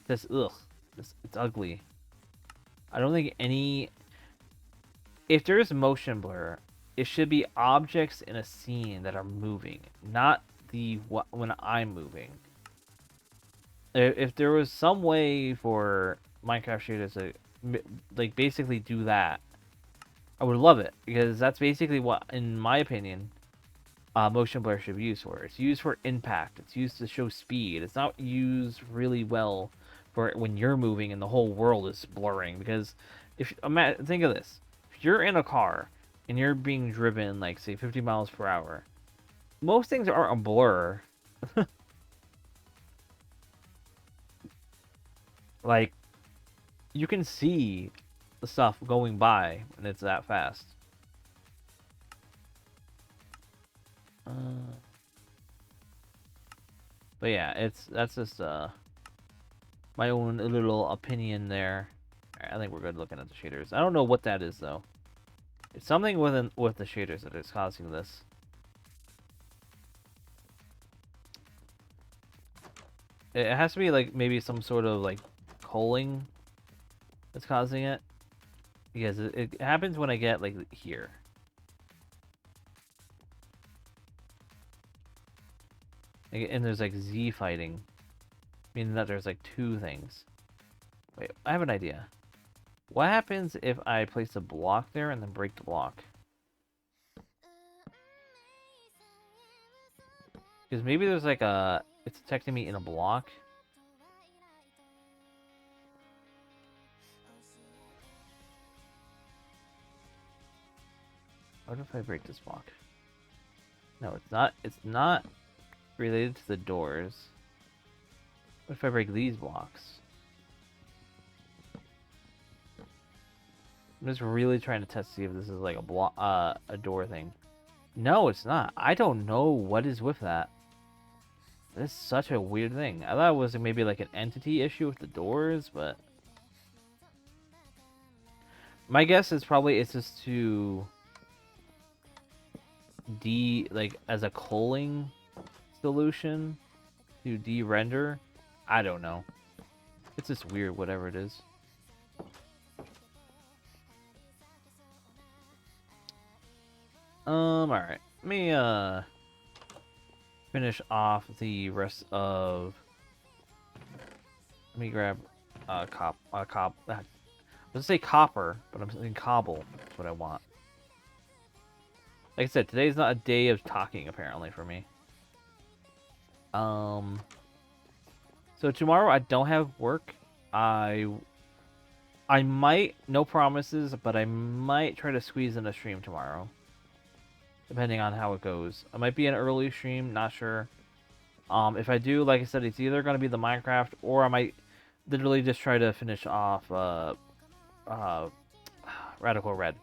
This, ugh. It's ugly. I don't think any... If there's motion blur, it should be objects in a scene that are moving, not when I'm moving. If there was some way for Minecraft shaders to like basically do that, I would love it because that's basically what, in my opinion, motion blur should be used for. It's used for impact. It's used to show speed. It's not used really well for when you're moving and the whole world is blurring. Because if think of this, if you're in a car and you're being driven like say 50 miles per hour, most things aren't a blur. Like, you can see the stuff going by when it's that fast. But yeah, that's just my own little opinion there. Right, I think we're good looking at the shaders. I don't know what that is though. It's something with the shaders that is causing this. It has to be like maybe some sort of like culling that's causing it. Because it happens when I get like here. And there's like Z fighting. Meaning that there's like two things. Wait, I have an idea. What happens if I place a block there and then break the block? Because maybe there's like it's detecting me in a block. What if I break this block? No, it's not. It's not related to the doors. What if I break these blocks? I'm just really trying to test to see if this is like a door thing. No, it's not. I don't know what is with that. This is such a weird thing. I thought it was maybe like an entity issue with the doors, but my guess is probably it's just to like as a culling solution to de-render. I don't know. It's just weird, whatever it is. Alright. Let me, finish off the rest of... Let me grab, I was gonna say copper, but I'm saying cobble. That's what I want. Like I said, today's not a day of talking, apparently, for me. So tomorrow I don't have work. I might, no promises, but I might try to squeeze in a stream tomorrow. Depending on how it goes. I might be an early stream, not sure. If I do, like I said, it's either going to be the Minecraft, or I might literally just try to finish off Radical Red.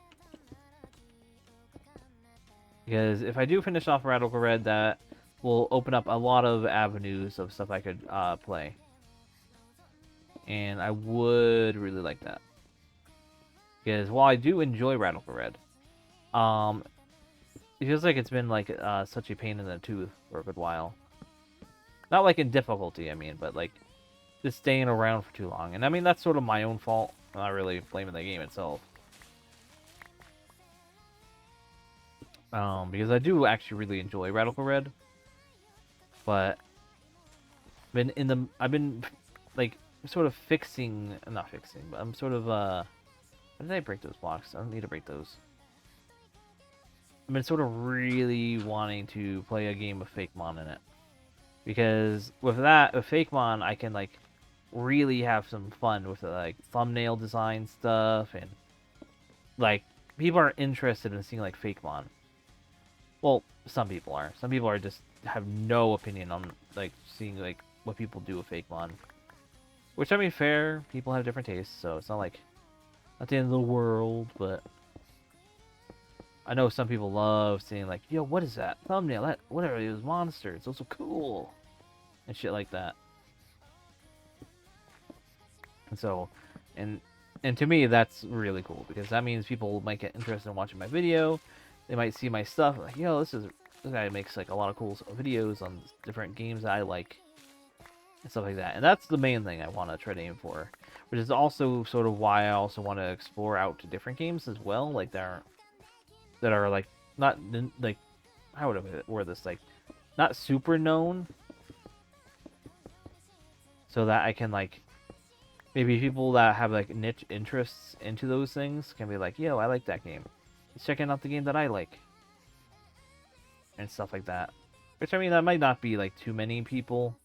Because if I do finish off Radical Red, that will open up a lot of avenues of stuff I could play. And I would really like that. Because while I do enjoy Radical Red, it feels like it's been like such a pain in the tooth for a good while. Not like in difficulty, I mean, but like just staying around for too long. And I mean, that's sort of my own fault. I'm not really blaming the game itself. Because I do actually really enjoy Radical Red. But I've been like sort of not fixing, but I'm sort of when did I break those blocks? I don't need to break those. I've been sort of really wanting to play a game with Fakemon in it. Because with Fakemon, I can like really have some fun with the like thumbnail design stuff, and like people are interested in seeing like Fakemon. Well, some people are. Some people are just have no opinion on like seeing like what people do with Fakemon. Which, I mean, fair. People have different tastes, so it's not like not the end of the world, but I know some people love seeing like, yo, what is that thumbnail? That whatever those monsters, those are cool, and shit like that. And so, and to me, that's really cool because that means people might get interested in watching my video. They might see my stuff like, yo, this guy makes like a lot of cool videos on different games that I like and stuff like that. And that's the main thing I want to try to aim for, which is also sort of why I also want to explore out to different games as well, like that are like not like, how would I word this, like not super known, so that I can like maybe people that have like niche interests into those things can be like, yo, I like that game. Let's check out the game that I like. And stuff like that. Which, I mean, that might not be like too many people.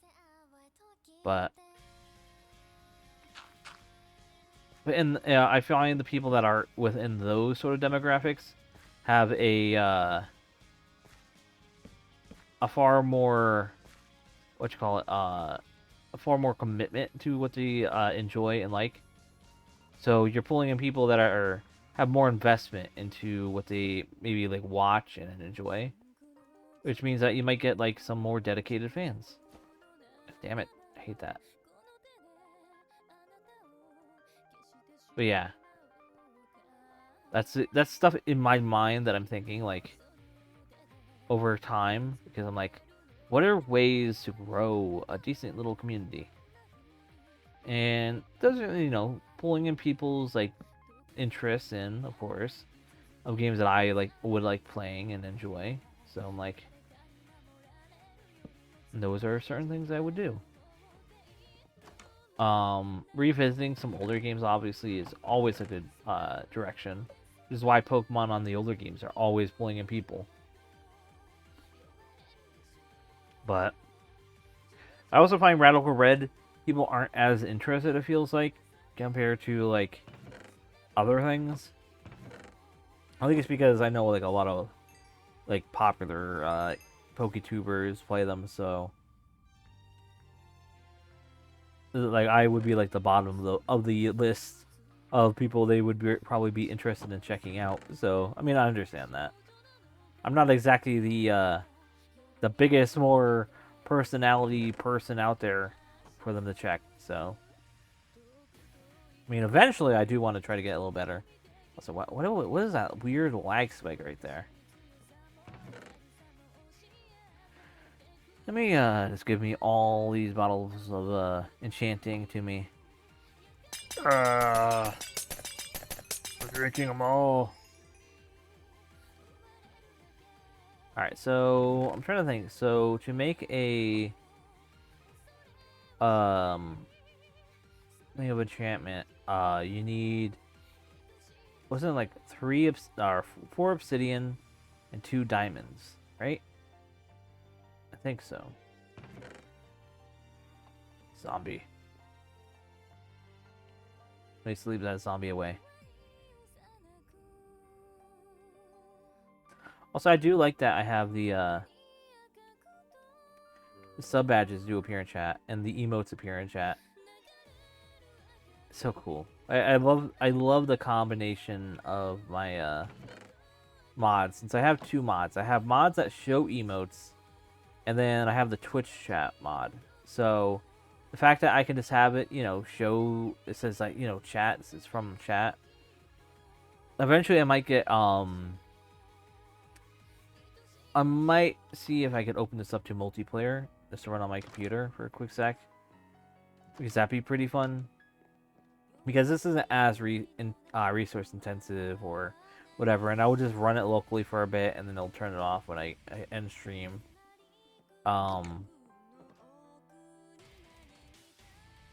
But I find the people that are within those sort of demographics have a far more, a far more commitment to what they enjoy and like. So you're pulling in people that have more investment into what they maybe like watch and enjoy, which means that you might get like some more dedicated fans. Damn it, I hate that. But yeah, that's stuff in my mind that I'm thinking like over time, because I'm like, what are ways to grow a decent little community? And those are, pulling in people's like interests in, of course, of games that I would like playing and enjoy. So I'm like, those are certain things I would do. Revisiting some older games obviously is always a good direction. This is why Pokemon on the older games are always pulling in people. But I also find Radical Red people aren't as interested, it feels like, compared to like other things. I think it's because I know like a lot of like popular PokeTubers play them, so like I would be like the bottom of the list of people they would probably be interested in checking out. So I mean, I understand that. I'm not exactly the biggest, more personality person out there for them to check. So I mean, eventually I do want to try to get a little better. So what is that weird lag spike right there? Let me just give me all these bottles of enchanting to me. I'm drinking them all. Alright, so I'm trying to think. So to make a thing of enchantment, you need, wasn't it like 4 obsidian and 2 diamonds, right? I think so. Zombie. Let's leave that zombie away. Also, I do like that I have the sub badges do appear in chat and the emotes appear in chat. So cool. I love the combination of my mods. Since I have 2 mods, I have mods that show emotes, and then I have the Twitch chat mod. So the fact that I can just have it, you know, show, it says like, you know, chat, this is from chat. Eventually I might get I might see if I could open this up to multiplayer just to run on my computer for a quick sec, because that'd be pretty fun. Because this isn't as resource intensive or whatever, and I would just run it locally for a bit and then I'll turn it off when I end stream.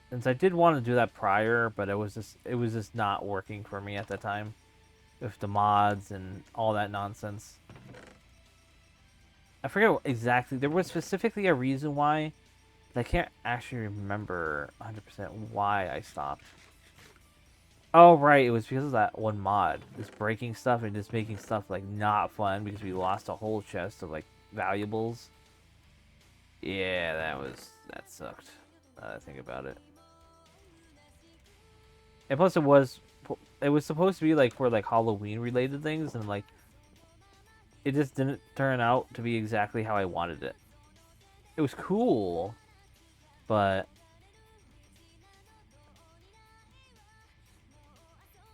Since I did want to do that prior, but it was just not working for me at the time with the mods and all that nonsense. I forget exactly. There was specifically a reason why, but I can't actually remember 100% why I stopped. Oh, right. It was because of that one mod. Just breaking stuff and just making stuff, like, not fun because we lost a whole chest of, like, valuables. Yeah, that sucked. Now that I think about it. And plus it was supposed to be, like, for, like, Halloween-related things, and, like, it just didn't turn out to be exactly how I wanted it. It was cool, but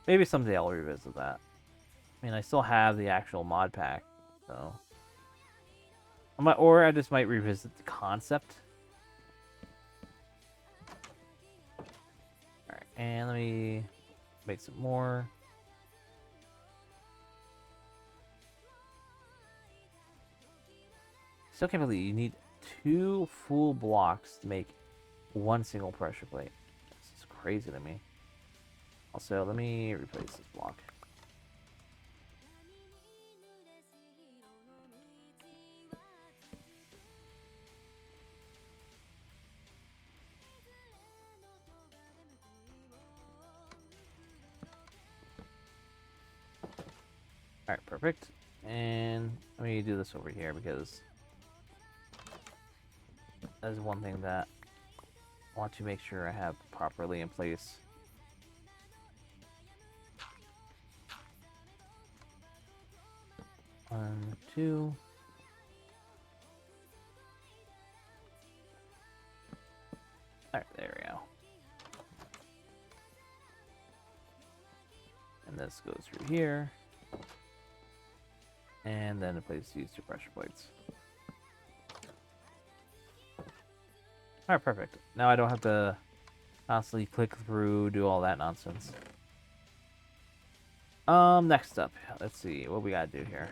maybe someday I'll revisit that. I mean, I still have the actual mod pack, so or I just might revisit the concept. All right, and let me make some more. Still can't believe you need 2 full blocks to make 1 single pressure plate. This is crazy to me. Also, let me replace this block. Alright, perfect. And let me do this over here because that is one thing that I want to make sure I have properly in place. One, 2. Alright, there we go. And this goes through here. And then place these 2 pressure plates. Alright, perfect. Now I don't have to Constantly click through, do all that nonsense. Next up, let's see what we gotta do here.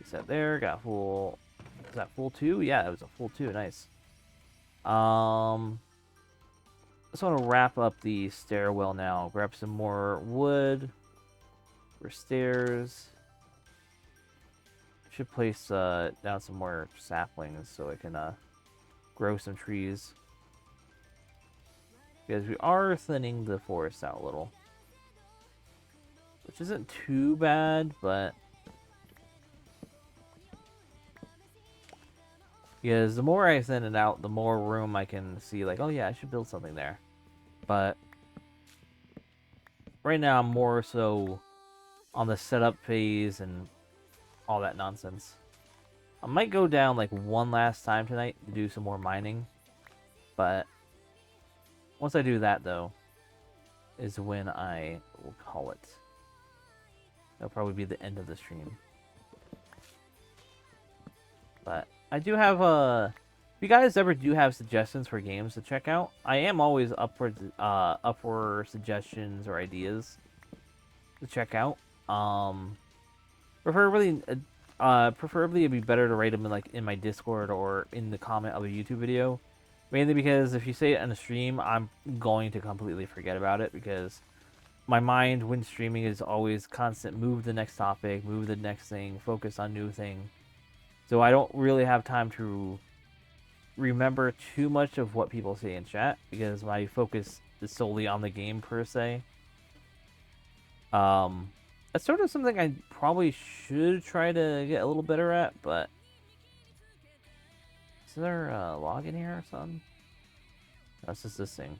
Set there, got full. Is that full 2? Yeah, it was a full 2. Nice. Just want to wrap up the stairwell now. Grab some more wood for stairs. Should place down some more saplings so I can grow some trees. Because we are thinning the forest out a little. Which isn't too bad, but... Because the more I thin it out, the more room I can see, like, oh yeah, I should build something there. But right now I'm more so on the setup phase and all that nonsense. I might go down like one last time tonight to do some more mining. But once I do that, though, is when I will call it. That'll probably be the end of the stream. But I do have if you guys ever do have suggestions for games to check out, I am always up for suggestions or ideas to check out. Preferably it'd be better to write them in my Discord or in the comment of a YouTube video. Mainly because if you say it on a stream, I'm going to completely forget about it because my mind when streaming is always constant move the next topic, move the next thing, focus on new thing. So I don't really have time to remember too much of what people say in chat because my focus is solely on the game per se. That's sort of something I probably should try to get a little better at, but is there a log in here or something? That's just this thing.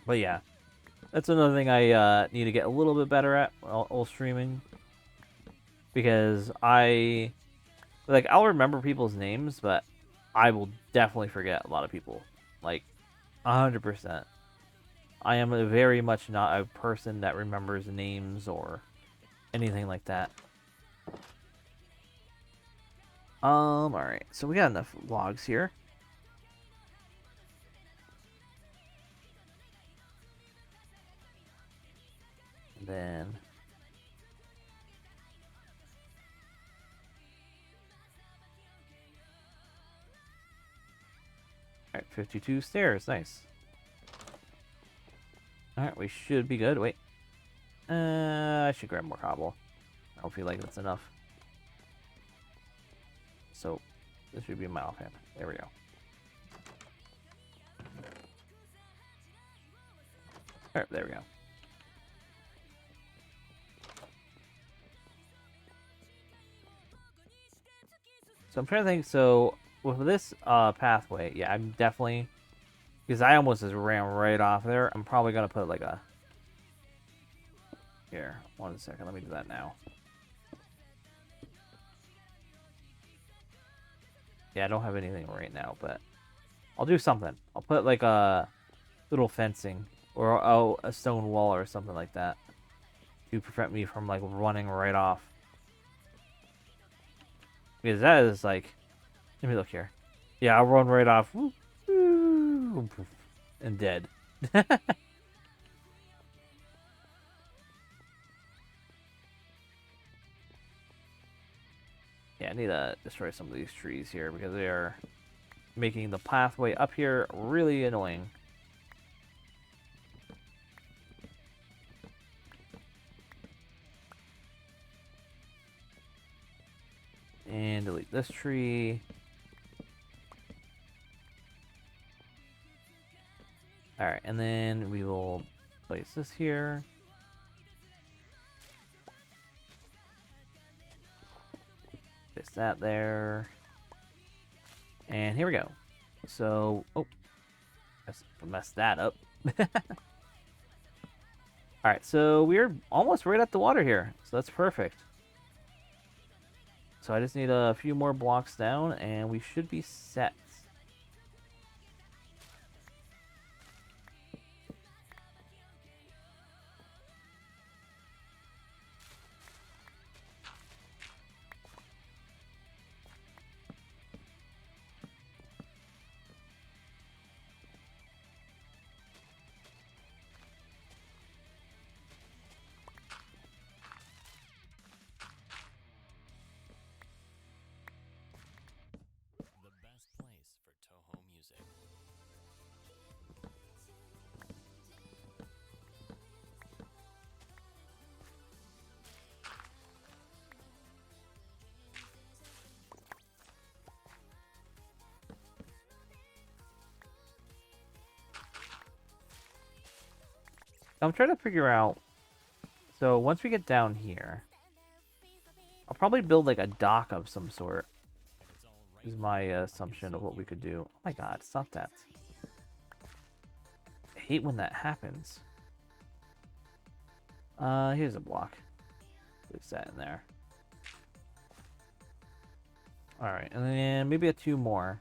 But yeah, that's another thing I need to get a little bit better at while streaming. Because I'll remember people's names, but I will definitely forget a lot of people. Like, 100%. I am very much not a person that remembers names or anything like that. Alright. So we got enough logs here. And then... Alright, 52 stairs. Nice. Alright, we should be good. Wait. I should grab more cobble. I don't feel like that's enough. So, this should be my offhand. There we go. Alright, there we go. So I'm trying to think, so with this pathway, yeah, I'm definitely, because I almost just ran right off there, I'm probably going to put like a, here, 1 second, let me do that now. Yeah, I don't have anything right now, but I'll do something. I'll put like a little fencing or a stone wall or something like that to prevent me from like running right off. Because that is like, let me look here. Yeah, I'll run right off. And dead. Yeah, I need to destroy some of these trees here because they are making the pathway up here really annoying. And delete this tree. Alright, and then we will place this here. Place that there. And here we go. So, oh, I messed that up. Alright, so we're almost right at the water here. So that's perfect. So I just need a few more blocks down and we should be set. I'm trying to figure out. So once we get down here, I'll probably build like a dock of some sort. Is my assumption of what we could do. Oh my god, stop that. I hate when that happens. Here's a block. Place that in there. Alright, and then maybe a 2 more.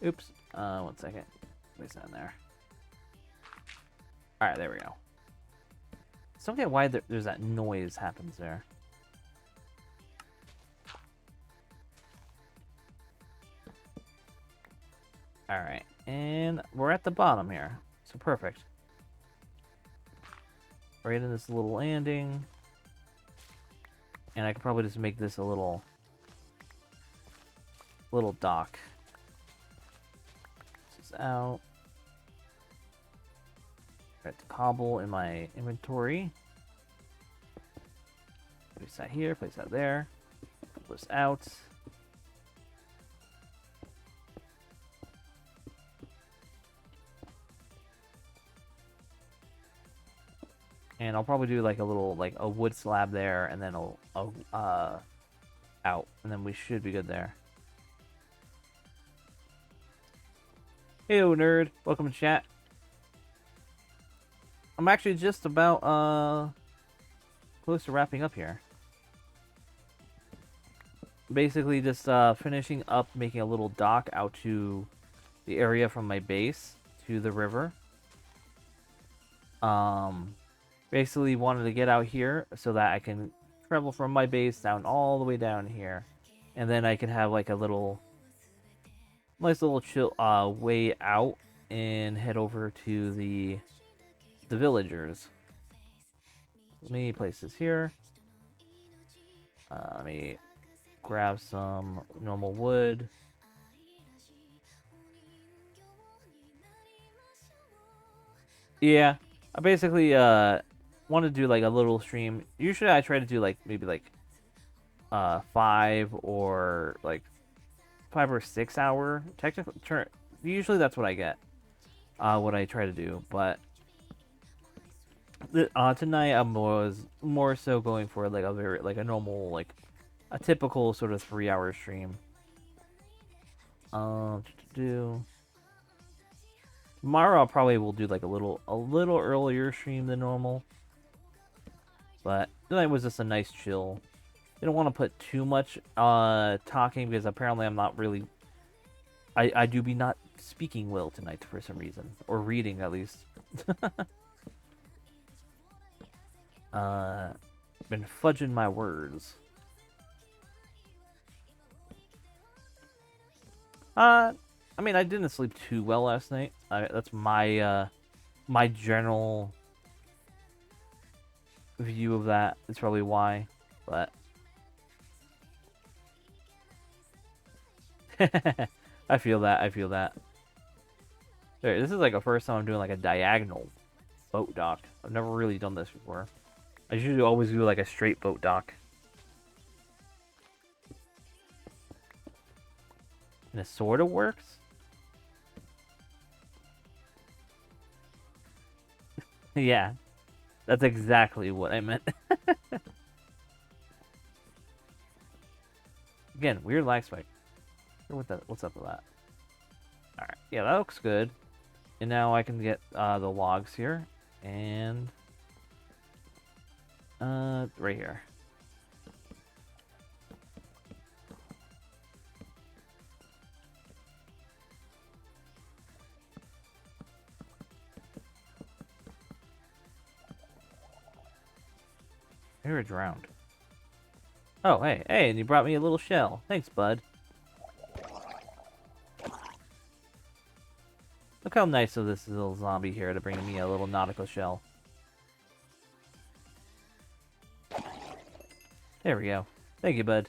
Oops. 1 second. Place that in there. Alright, there we go. I don't get why there's that noise happens there. Alright, and we're at the bottom here. So perfect. Right in this little landing. And I could probably just make this a little dock. This is out. Got the cobble in my inventory. Place that here, place that there. Pull this out. And I'll probably do like a little, like a wood slab there, and then out, and then we should be good there. Heyo, nerd. Welcome to chat. I'm actually just about close to wrapping up here. Basically just finishing up making a little dock out to the area from my base to the river. Basically wanted to get out here so that I can travel from my base down all the way down here. And then I can have like a nice little chill way out and head over to the villagers. Let me place this here. Let me grab some normal wood. Yeah, I basically want to do like a little stream. Usually I try to do like maybe like 5 or 6 hour technical turn. Usually that's what I get. What I try to do, but tonight I was more so going for like a normal, like a typical sort of 3-hour stream. Tomorrow I probably will do like a little earlier stream than normal. But tonight was just a nice chill. I don't want to put too much talking because apparently I'm not really. I do be not speaking well tonight for some reason, or reading at least. Been fudging my words. I mean, I didn't sleep too well last night. That's my my general view of that. It's probably why, but I feel that. I feel that. There, this is like the first time I'm doing like a diagonal boat dock. I've never really done this before. I usually always do like a straight boat dock. And it sort of works. Yeah, that's exactly what I meant. Again, weird lag spike. What's up with that? Alright, yeah, that looks good. And now I can get the logs here. And right here. You're drowned. Oh, hey, and you brought me a little shell. Thanks, bud. Look how nice of this little zombie here to bring me a little nautical shell. There we go. Thank you, bud.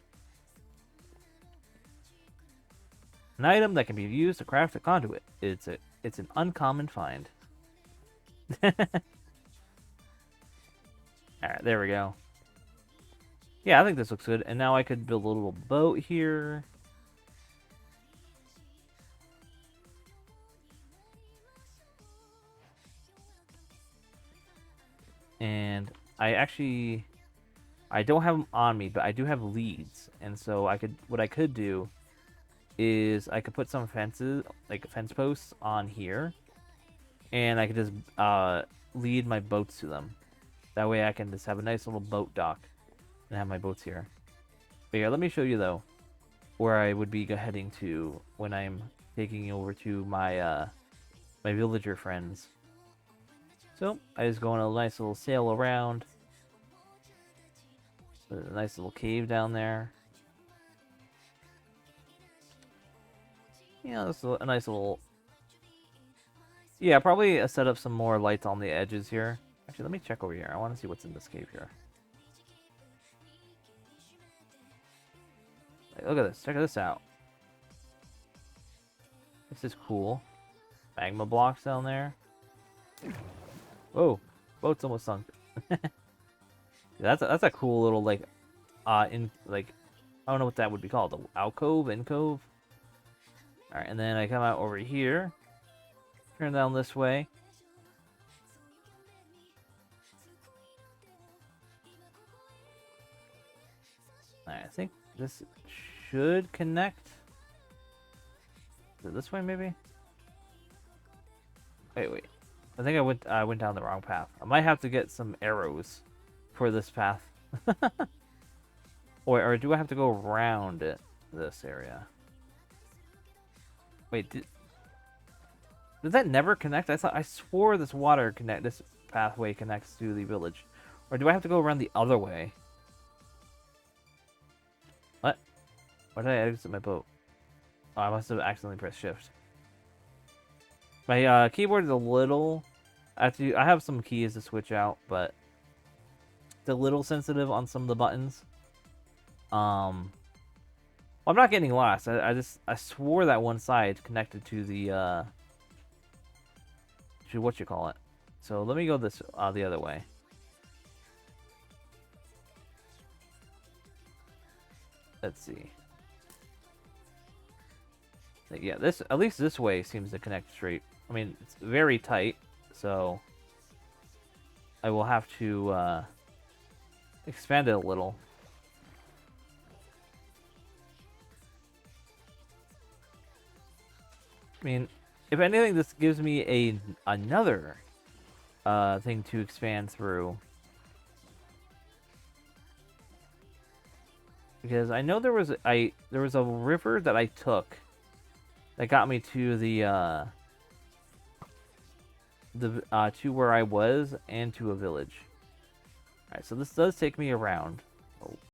An item that can be used to craft a conduit. It's an uncommon find. Alright, there we go. Yeah, I think this looks good. And now I could build a little boat here. And I don't have them on me, but I do have leads. And so what I could do is I could put some fences, like fence posts on here. And I could just lead my boats to them. That way I can just have a nice little boat dock and have my boats here. But yeah, let me show you though where I would be heading to when I'm taking over to my my villager friends. So I just go on a nice little sail around. There's a nice little cave down there. Yeah, this is a nice little. Yeah, probably set up some more lights on the edges here. Actually, let me check over here. I want to see what's in this cave here. Like, look at this. Check this out. This is cool. Magma blocks down there. Whoa, boat's almost sunk. That's a cool little like, I don't know what that would be called. The alcove, incove. All right, and then I come out over here. Turn down this way. Alright, I think this should connect. Is it this way, maybe? Wait. I think I went down the wrong path. I might have to get some arrows for this path. Or do I have to go around this area? Wait, did that never connect? I swore this pathway connects to the village. Or do I have to go around the other way? What? Why did I exit my boat? Oh, I must have accidentally pressed shift. My keyboard is a little... I have some keys to switch out, but it's a little sensitive on some of the buttons. Well, I'm not getting lost. I swore that one side connected to the to what you call it. So let me go the other way. Let's see. Yeah, at least this way seems to connect straight. I mean, it's very tight, so I will have to expand it a little. I mean, if anything, this gives me another thing to expand through. Because I know there was a river that I took that got me to the to where I was and to a village. Alright, so this does take me around.